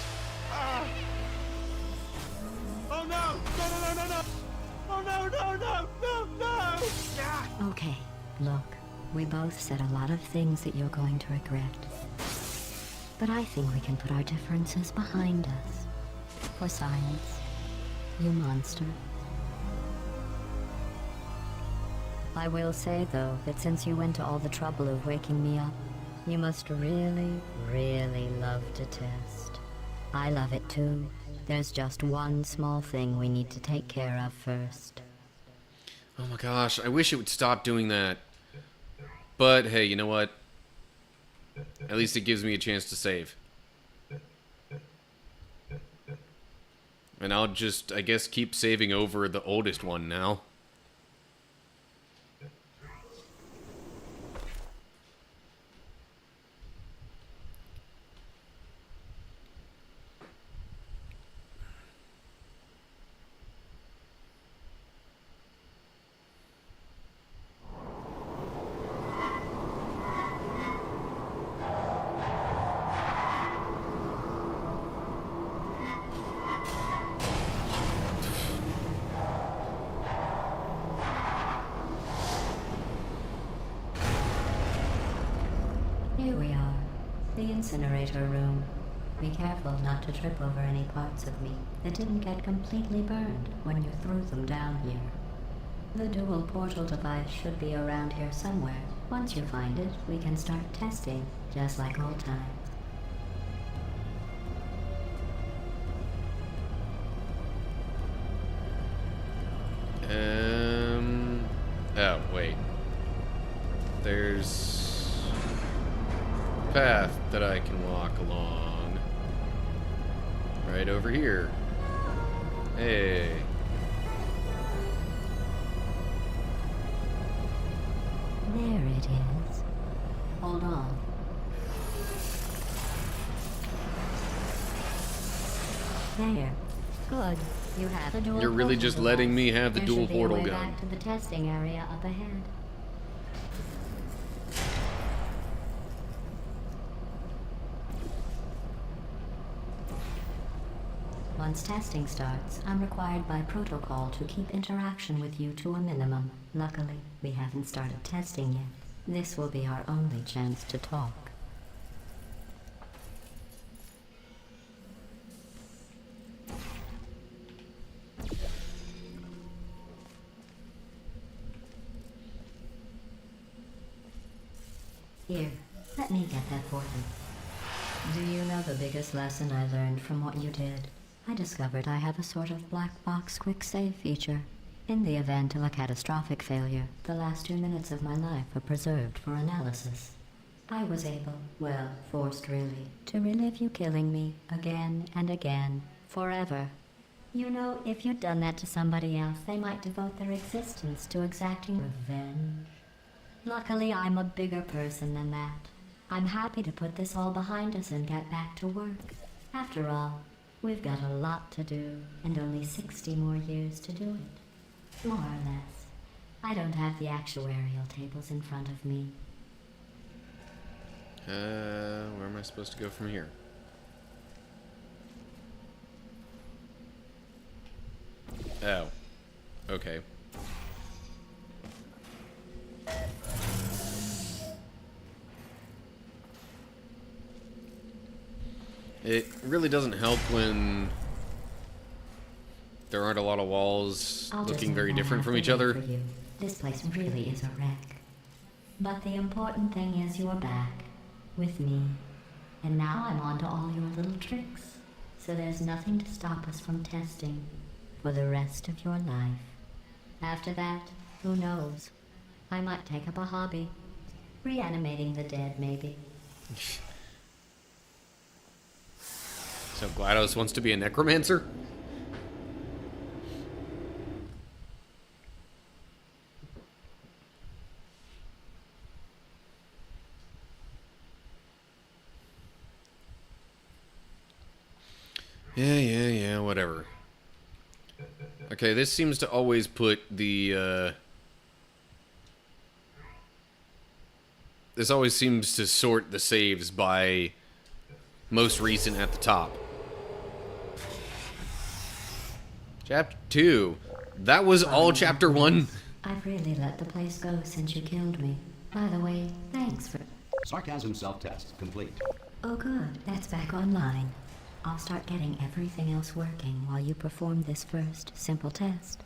Oh no! No! Oh no! Ah! Okay, look, we both said a lot of things that you're going to regret. But I think we can put our differences behind us. For science, you monster. I will say, though, that since you went to all the trouble of waking me up, you must really, really love to test. I love it too. There's just one small thing we need to take care of first. Oh my gosh, I wish it would stop doing that. But hey, you know what? At least it gives me a chance to save. And I'll just, I guess, keep saving over the oldest one now. Here we are, the incinerator room. Be careful not to trip over any parts of me that didn't get completely burned when you threw them down here. The dual portal device should be around here somewhere. Once you find it, we can start testing, just like old times. Oh, wait. There's a path that I can walk along. Right over here. Hey. There it is. Hold on. There. Good. You have the dual You're really portal just letting device. me have the There dual should be a portal way gun. back to the testing area up ahead. Once testing starts, I'm required by protocol to keep interaction with you to a minimum. Luckily, we haven't started testing yet. This will be our only chance to talk. Here, let me get that for you. Do you know the biggest lesson I learned from what you did? I discovered I have a sort of black box quick save feature. In the event of a catastrophic failure, the last 2 minutes of my life are preserved for analysis. I was able, well, forced really, to relive you killing me again and again, forever. You know, if you'd done that to somebody else, they might devote their existence to exacting revenge. Luckily, I'm a bigger person than that. I'm happy to put this all behind us and get back to work. After all, we've got a lot to do, and only 60 more years to do it. More or less. I don't have the actuarial tables in front of me. Where am I supposed to go from here? Oh. Okay. It really doesn't help when there aren't a lot of walls looking very different from each other. This place really is a wreck. But the important thing is you're back, with me. And now I'm on to all your little tricks. So there's nothing to stop us from testing for the rest of your life. After that, who knows? I might take up a hobby. Reanimating the dead, maybe. So GLaDOS wants to be a necromancer? Yeah, whatever. Okay, this seems to always put the, this always seems to sort the saves by most recent at the top. Chapter 2. That was all Chapter 1. I've really let the place go since you killed me. By the way, thanks for... Sarcasm self-test complete. Oh good, that's back online. I'll start getting everything else working while you perform this first simple test,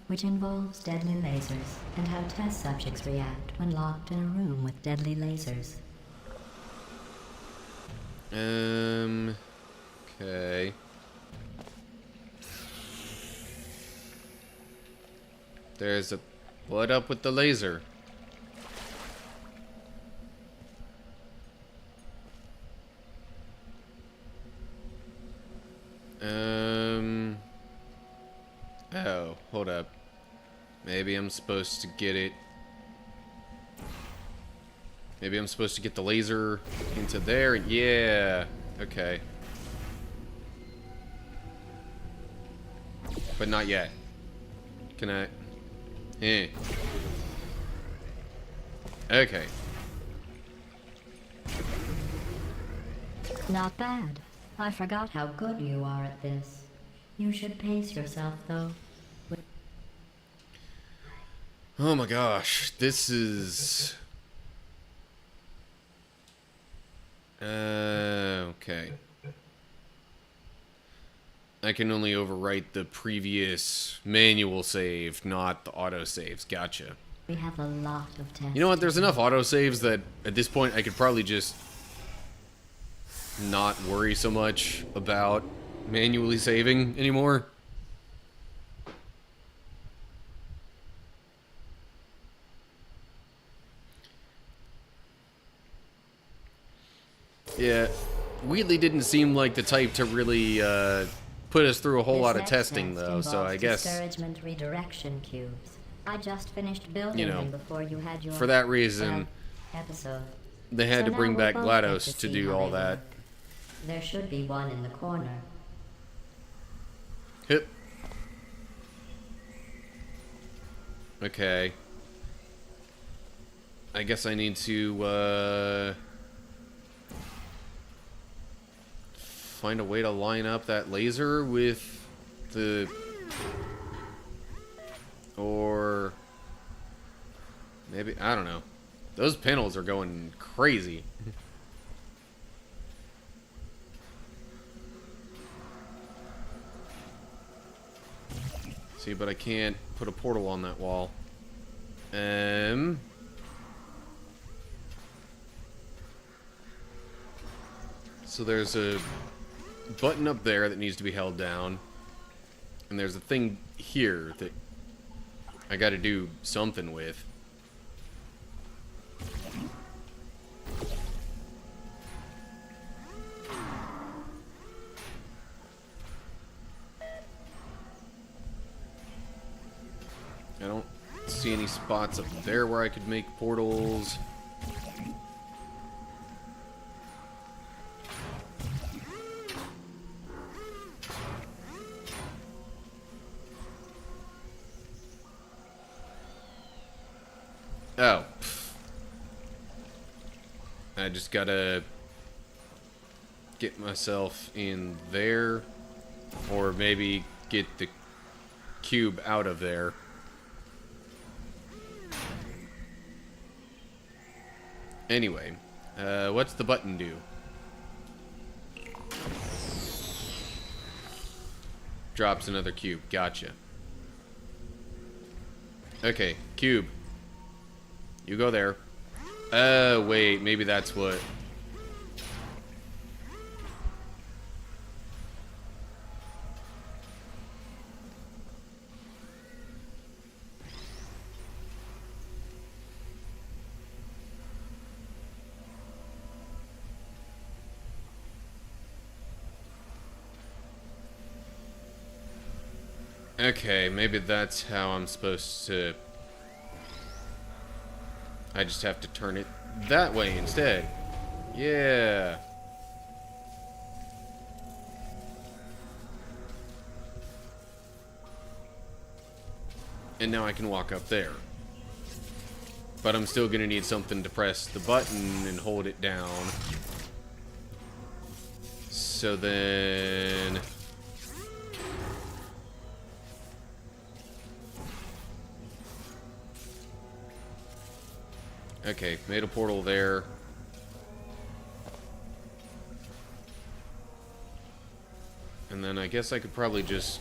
which involves deadly lasers and how test subjects react when locked in a room with deadly lasers. Okay. There's a... What up with the laser? Oh, hold up. Maybe I'm supposed to get it... Maybe I'm supposed to get the laser into there. Yeah. Okay. But not yet. Can I... Okay. Not bad. I forgot how good you are at this. You should pace yourself, though. Oh my gosh. This is... okay. I can only overwrite the previous manual save, not the autosaves. Gotcha. We have a lot of tests. You know what? There's enough autosaves that at this point I could probably just not worry so much about manually saving anymore. Yeah, Wheatley didn't seem like the type to really put us through a whole lot of testing, though. So I guess discouragement redirection cubes. I just finished building them before you had your for that reason episode. They had to bring back GLaDOS to do all that. Work. There should be one in the corner. Hip. Okay. I guess I need to find a way to line up that laser with the... Or... Maybe, I don't know. Those panels are going crazy. See, but I can't put a portal on that wall. So there's a button up there that needs to be held down. And there's a thing here that I gotta do something with. I don't see any spots up there where I could make portals. Oh. I just gotta get myself in there, or maybe get the cube out of there. Anyway, what's the button do? Drops another cube. Gotcha. Okay, cube. You go there. Wait, maybe that's what... Okay, maybe that's how I'm supposed to... I just have to turn it that way instead. Yeah. And now I can walk up there. But I'm still gonna need something to press the button and hold it down. So then... Okay, made a portal there. And then I guess I could probably just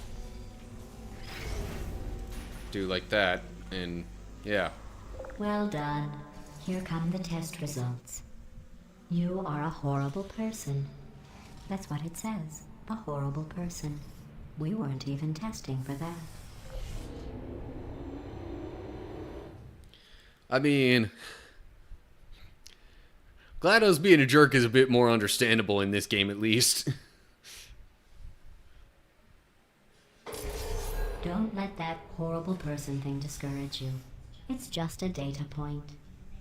do like that, and yeah. Well done. Here come the test results. You are a horrible person. That's what it says. A horrible person. We weren't even testing for that. I mean... GLaDOS being a jerk is a bit more understandable in this game, at least. Don't let that horrible person thing discourage you. It's just a data point.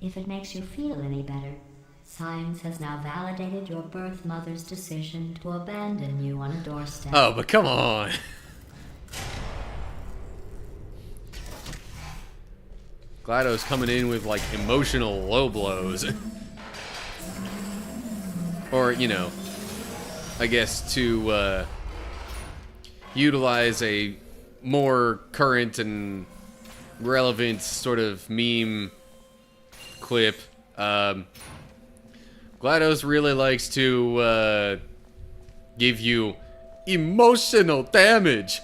If it makes you feel any better, science has now validated your birth mother's decision to abandon you on a doorstep. Oh, but come on. GLaDOS coming in with, like, emotional low blows. Or, you know, I guess to utilize a more current and relevant sort of meme clip, GLaDOS really likes to give you emotional damage.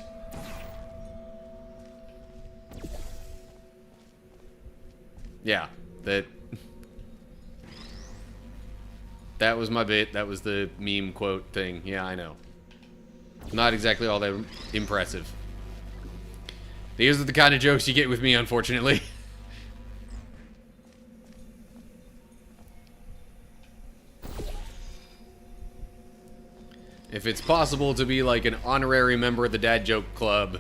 Yeah, that was my bit. That was the meme quote thing. Yeah, I know. Not exactly all that impressive. These are the kind of jokes you get with me, unfortunately. If it's possible to be like an honorary member of the Dad Joke Club,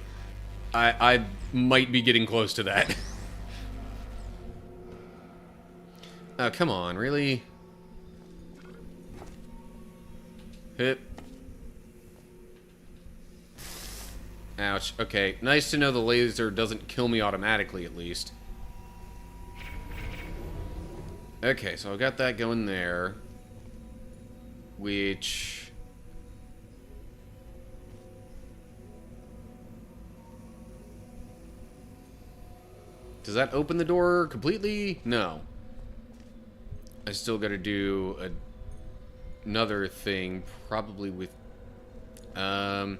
I might be getting close to that. Oh, come on, really? Hip. Ouch. Okay, nice to know the laser doesn't kill me automatically, at least. Okay, so I've got that going there. Which... Does that open the door completely? No. I still gotta do another thing, probably with... Now,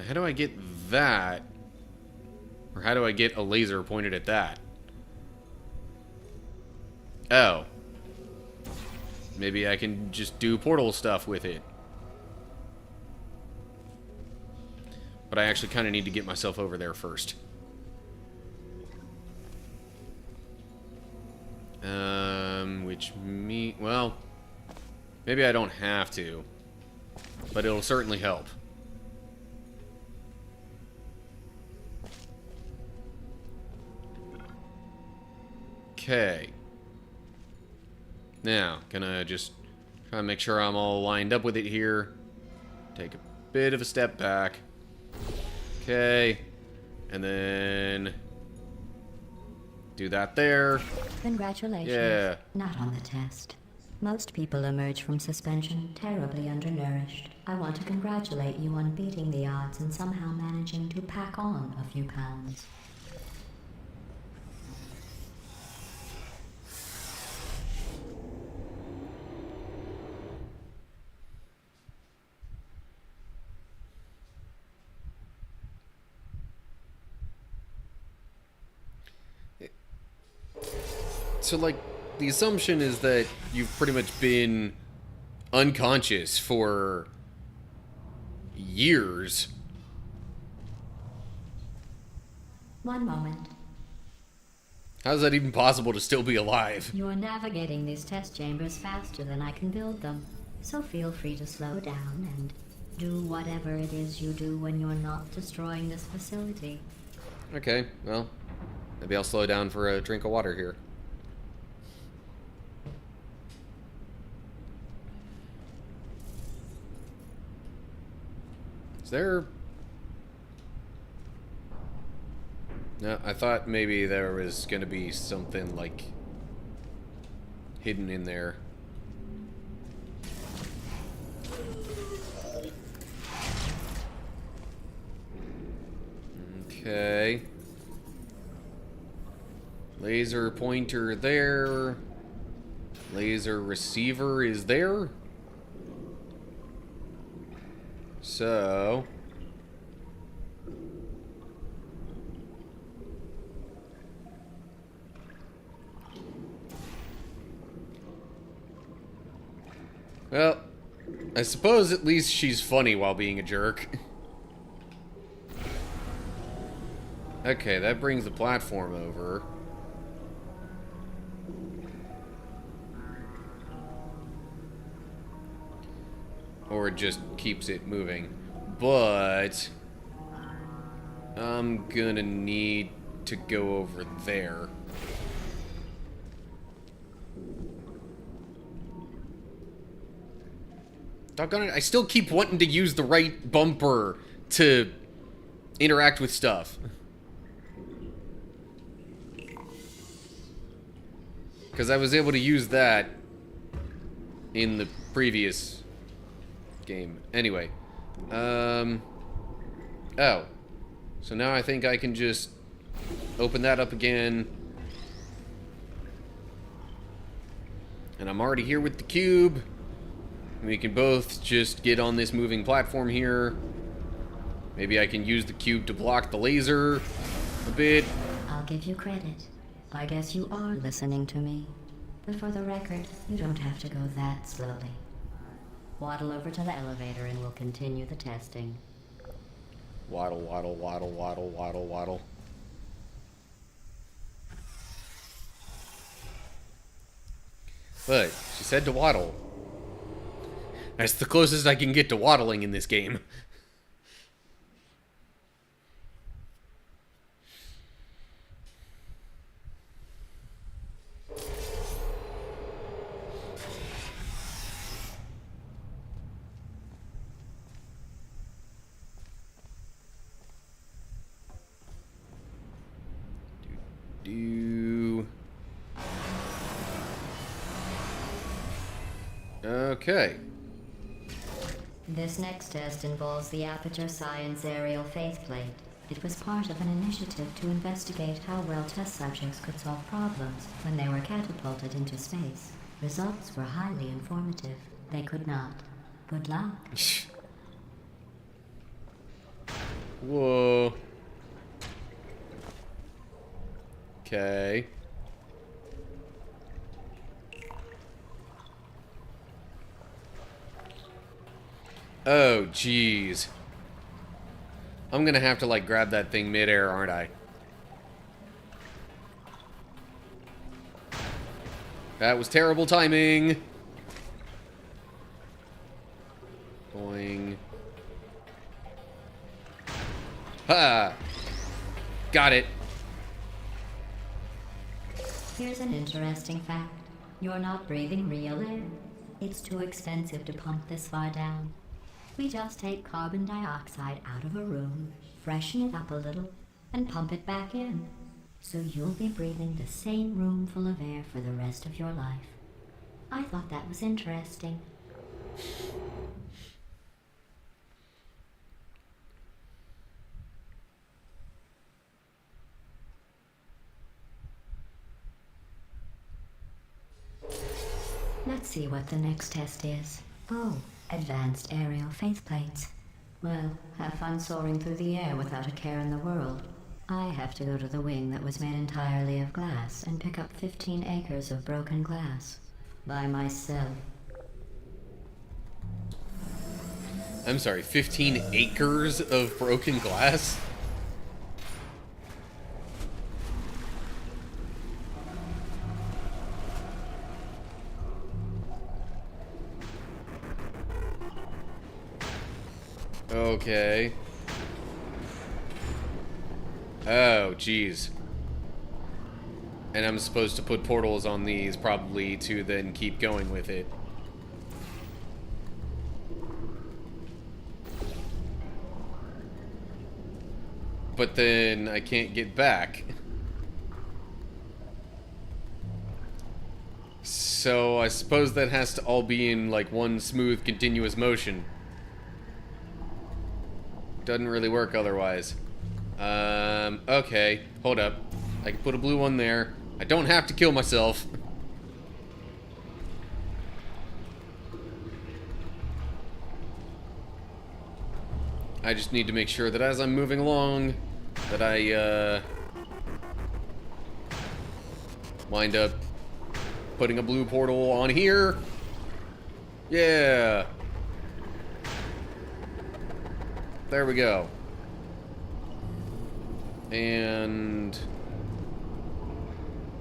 how do I get that? Or how do I get a laser pointed at that? Oh. Maybe I can just do portal stuff with it. But I actually kind of need to get myself over there first. Well, maybe I don't have to. But it'll certainly help. Okay. Now, gonna just try to make sure I'm all lined up with it here. Take a bit of a step back. Okay. And then do that there. Congratulations. Yeah. Not on the test. Most people emerge from suspension terribly undernourished. I want to congratulate you on beating the odds and somehow managing to pack on a few pounds. So, like, the assumption is that you've pretty much been unconscious for years. One moment. How's that even possible to still be alive? You're navigating these test chambers faster than I can build them. So feel free to slow down and do whatever it is you do when you're not destroying this facility. Okay, well, maybe I'll slow down for a drink of water here. Is there... No, I thought maybe there was gonna be something, like, hidden in there. Okay. Laser pointer there. Laser receiver is there. So... Well, I suppose at least she's funny while being a jerk. Okay, that brings the platform over. Or it just keeps it moving. But I'm gonna need to go over there. Doggone it, I still keep wanting to use the right bumper to interact with stuff. Because I was able to use that in the previous game. Anyway. Oh. So now I think I can just open that up again. And I'm already here with the cube. We can both just get on this moving platform here. Maybe I can use the cube to block the laser a bit. I'll give you credit. I guess you are listening to me. But for the record, you don't have to go that slowly. Waddle over to the elevator and we'll continue the testing. Waddle, waddle, waddle, waddle, waddle, waddle. But she said to waddle. That's the closest I can get to waddling in this game. Okay. This next test involves the Aperture Science Aerial Faceplate. It was part of an initiative to investigate how well test subjects could solve problems when they were catapulted into space. Results were highly informative. They could not. Good luck. Whoa. Okay. Oh, jeez. I'm gonna have to, like, grab that thing midair, aren't I? That was terrible timing. Boing. Ha! Got it. Here's an interesting fact. You're not breathing real air. It's too expensive to pump this far down. We just take carbon dioxide out of a room, freshen it up a little, and pump it back in. So you'll be breathing the same room full of air for the rest of your life. I thought that was interesting. Let's see what the next test is. Oh, advanced aerial faceplates. Well, have fun soaring through the air without a care in the world. I have to go to the wing that was made entirely of glass and pick up 15 acres of broken glass. By myself. I'm sorry, 15 acres of broken glass? Okay. Oh, jeez. And I'm supposed to put portals on these, probably, to then keep going with it. But then I can't get back. So I suppose that has to all be in, like, one smooth, continuous motion. Doesn't really work otherwise. Okay. Hold up. I can put a blue one there. I don't have to kill myself. I just need to make sure that as I'm moving along, that I, wind up putting a blue portal on here. Yeah. There we go. And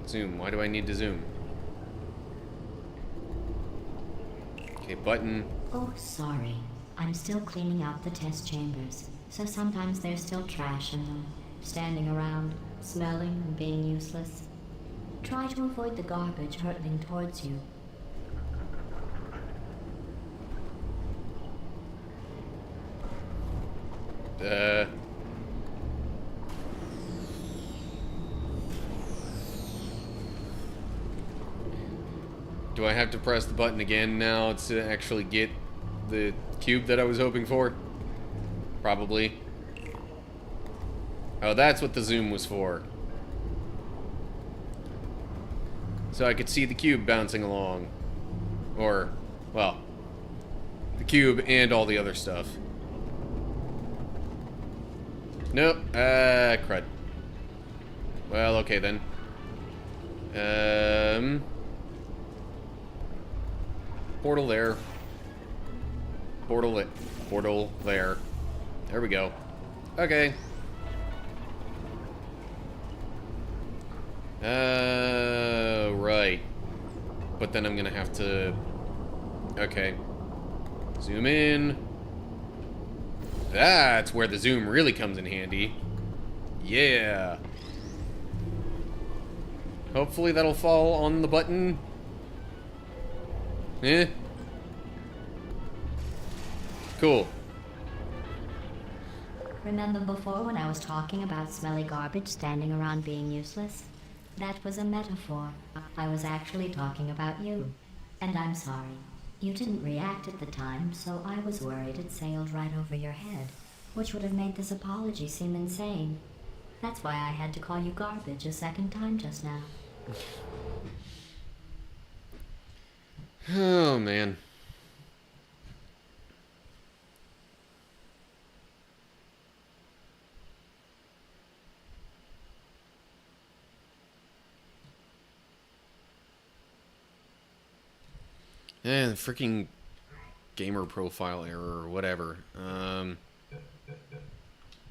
zoom. Why do I need to zoom? Okay, button. Oh, sorry. I'm still cleaning out the test chambers, so sometimes there's still trash in them, standing around, smelling and being useless. Try to avoid the garbage hurtling towards you. Do I have to press the button again now to actually get the cube that I was hoping for? Probably. Oh, that's what the zoom was for. So I could see the cube bouncing along. Or, well, the cube and all the other stuff. Nope. Crud. Well, okay then. Portal there. Portal there. There we go. Okay. Right. But then I'm gonna have to... Okay. Zoom in. That's where the zoom really comes in handy. Yeah. Hopefully that'll fall on the button. Eh. Cool. Remember before when I was talking about smelly garbage standing around being useless? That was a metaphor. I was actually talking about you. And I'm sorry. You didn't react at the time, so I was worried it sailed right over your head, which would have made this apology seem insane. That's why I had to call you garbage a second time just now. Oh, man. The freaking gamer profile error or whatever.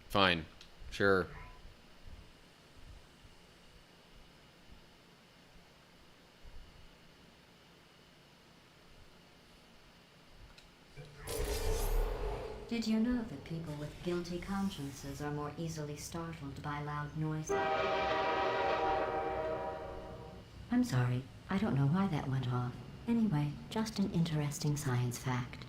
Fine. Sure. Did you know that people with guilty consciences are more easily startled by loud noises? I'm sorry, I don't know why that went off. Anyway, just an interesting science fact.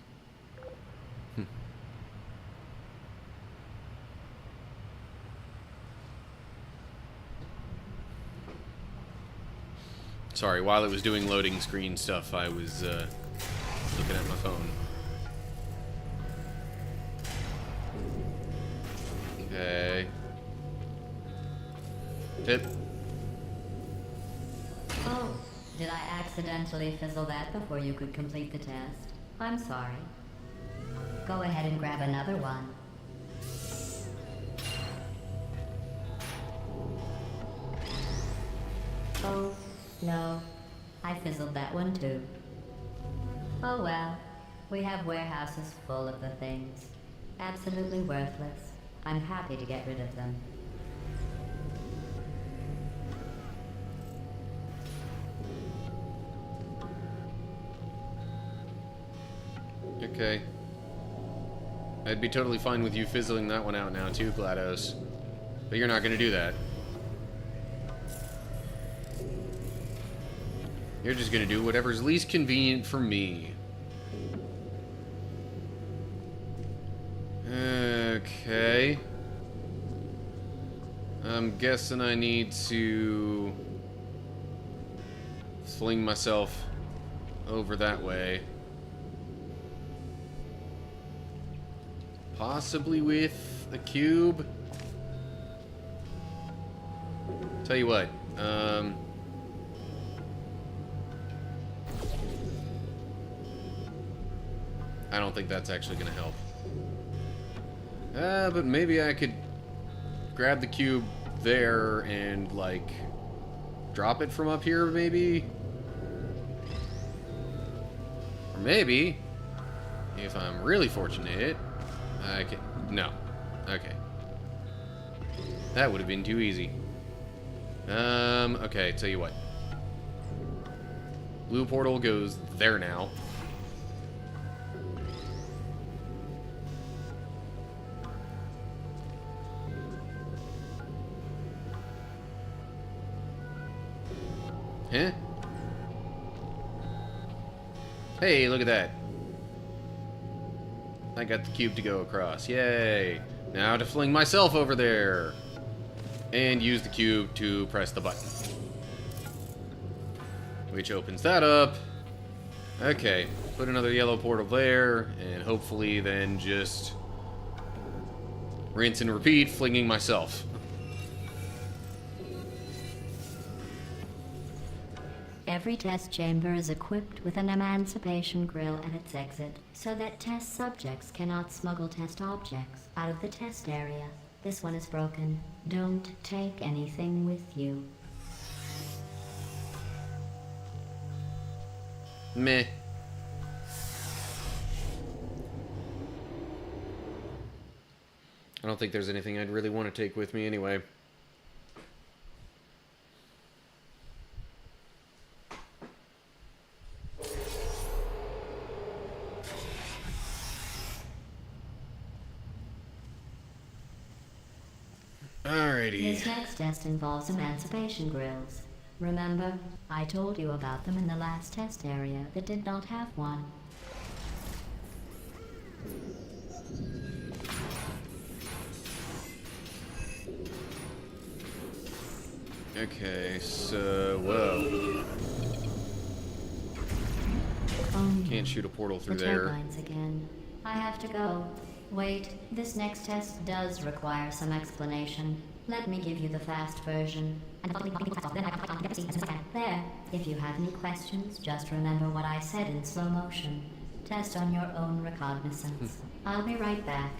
Sorry, while it was doing loading screen stuff, I was looking at my phone. Okay. Tip. Oh, did I accidentally fizzle that before you could complete the test? I'm sorry. Go ahead and grab another one. Oh, no. I fizzled that one too. Oh well. We have warehouses full of the things. Absolutely worthless. I'm happy to get rid of them. Okay. I'd be totally fine with you fizzling that one out now too, GLaDOS. But you're not gonna do that. You're just gonna do whatever's least convenient for me. Okay. I'm guessing I need to fling myself over that way. Possibly with a cube. Tell you what, I don't think that's actually gonna help. But maybe I could grab the cube there and, like, drop it from up here, maybe? Or maybe, if I'm really fortunate, I can... No. Okay. That would have been too easy. Okay, tell you what. Blue portal goes there now. Huh? Hey, look at that. I got the cube to go across. Yay! Now to fling myself over there. And use the cube to press the button. Which opens that up. Okay, put another yellow portal there, and hopefully then just rinse and repeat, flinging myself. Every test chamber is equipped with an emancipation grill at its exit, so that test subjects cannot smuggle test objects out of the test area. This one is broken. Don't take anything with you. Meh. I don't think there's anything I'd really want to take with me anyway. Alrighty. This next test involves emancipation grills. Remember, I told you about them in the last test area that did not have one. Okay, so... Whoa. Oh, Can't shoot a portal the through there. turbines again. I have to go. Wait, this next test does require some explanation. Let me give you the fast version. There. If you have any questions, just remember what I said in slow motion. Test on your own recognizance. I'll be right back.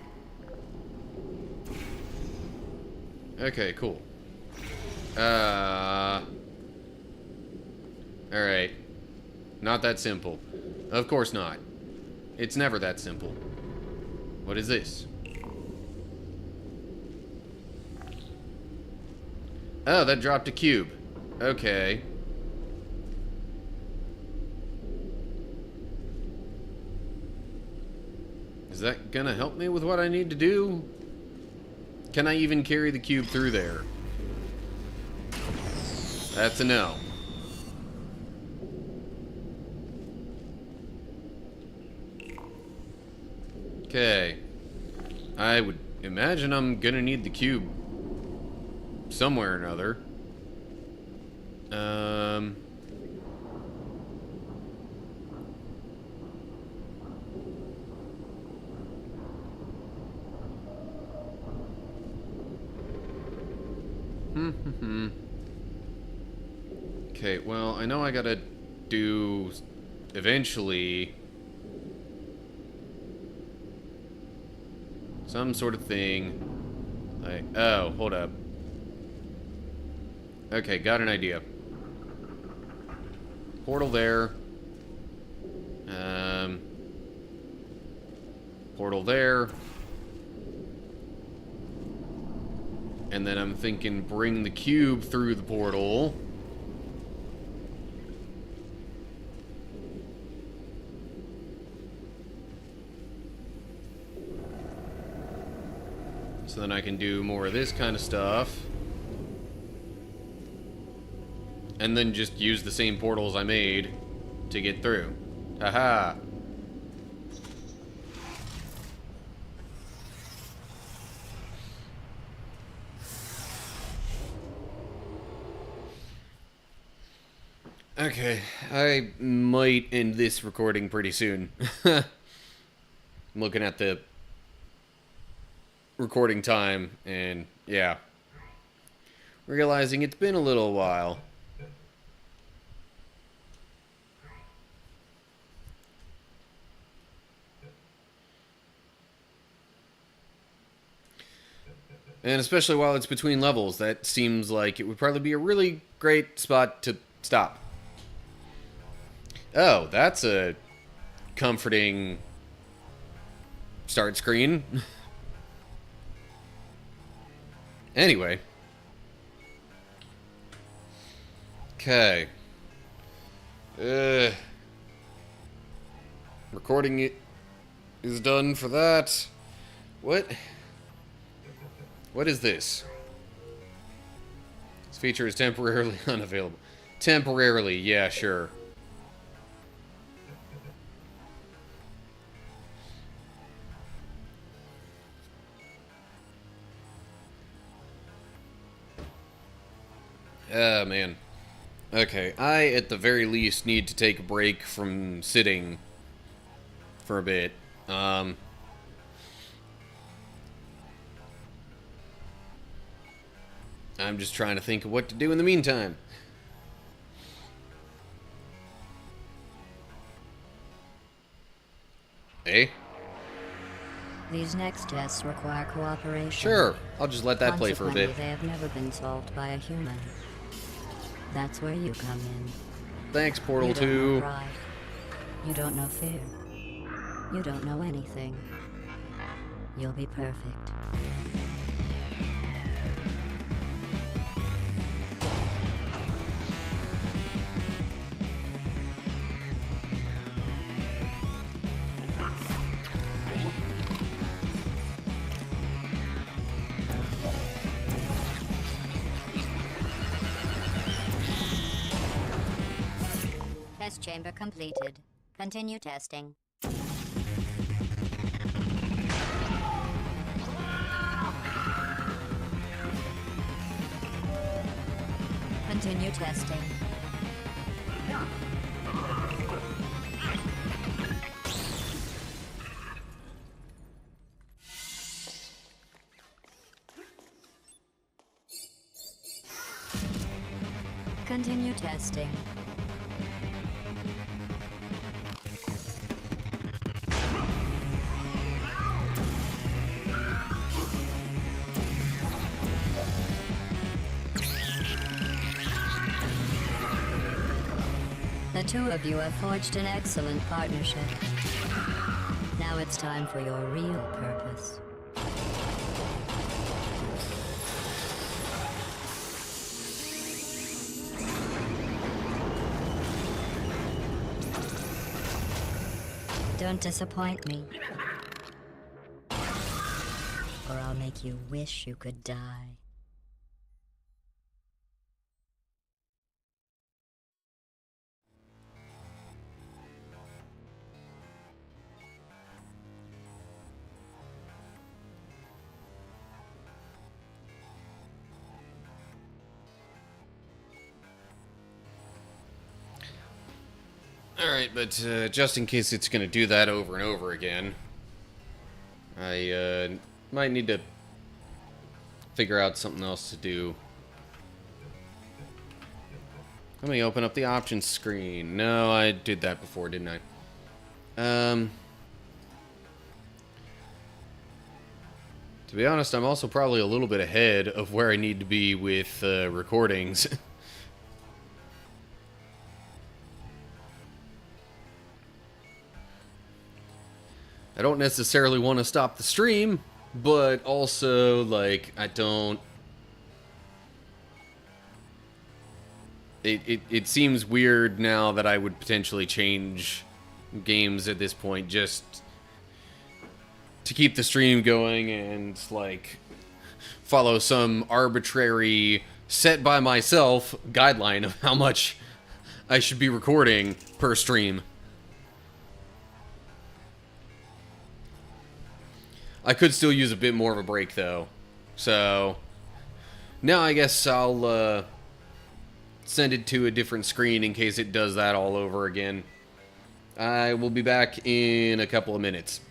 Okay, cool. Alright. Not that simple. Of course not. It's never that simple. What is this? Oh, that dropped a cube. Okay. Is that gonna help me with what I need to do? Can I even carry the cube through there? That's a no. Okay. I would imagine I'm gonna need the cube somewhere or another. Okay, well, I know I gotta do eventually some sort of thing. Like, oh, hold up. Okay, got an idea. Portal there. Portal there. And then I'm thinking bring the cube through the portal. So then I can do more of this kind of stuff. And then just use the same portals I made to get through. Haha. Okay, I might end this recording pretty soon. I'm looking at the recording time, and yeah. Realizing it's been a little while. And especially while it's between levels, that seems like it would probably be a really great spot to stop. Oh, that's a comforting start screen. Anyway. Okay. Recording it is done for that. What is this? This feature is temporarily unavailable. Temporarily, yeah, sure. Oh, man. Okay, I, at the very least, need to take a break from sitting for a bit. I'm just trying to think of what to do in the meantime. Eh? These next tests require cooperation. Sure, I'll just let that play for a bit. Consequently, they have never been solved by a human. That's where you come in. Thanks, Portal You don't 2. know pride. You don't know fear. You don't know anything. You'll be perfect. Test chamber completed. Continue testing. Continue testing. continue testing. The two of you have forged an excellent partnership. Now it's time for your real purpose. Don't disappoint me, or I'll make you wish you could die. Alright, but just in case it's going to do that over and over again, I might need to figure out something else to do. Let me open up the options screen. No, I did that before, didn't I? To be honest, I'm also probably a little bit ahead of where I need to be with recordings. I don't necessarily want to stop the stream, but also, like, I don't... It seems weird now that I would potentially change games at this point just to keep the stream going and, like, follow some arbitrary, set by myself guideline of how much I should be recording per stream. I could still use a bit more of a break, though. So, now I guess I'll send it to a different screen in case it does that all over again. I will be back in a couple of minutes.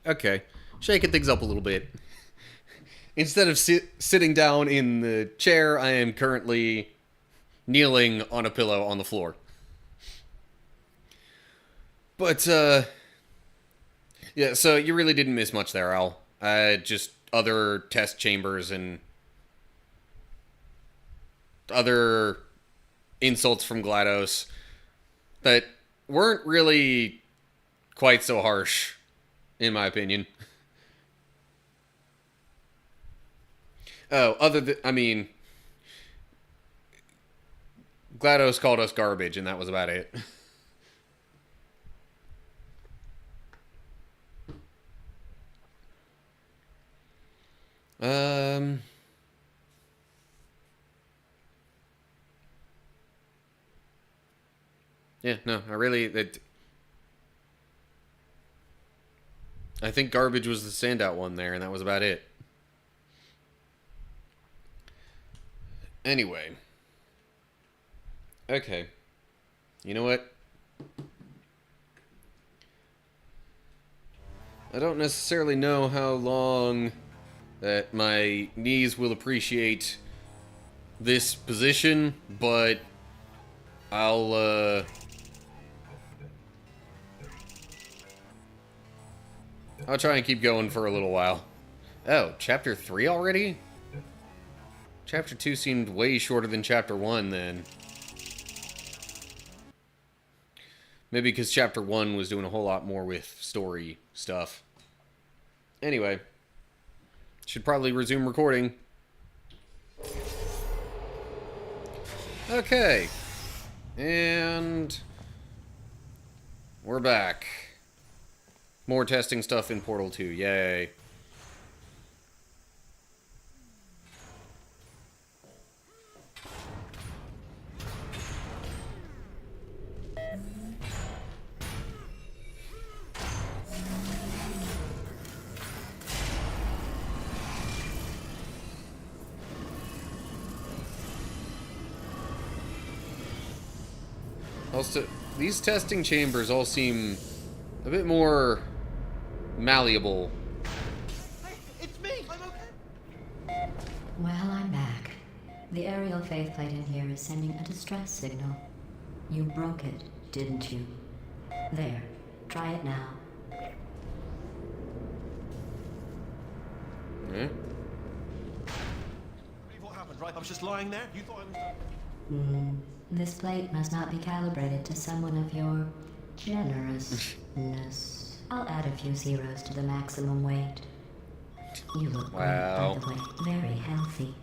Okay, shaking things up a little bit. Instead of sitting down in the chair, I am currently kneeling on a pillow on the floor. But, yeah, so you really didn't miss much there, Al. Just other test chambers and other insults from GLaDOS that weren't really quite so harsh, in my opinion. Oh, GLaDOS called us garbage, and that was about it. Yeah, no, I think garbage was the standout one there, and that was about it. Anyway. Okay. You know what? I don't necessarily know how long that my knees will appreciate this position, but I'll try and keep going for a little while. Oh, chapter 3 already? Chapter 2 seemed way shorter than chapter 1 then. Maybe because chapter 1 was doing a whole lot more with story stuff. Anyway, should probably resume recording. Okay. And we're back. More testing stuff in Portal 2. Yay. Also, these testing chambers all seem a bit more malleable. Hey, it's me! I'm okay! Well, I'm back. The aerial faceplate in here is sending a distress signal. You broke it, didn't you? There. Try it now. Hmm? Believe what happened, right? I was just lying there. You thought I was... This plate must not be calibrated to someone of your generousness. I'll add a few zeros to the maximum weight. You look great, by the way. Very healthy.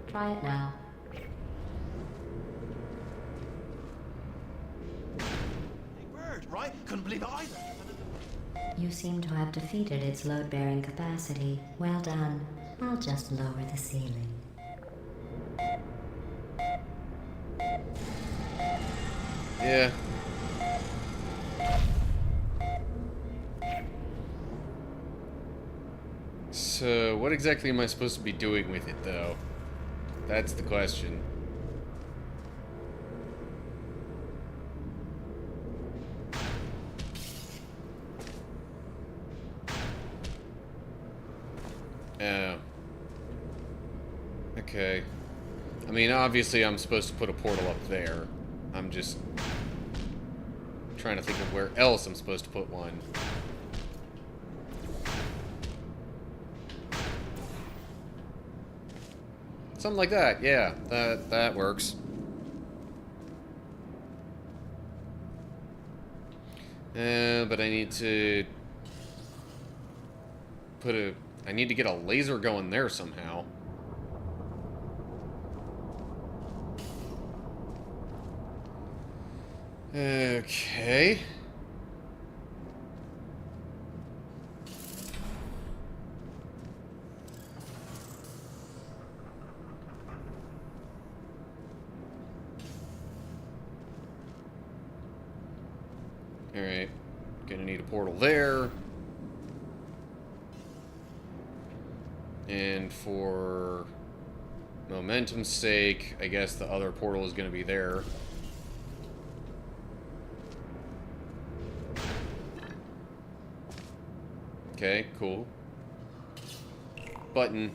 Try it now. Big bird, right? Couldn't believe it either. You seem to have defeated its load-bearing capacity. Well done. I'll just lower the ceiling. Yeah. So, what exactly am I supposed to be doing with it, though? That's the question. Oh. Okay. I mean, obviously I'm supposed to put a portal up there. I'm just trying to think of where else I'm supposed to put one. Something like that, yeah. That works. But I need to I need to get a laser going there somehow. Okay. Alright. Gonna need a portal there. And for momentum's sake, I guess the other portal is gonna be there. Okay, cool. Button.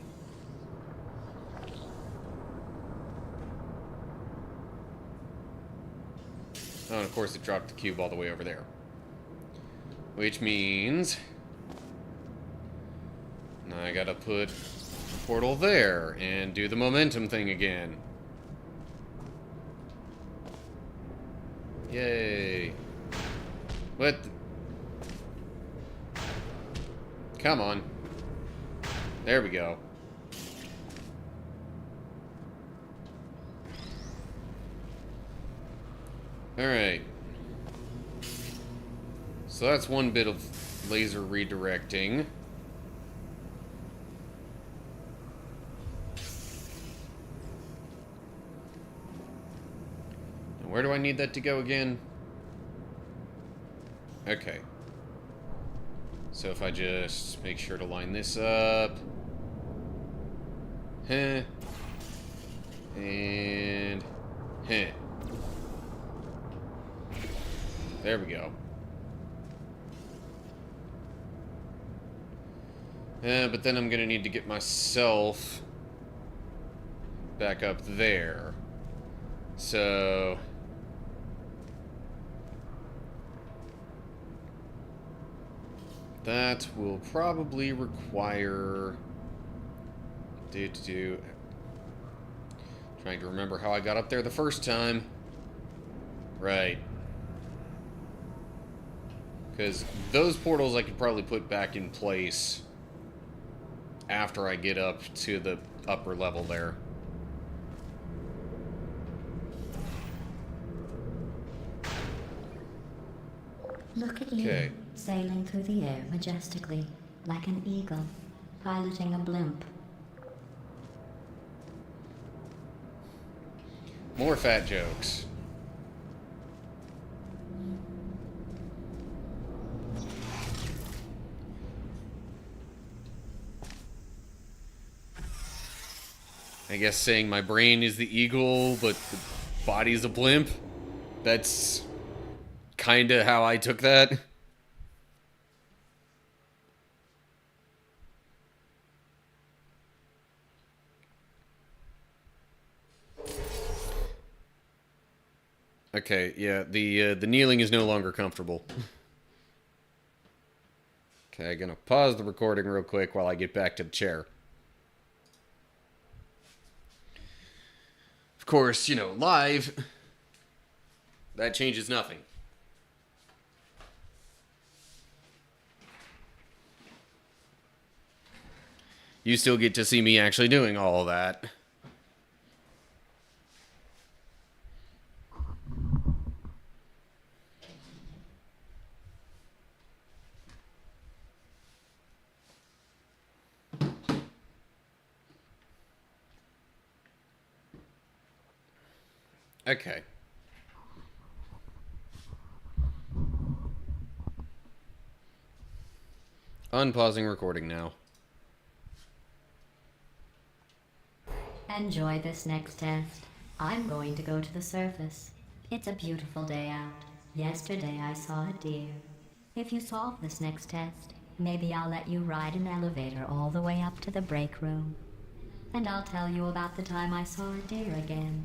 Oh, and of course it dropped the cube all the way over there. Which means now I gotta put a portal there and do the momentum thing again. Yay. What? Come on. There we go. Alright. So that's one bit of laser redirecting. And where do I need that to go again? Okay. So if I just make sure to line this up. Heh. And heh. There we go. But then I'm gonna need to get myself back up there. So that will probably require trying to remember how I got up there the first time. Right. Because those portals I could probably put back in place after I get up to the upper level there. Look at you, Okay. sailing through the air majestically, like an eagle, piloting a blimp. More fat jokes. I guess saying my brain is the eagle, but the body's a blimp. That's kinda how I took that. Okay, yeah, the kneeling is no longer comfortable. Okay, gonna pause the recording real quick while I get back to the chair. Of course, you know, live, that changes nothing. You still get to see me actually doing all of that. Okay. Unpausing recording now. Enjoy this next test. I'm going to go to the surface. It's a beautiful day out. Yesterday I saw a deer. If you solve this next test, maybe I'll let you ride an elevator all the way up to the break room. And I'll tell you about the time I saw a deer again.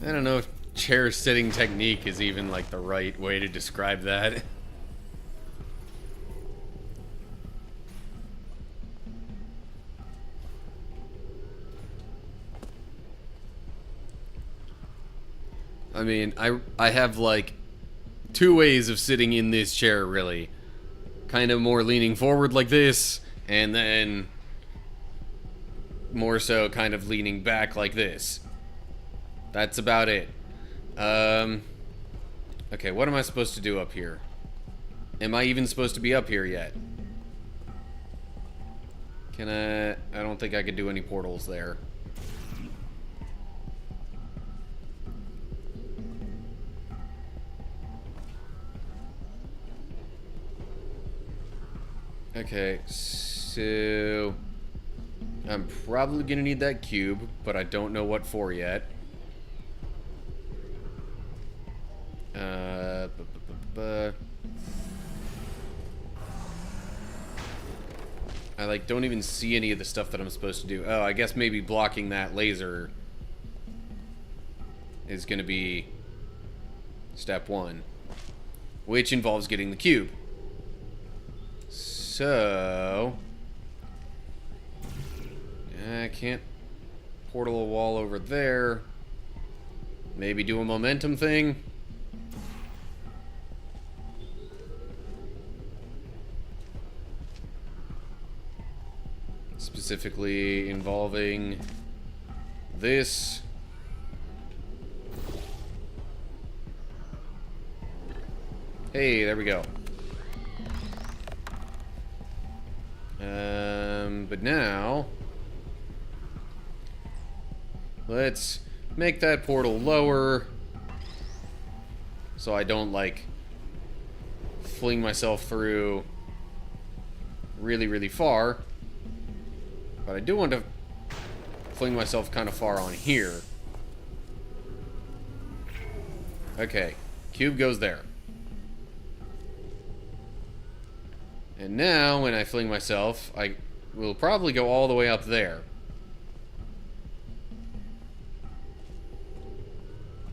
I don't know if chair sitting technique is even like the right way to describe that. I mean, I have like two ways of sitting in this chair, really. Kind of more leaning forward like this, and then more so kind of leaning back like this. That's about it. Okay, what am I supposed to do up here? Am I even supposed to be up here yet? Can I don't think I could do any portals there. Okay, so I'm probably gonna need that cube, but I don't know what for yet. I, like, don't even see any of the stuff that I'm supposed to do. Oh, I guess maybe blocking that laser is going to be step 1, which involves getting the cube. So... I can't portal a wall over there. Maybe do a momentum thing. Specifically involving this. Hey, there we go. But now let's make that portal lower so I don't, like, fling myself through really, really far. But I do want to fling myself kind of far on here. Okay, cube goes there. And now, when I fling myself, I will probably go all the way up there.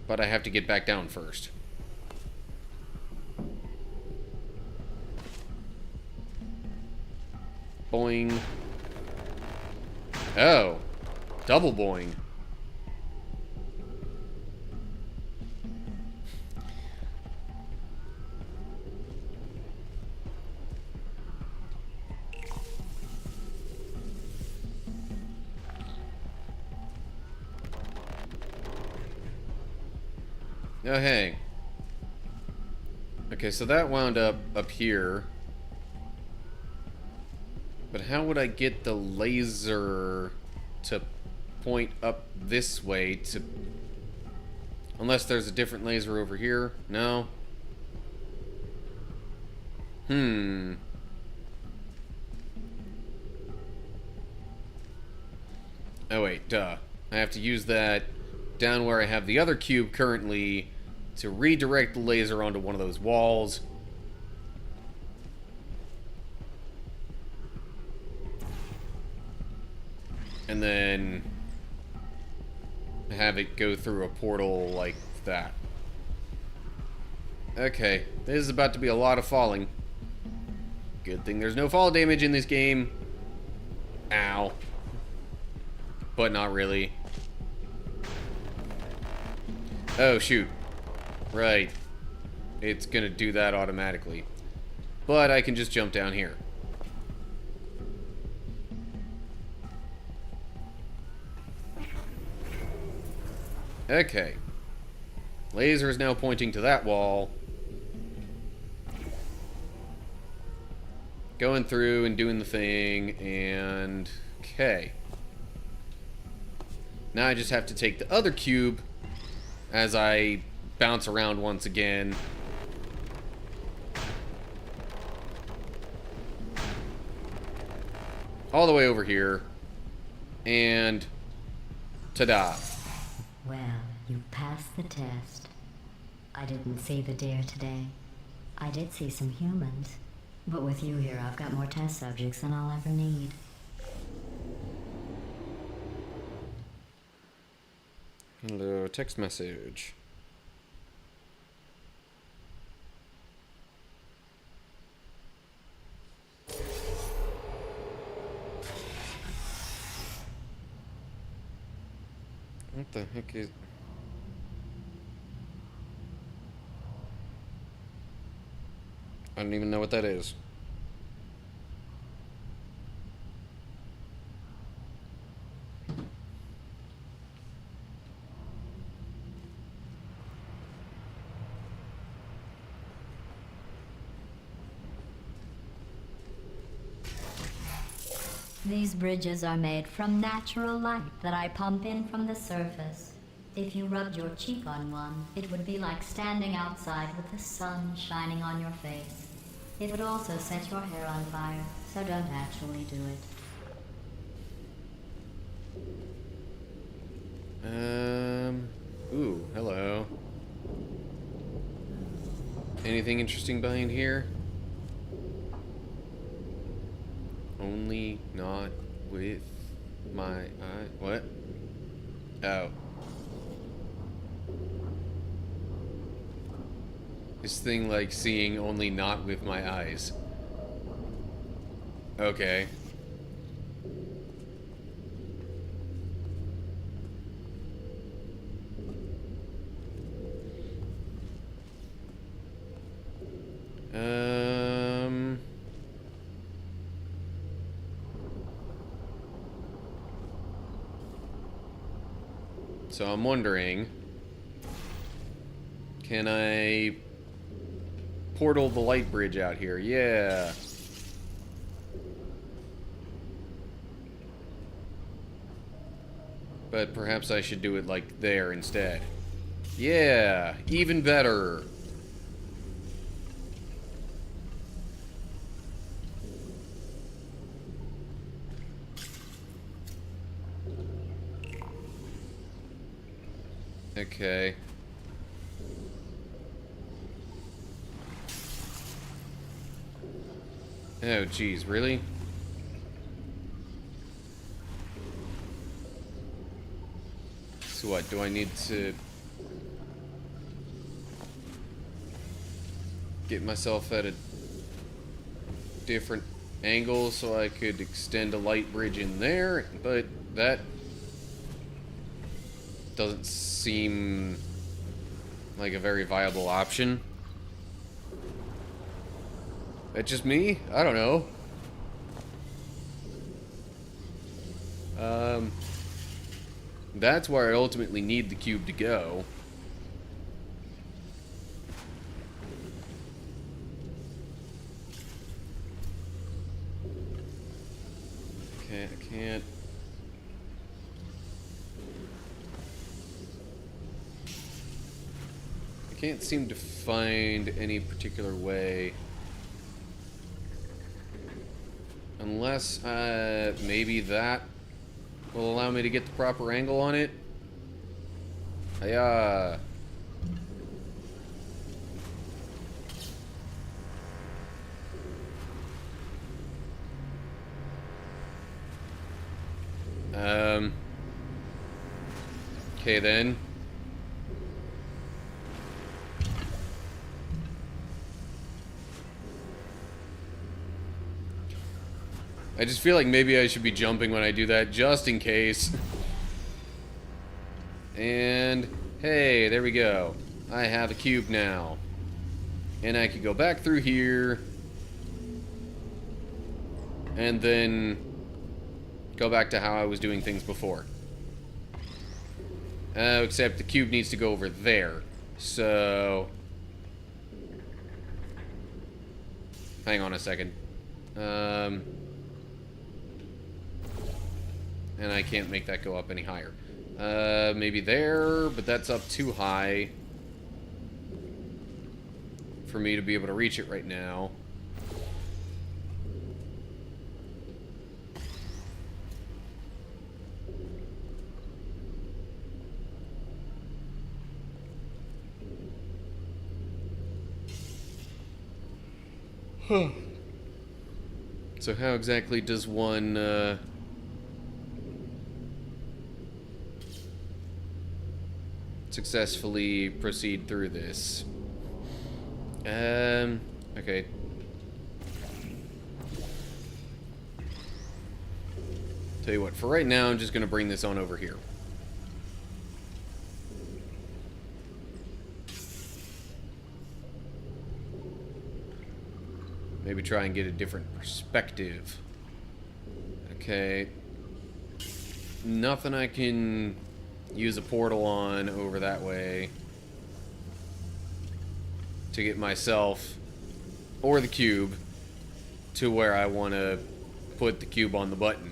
But I have to get back down first. Boing. Oh. Double boing. Oh, hey. Okay, so that wound up here. But how would I get the laser to point up this way to... Unless there's a different laser over here? No? Oh, wait, duh. I have to use that down where I have the other cube currently to redirect the laser onto one of those walls. And then have it go through a portal like that. Okay, this is about to be a lot of falling. Good thing there's no fall damage in this game. Ow. But not really. Oh, shoot. Right. It's gonna do that automatically. But I can just jump down here. Okay. Laser is now pointing to that wall. Going through and doing the thing, and... Okay. Now I just have to take the other cube as I bounce around once again. All the way over here. And... ta-da. Well, you passed the test. I didn't see the deer today. I did see some humans. But with you here, I've got more test subjects than I'll ever need. Hello, text message. What the heck is... I don't even know what that is. These bridges are made from natural light that I pump in from the surface. If you rubbed your cheek on one, it would be like standing outside with the sun shining on your face. It would also set your hair on fire, so don't actually do it. Ooh, hello. Anything interesting behind here? Only only not with my eye. What? Oh. This thing like seeing only not with my eyes. Okay. So I'm wondering, can I portal the light bridge out here? Yeah. But perhaps I should do it like there instead. Yeah, even better. Okay. Oh, geez, really? So what, do I need to get myself at a different angle so I could extend a light bridge in there? But that doesn't seem like a very viable option. That's just me? I don't know. That's where I ultimately need the cube to go. Okay, I can't. I can't seem to find any particular way. Unless, maybe that will allow me to get the proper angle on it. Hiya. Okay then. I just feel like maybe I should be jumping when I do that, just in case. And, hey, there we go. I have a cube now. And I could go back through here. And then go back to how I was doing things before. Except the cube needs to go over there. So... hang on a second. And I can't make that go up any higher. Maybe there, but that's up too high for me to be able to reach it right now. So how exactly does one, successfully proceed through this? Okay. Tell you what, for right now, I'm just gonna bring this on over here. Maybe try and get a different perspective. Okay. Nothing I can use a portal on over that way to get myself or the cube to where I want to put the cube on the button.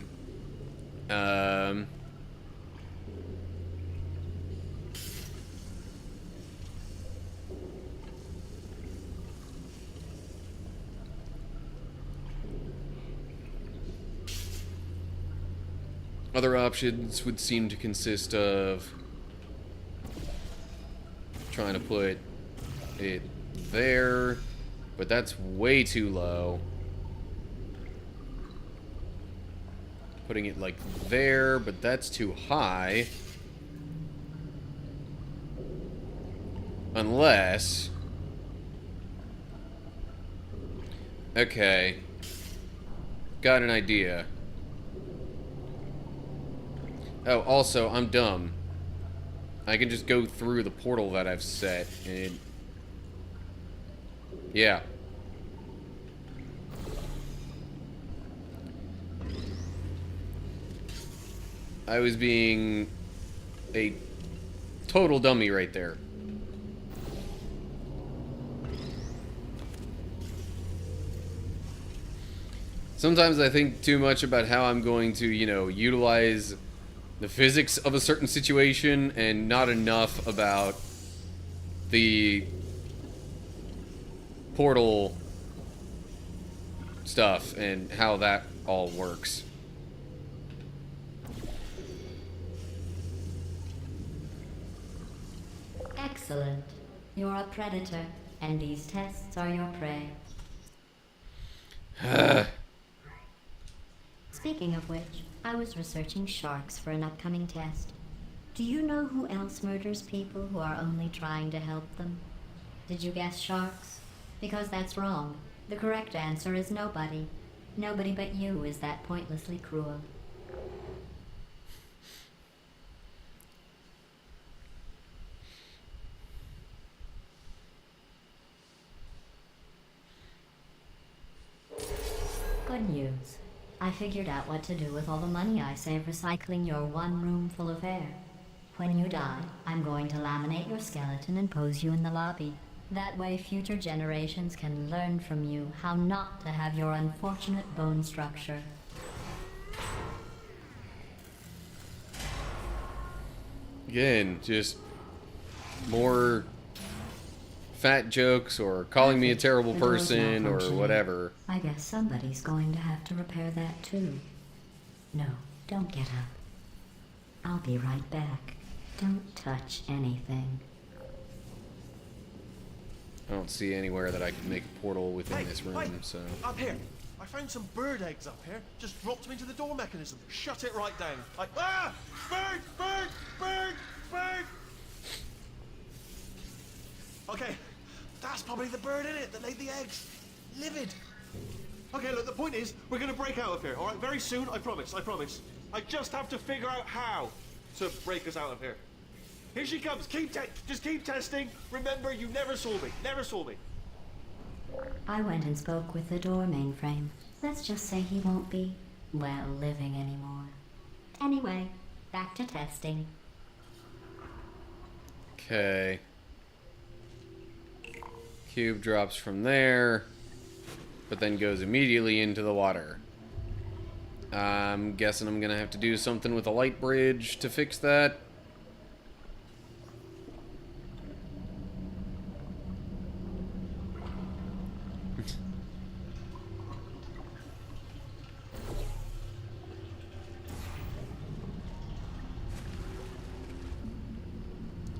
Other options would seem to consist of trying to put it there, but that's way too low. putting it like there, but that's too high. Unless... Okay. Got an idea. Oh, also, I'm dumb. I can just go through the portal that I've set, and... Yeah. I was being a total dummy right there. Sometimes I think too much about how I'm going to, you know, utilize the physics of a certain situation and not enough about the portal stuff and how that all works. Excellent. You're a predator, and these tests are your prey. Speaking of which, I was researching sharks for an upcoming test. Do you know who else murders people who are only trying to help them? Did you guess sharks? Because that's wrong. The correct answer is nobody. Nobody but you is that pointlessly cruel. Good news. I figured out what to do with all the money I save recycling your one room full of air. When you die, I'm going to laminate your skeleton and pose you in the lobby. That way future generations can learn from you how not to have your unfortunate bone structure. Again, just more fat jokes or calling me a terrible The door's person or malfunctioning. whatever. I guess somebody's going to have to repair that too. No, don't get up. I'll be right back. Don't touch anything. I don't see anywhere that I could make a portal within Hey, this room, wait, so... Up here. I found some bird eggs up here. Just dropped them into the door mechanism. Shut it right down. Like, ah! Bird! Bird! Bird! Bird! Okay, that's probably the bird in it that laid the eggs. Livid. Okay, look, the point is, we're gonna break out of here, alright? Very soon, I promise, I promise. I just have to figure out how to break us out of here. Here she comes. Just keep testing. Remember, you never saw me. Never saw me. I went and spoke with the door mainframe. Let's just say he won't be, well, living anymore. Anyway, back to testing. Okay. Cube drops from there, but then goes immediately into the water. I'm guessing I'm gonna have to do something with a light bridge to fix that.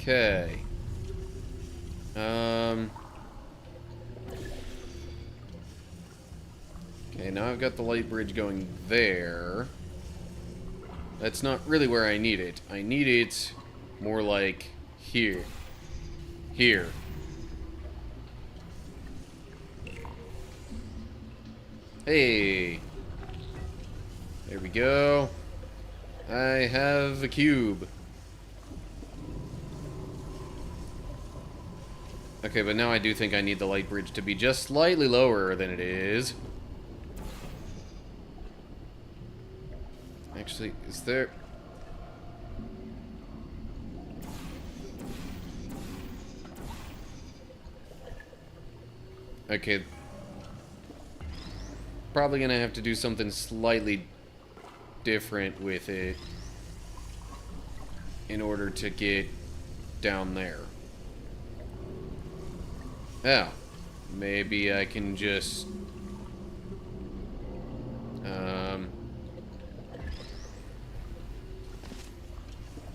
Okay. Okay, now I've got the light bridge going there. That's not really where I need it. I need it more like here. Here. Hey. There we go. I have a cube. Okay, but now I do think I need the light bridge to be just slightly lower than it is. Actually, is there... Okay. Probably gonna have to do something slightly different with it in order to get down there. Oh, maybe I can just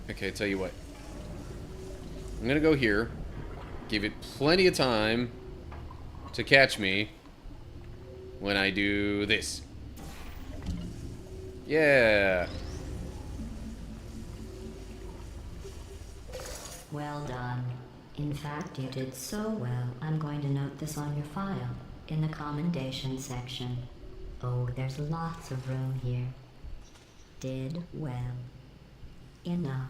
okay, tell you what, I'm gonna go here, give it plenty of time to catch me when I do this. Yeah. Well done. In fact, you did so well, I'm going to note this on your file, in the commendation section. Oh, there's lots of room here. Did well. Enough.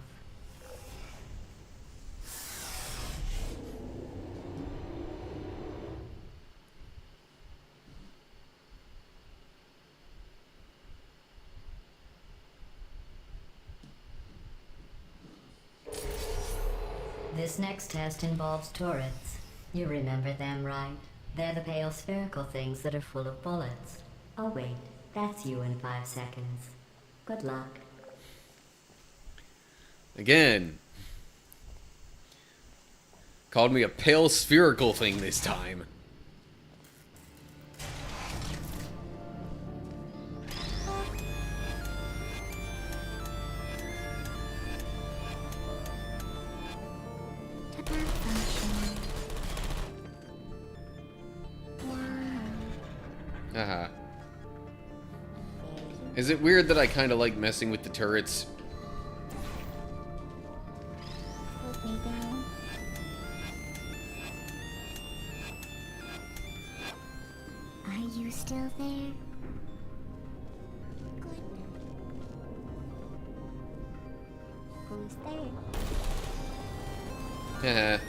This next test involves turrets. You remember them, right? They're the pale spherical things that are full of bullets. Oh wait, that's you in 5 seconds. Good luck. Again. Called me a pale spherical thing this time. Haha. Is it weird that I kind of like messing with the turrets? Put me down. Are you still there? Good. Who's there? Haha.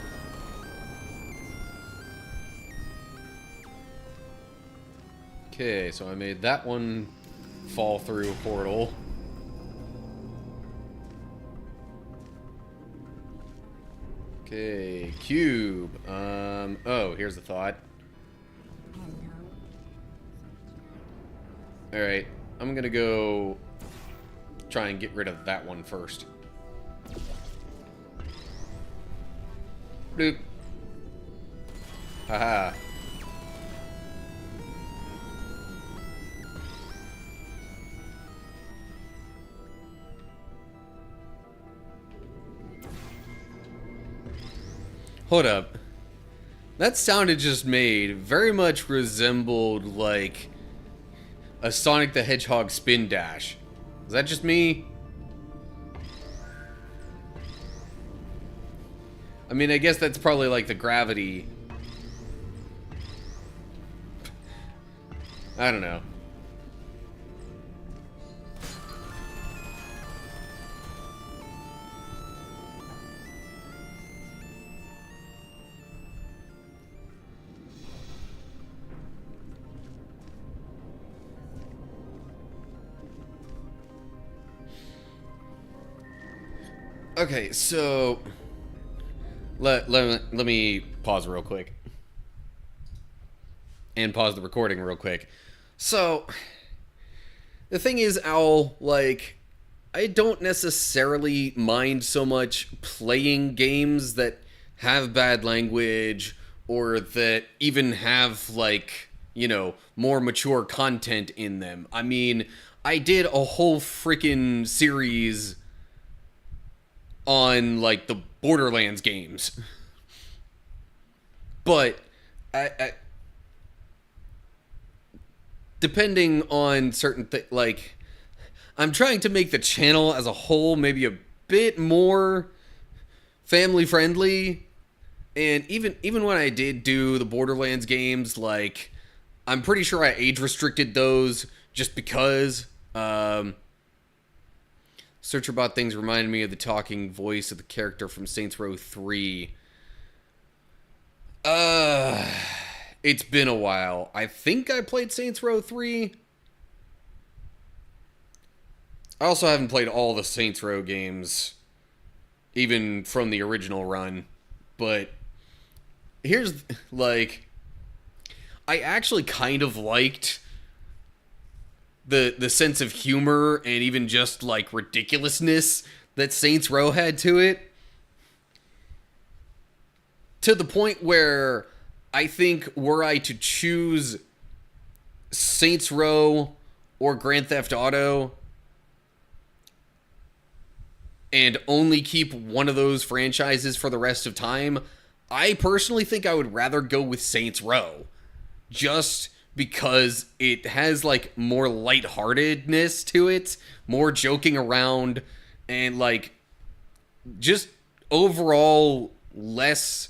Okay, so I made that one fall through a portal. Okay, cube. Oh, here's a thought. Alright, I'm gonna go try and get rid of that one first. Bloop. Haha. Hold up. That sound it just made very much resembled, like, a Sonic the Hedgehog spin dash. Is that just me? I mean, I guess that's probably like the gravity. I don't know. Okay, so let me pause real quick. And pause the recording real quick. So, the thing is, Owl, like, I don't necessarily mind so much playing games that have bad language or that even have, like, you know, more mature content in them. I mean, I did a whole freaking series on, like, the Borderlands games. But, depending on certain things, like, I'm trying to make the channel as a whole maybe a bit more family-friendly. And even when I did do the Borderlands games, like, I'm pretty sure I age-restricted those just because. SearcherBot things reminded me of the talking voice of the character from Saints Row 3. It's been a while. I think I played Saints Row 3. I also haven't played all the Saints Row games, even from the original run. But here's, like, I actually kind of liked the sense of humor and even just, like, ridiculousness that Saints Row had to it. To the point where I think were I to choose Saints Row or Grand Theft Auto and only keep one of those franchises for the rest of time, I personally think I would rather go with Saints Row. Just because it has like more lightheartedness to it, more joking around, and like just overall less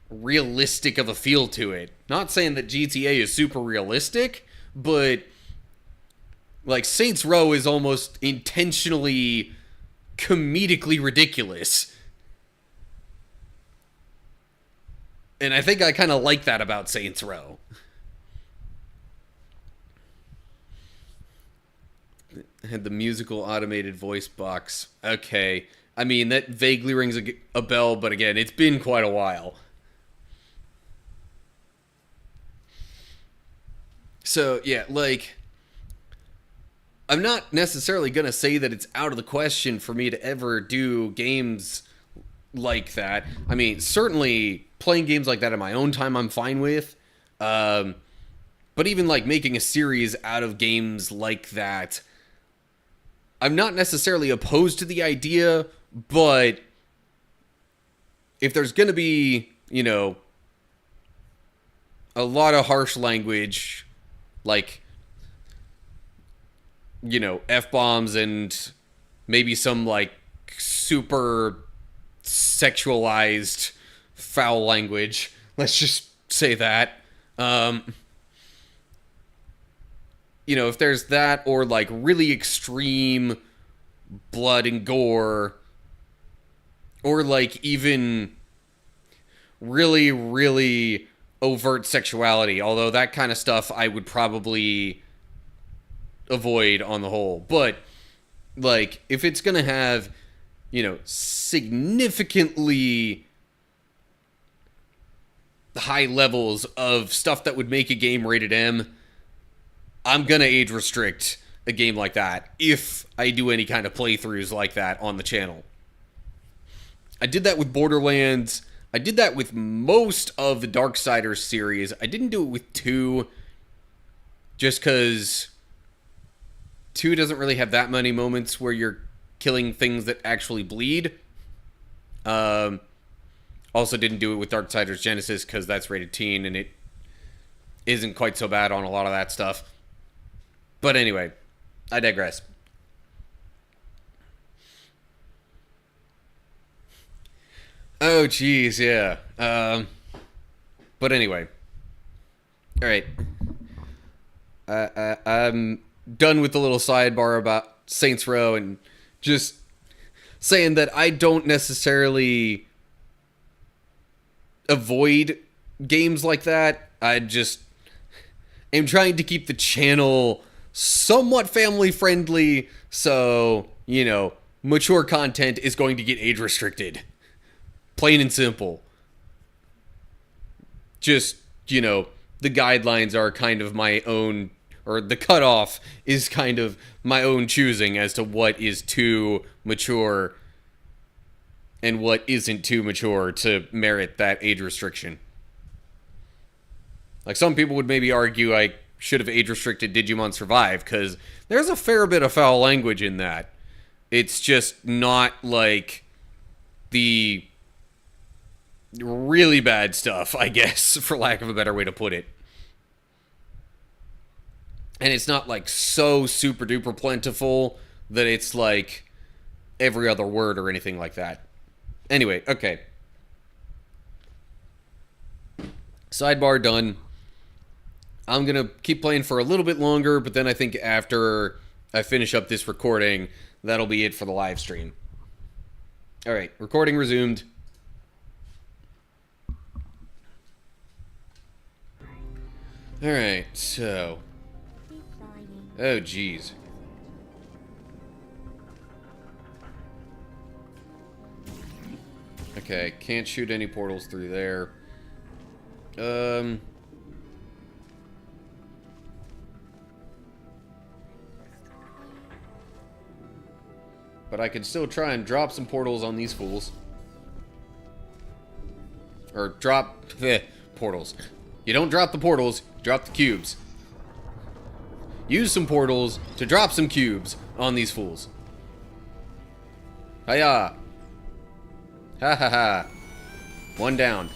realistic of a feel to it. Not saying that GTA is super realistic, but like Saints Row is almost intentionally comedically ridiculous. And I think I kind of like that about Saints Row. Had the musical automated voice box. Okay. I mean, that vaguely rings a bell, but again, it's been quite a while. So, yeah, like, I'm not necessarily going to say that it's out of the question for me to ever do games like that. I mean, certainly playing games like that in my own time I'm fine with. But even, like, making a series out of games like that, I'm not necessarily opposed to the idea, but if there's going to be, you know, a lot of harsh language, like, you know, F-bombs and maybe some, like, super sexualized foul language, let's just say that, you know, if there's that, or like really extreme blood and gore, or like even really, really overt sexuality, although that kind of stuff I would probably avoid on the whole. But like, if it's gonna have, you know, significantly high levels of stuff that would make a game rated M, I'm gonna age restrict a game like that if I do any kind of playthroughs like that on the channel. I did that with Borderlands. I did that with most of the Darksiders series. I didn't do it with 2, just because 2 doesn't really have that many moments where you're killing things that actually bleed. Also didn't do it with Darksiders Genesis because that's rated teen and it isn't quite so bad on a lot of that stuff. But anyway, I digress. Oh, geez, yeah. But anyway. Alright. I'm done with the little sidebar about Saints Row and just saying that I don't necessarily avoid games like that. I just am trying to keep the channel somewhat family friendly, so, you know, mature content is going to get age restricted. Plain and simple. Just, you know, the guidelines are kind of my own, or the cutoff is kind of my own choosing as to what is too mature and what isn't too mature to merit that age restriction. Like, some people would maybe argue I should have age-restricted Digimon Survive, because there's a fair bit of foul language in that. It's just not, like, the really bad stuff, I guess, for lack of a better way to put it. And it's not, like, so super-duper plentiful that it's, like, every other word or anything like that. Anyway, okay. Sidebar done. I'm going to keep playing for a little bit longer, but then I think after I finish up this recording, that'll be it for the live stream. Alright, recording resumed. Alright, so... oh, geez. Okay, can't shoot any portals through there. But I could still try and drop some portals on these fools. Or drop the portals. You don't drop the portals, drop the cubes. Use some portals to drop some cubes on these fools. Hiya! Ha ha ha. One down.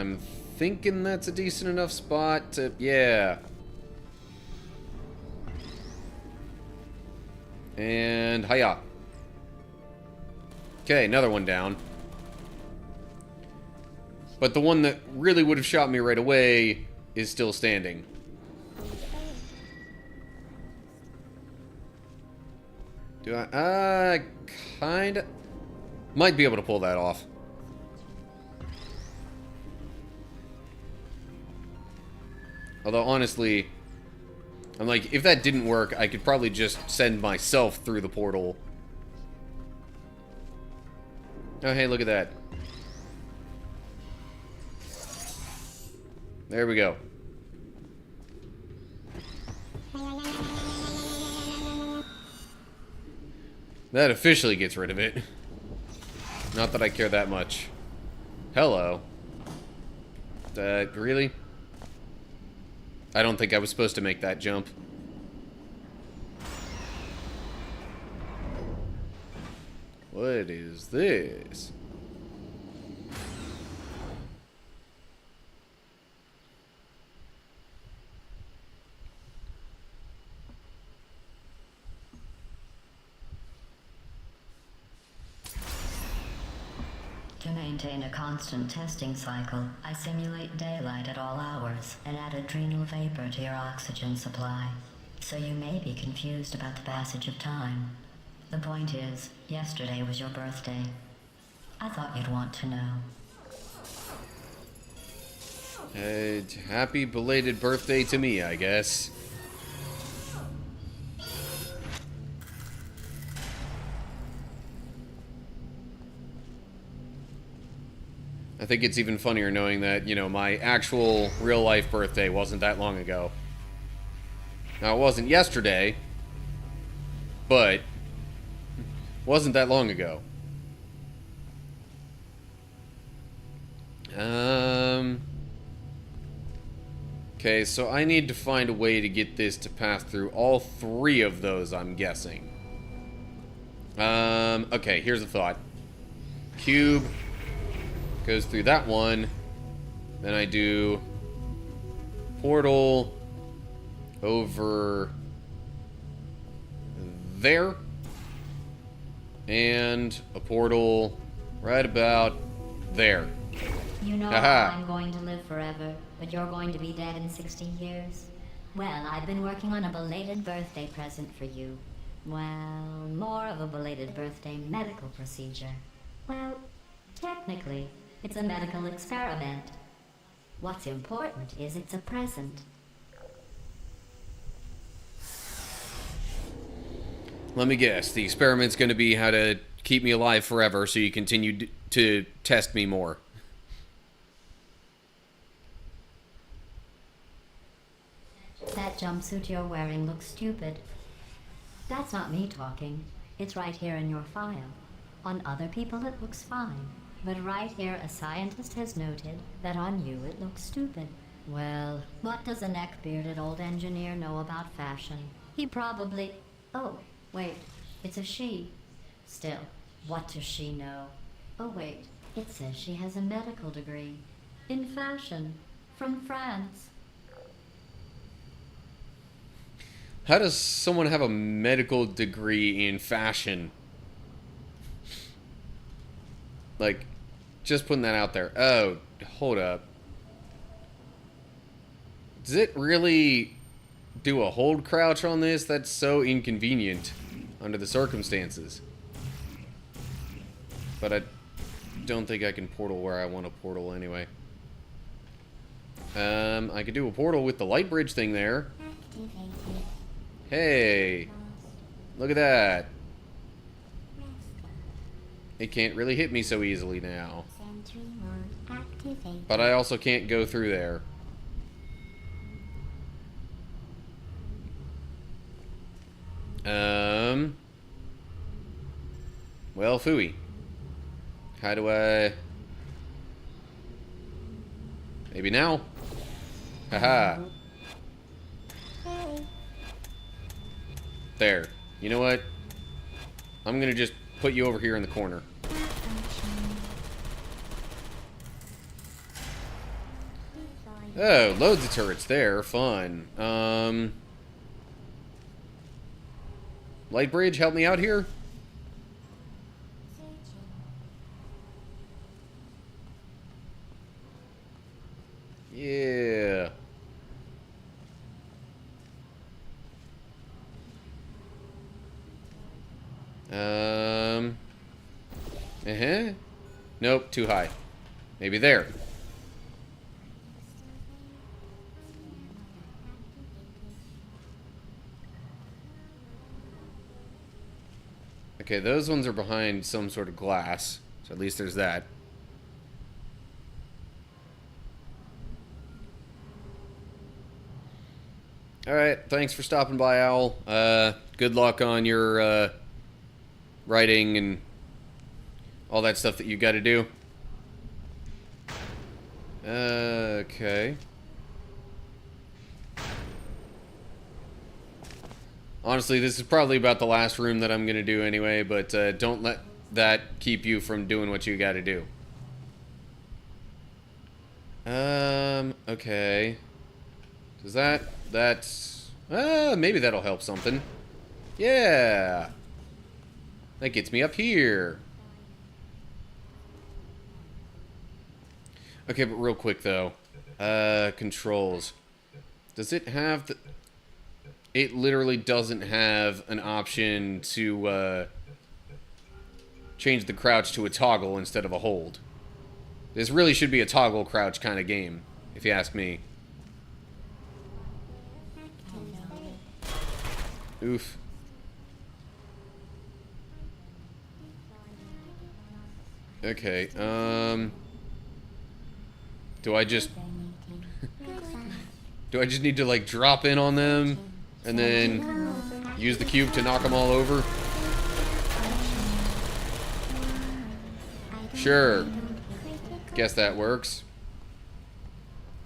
I'm thinking that's a decent enough spot to... Yeah. And hiya. Okay, another one down. But the one that really would have shot me right away is still standing. Do I... kinda... Might be able to pull that off. Although, honestly, I'm like, if that didn't work, I could probably just send myself through the portal. Oh, hey, look at that. There we go. That officially gets rid of it. Not that I care that much. Hello. Really? I don't think I was supposed to make that jump. What is this? To maintain a constant testing cycle, I simulate daylight at all hours and add adrenal vapor to your oxygen supply. So you may be confused about the passage of time. The point is, yesterday was your birthday. I thought you'd want to know. Happy belated birthday to me, I guess. I think it's even funnier knowing that, you know, my actual real-life birthday wasn't that long ago. Now, it wasn't yesterday, but wasn't that long ago. Okay, so I need to find a way to get this to pass through all three of those, I'm guessing. Okay, here's a thought. Cube goes through that one. Then I do portal over there. And a portal right about there. You know Haha. I'm going to live forever, but you're going to be dead in 60 years. Well, I've been working on a belated birthday present for you. Well, more of a belated birthday medical procedure. Well, technically, it's a medical experiment. What's important is it's a present. Let me guess. The experiment's going to be how to keep me alive forever so you continue to test me more. That jumpsuit you're wearing looks stupid. That's not me talking. It's right here in your file. On other people it looks fine. But right here a scientist has noted that on you it looks stupid. Well, what does a neck-bearded old engineer know about fashion? He probably... Oh, wait. It's a she. Still, what does she know? Oh wait, it says she has a medical degree. In fashion. From France. How does someone have a medical degree in fashion? Like, just putting that out there. Oh, hold up. Does it really do a hold crouch on this? That's so inconvenient under the circumstances. But I don't think I can portal where I want to portal anyway. I could do a portal with the light bridge thing there. Hey, look at that. It can't really hit me so easily now. But I also can't go through there. Well, phooey. How do I... Maybe now? Haha. There. You know what? I'm gonna just put you over here in the corner. Oh, loads of turrets there. Fun. Light Bridge, help me out here. Yeah. Nope, too high. Maybe there. Okay, those ones are behind some sort of glass. So at least there's that. Alright, thanks for stopping by, Owl. Good luck on your, writing and all that stuff that you gotta do. Okay. Honestly, this is probably about the last room that I'm gonna do anyway, but don't let that keep you from doing what you gotta do. Okay. Does that's... maybe that'll help something. Yeah! That gets me up here. Okay, but real quick, though. Controls. Does it have the... It literally doesn't have an option to, change the crouch to a toggle instead of a hold. This really should be a toggle crouch kind of game, if you ask me. Oof. Okay, do I just... do I just need to, like, drop in on them and then use the cube to knock them all over? Sure. Guess that works.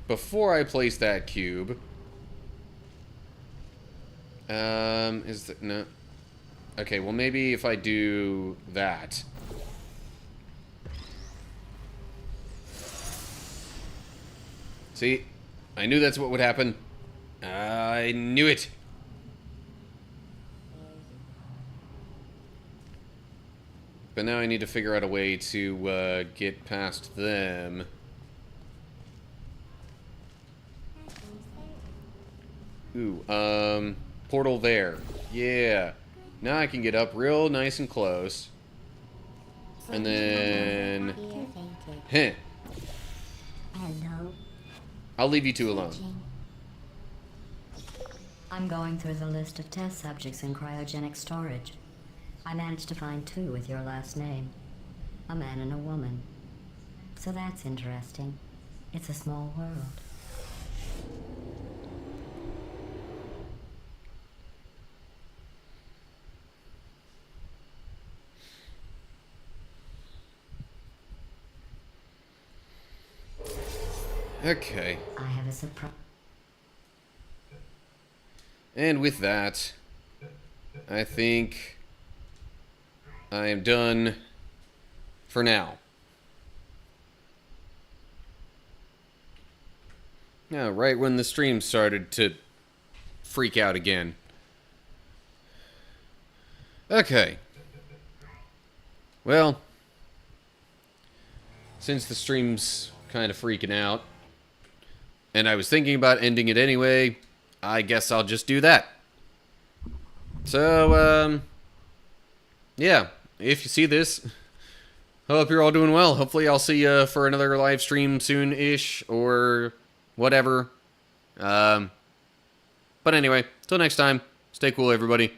Before I place that cube... is that... no. Okay, well maybe if I do that... See? I knew that's what would happen. I knew it. But now I need to figure out a way to get past them. Ooh, portal there. Yeah. Now I can get up real nice and close. And then... heh. Hello. I'll leave you two alone. I'm going through the list of test subjects in cryogenic storage. I managed to find 2 with your last name. A man and a woman. So that's interesting. It's a small world. Okay. I have a surprise. And with that, I think I am done for now. Now, right when the stream started to freak out again. Okay. Well, since the stream's kind of freaking out, and I was thinking about ending it anyway, I guess I'll just do that. So, yeah, if you see this, I hope you're all doing well. Hopefully I'll see you for another live stream soon-ish, or whatever. But anyway, till next time, stay cool, everybody.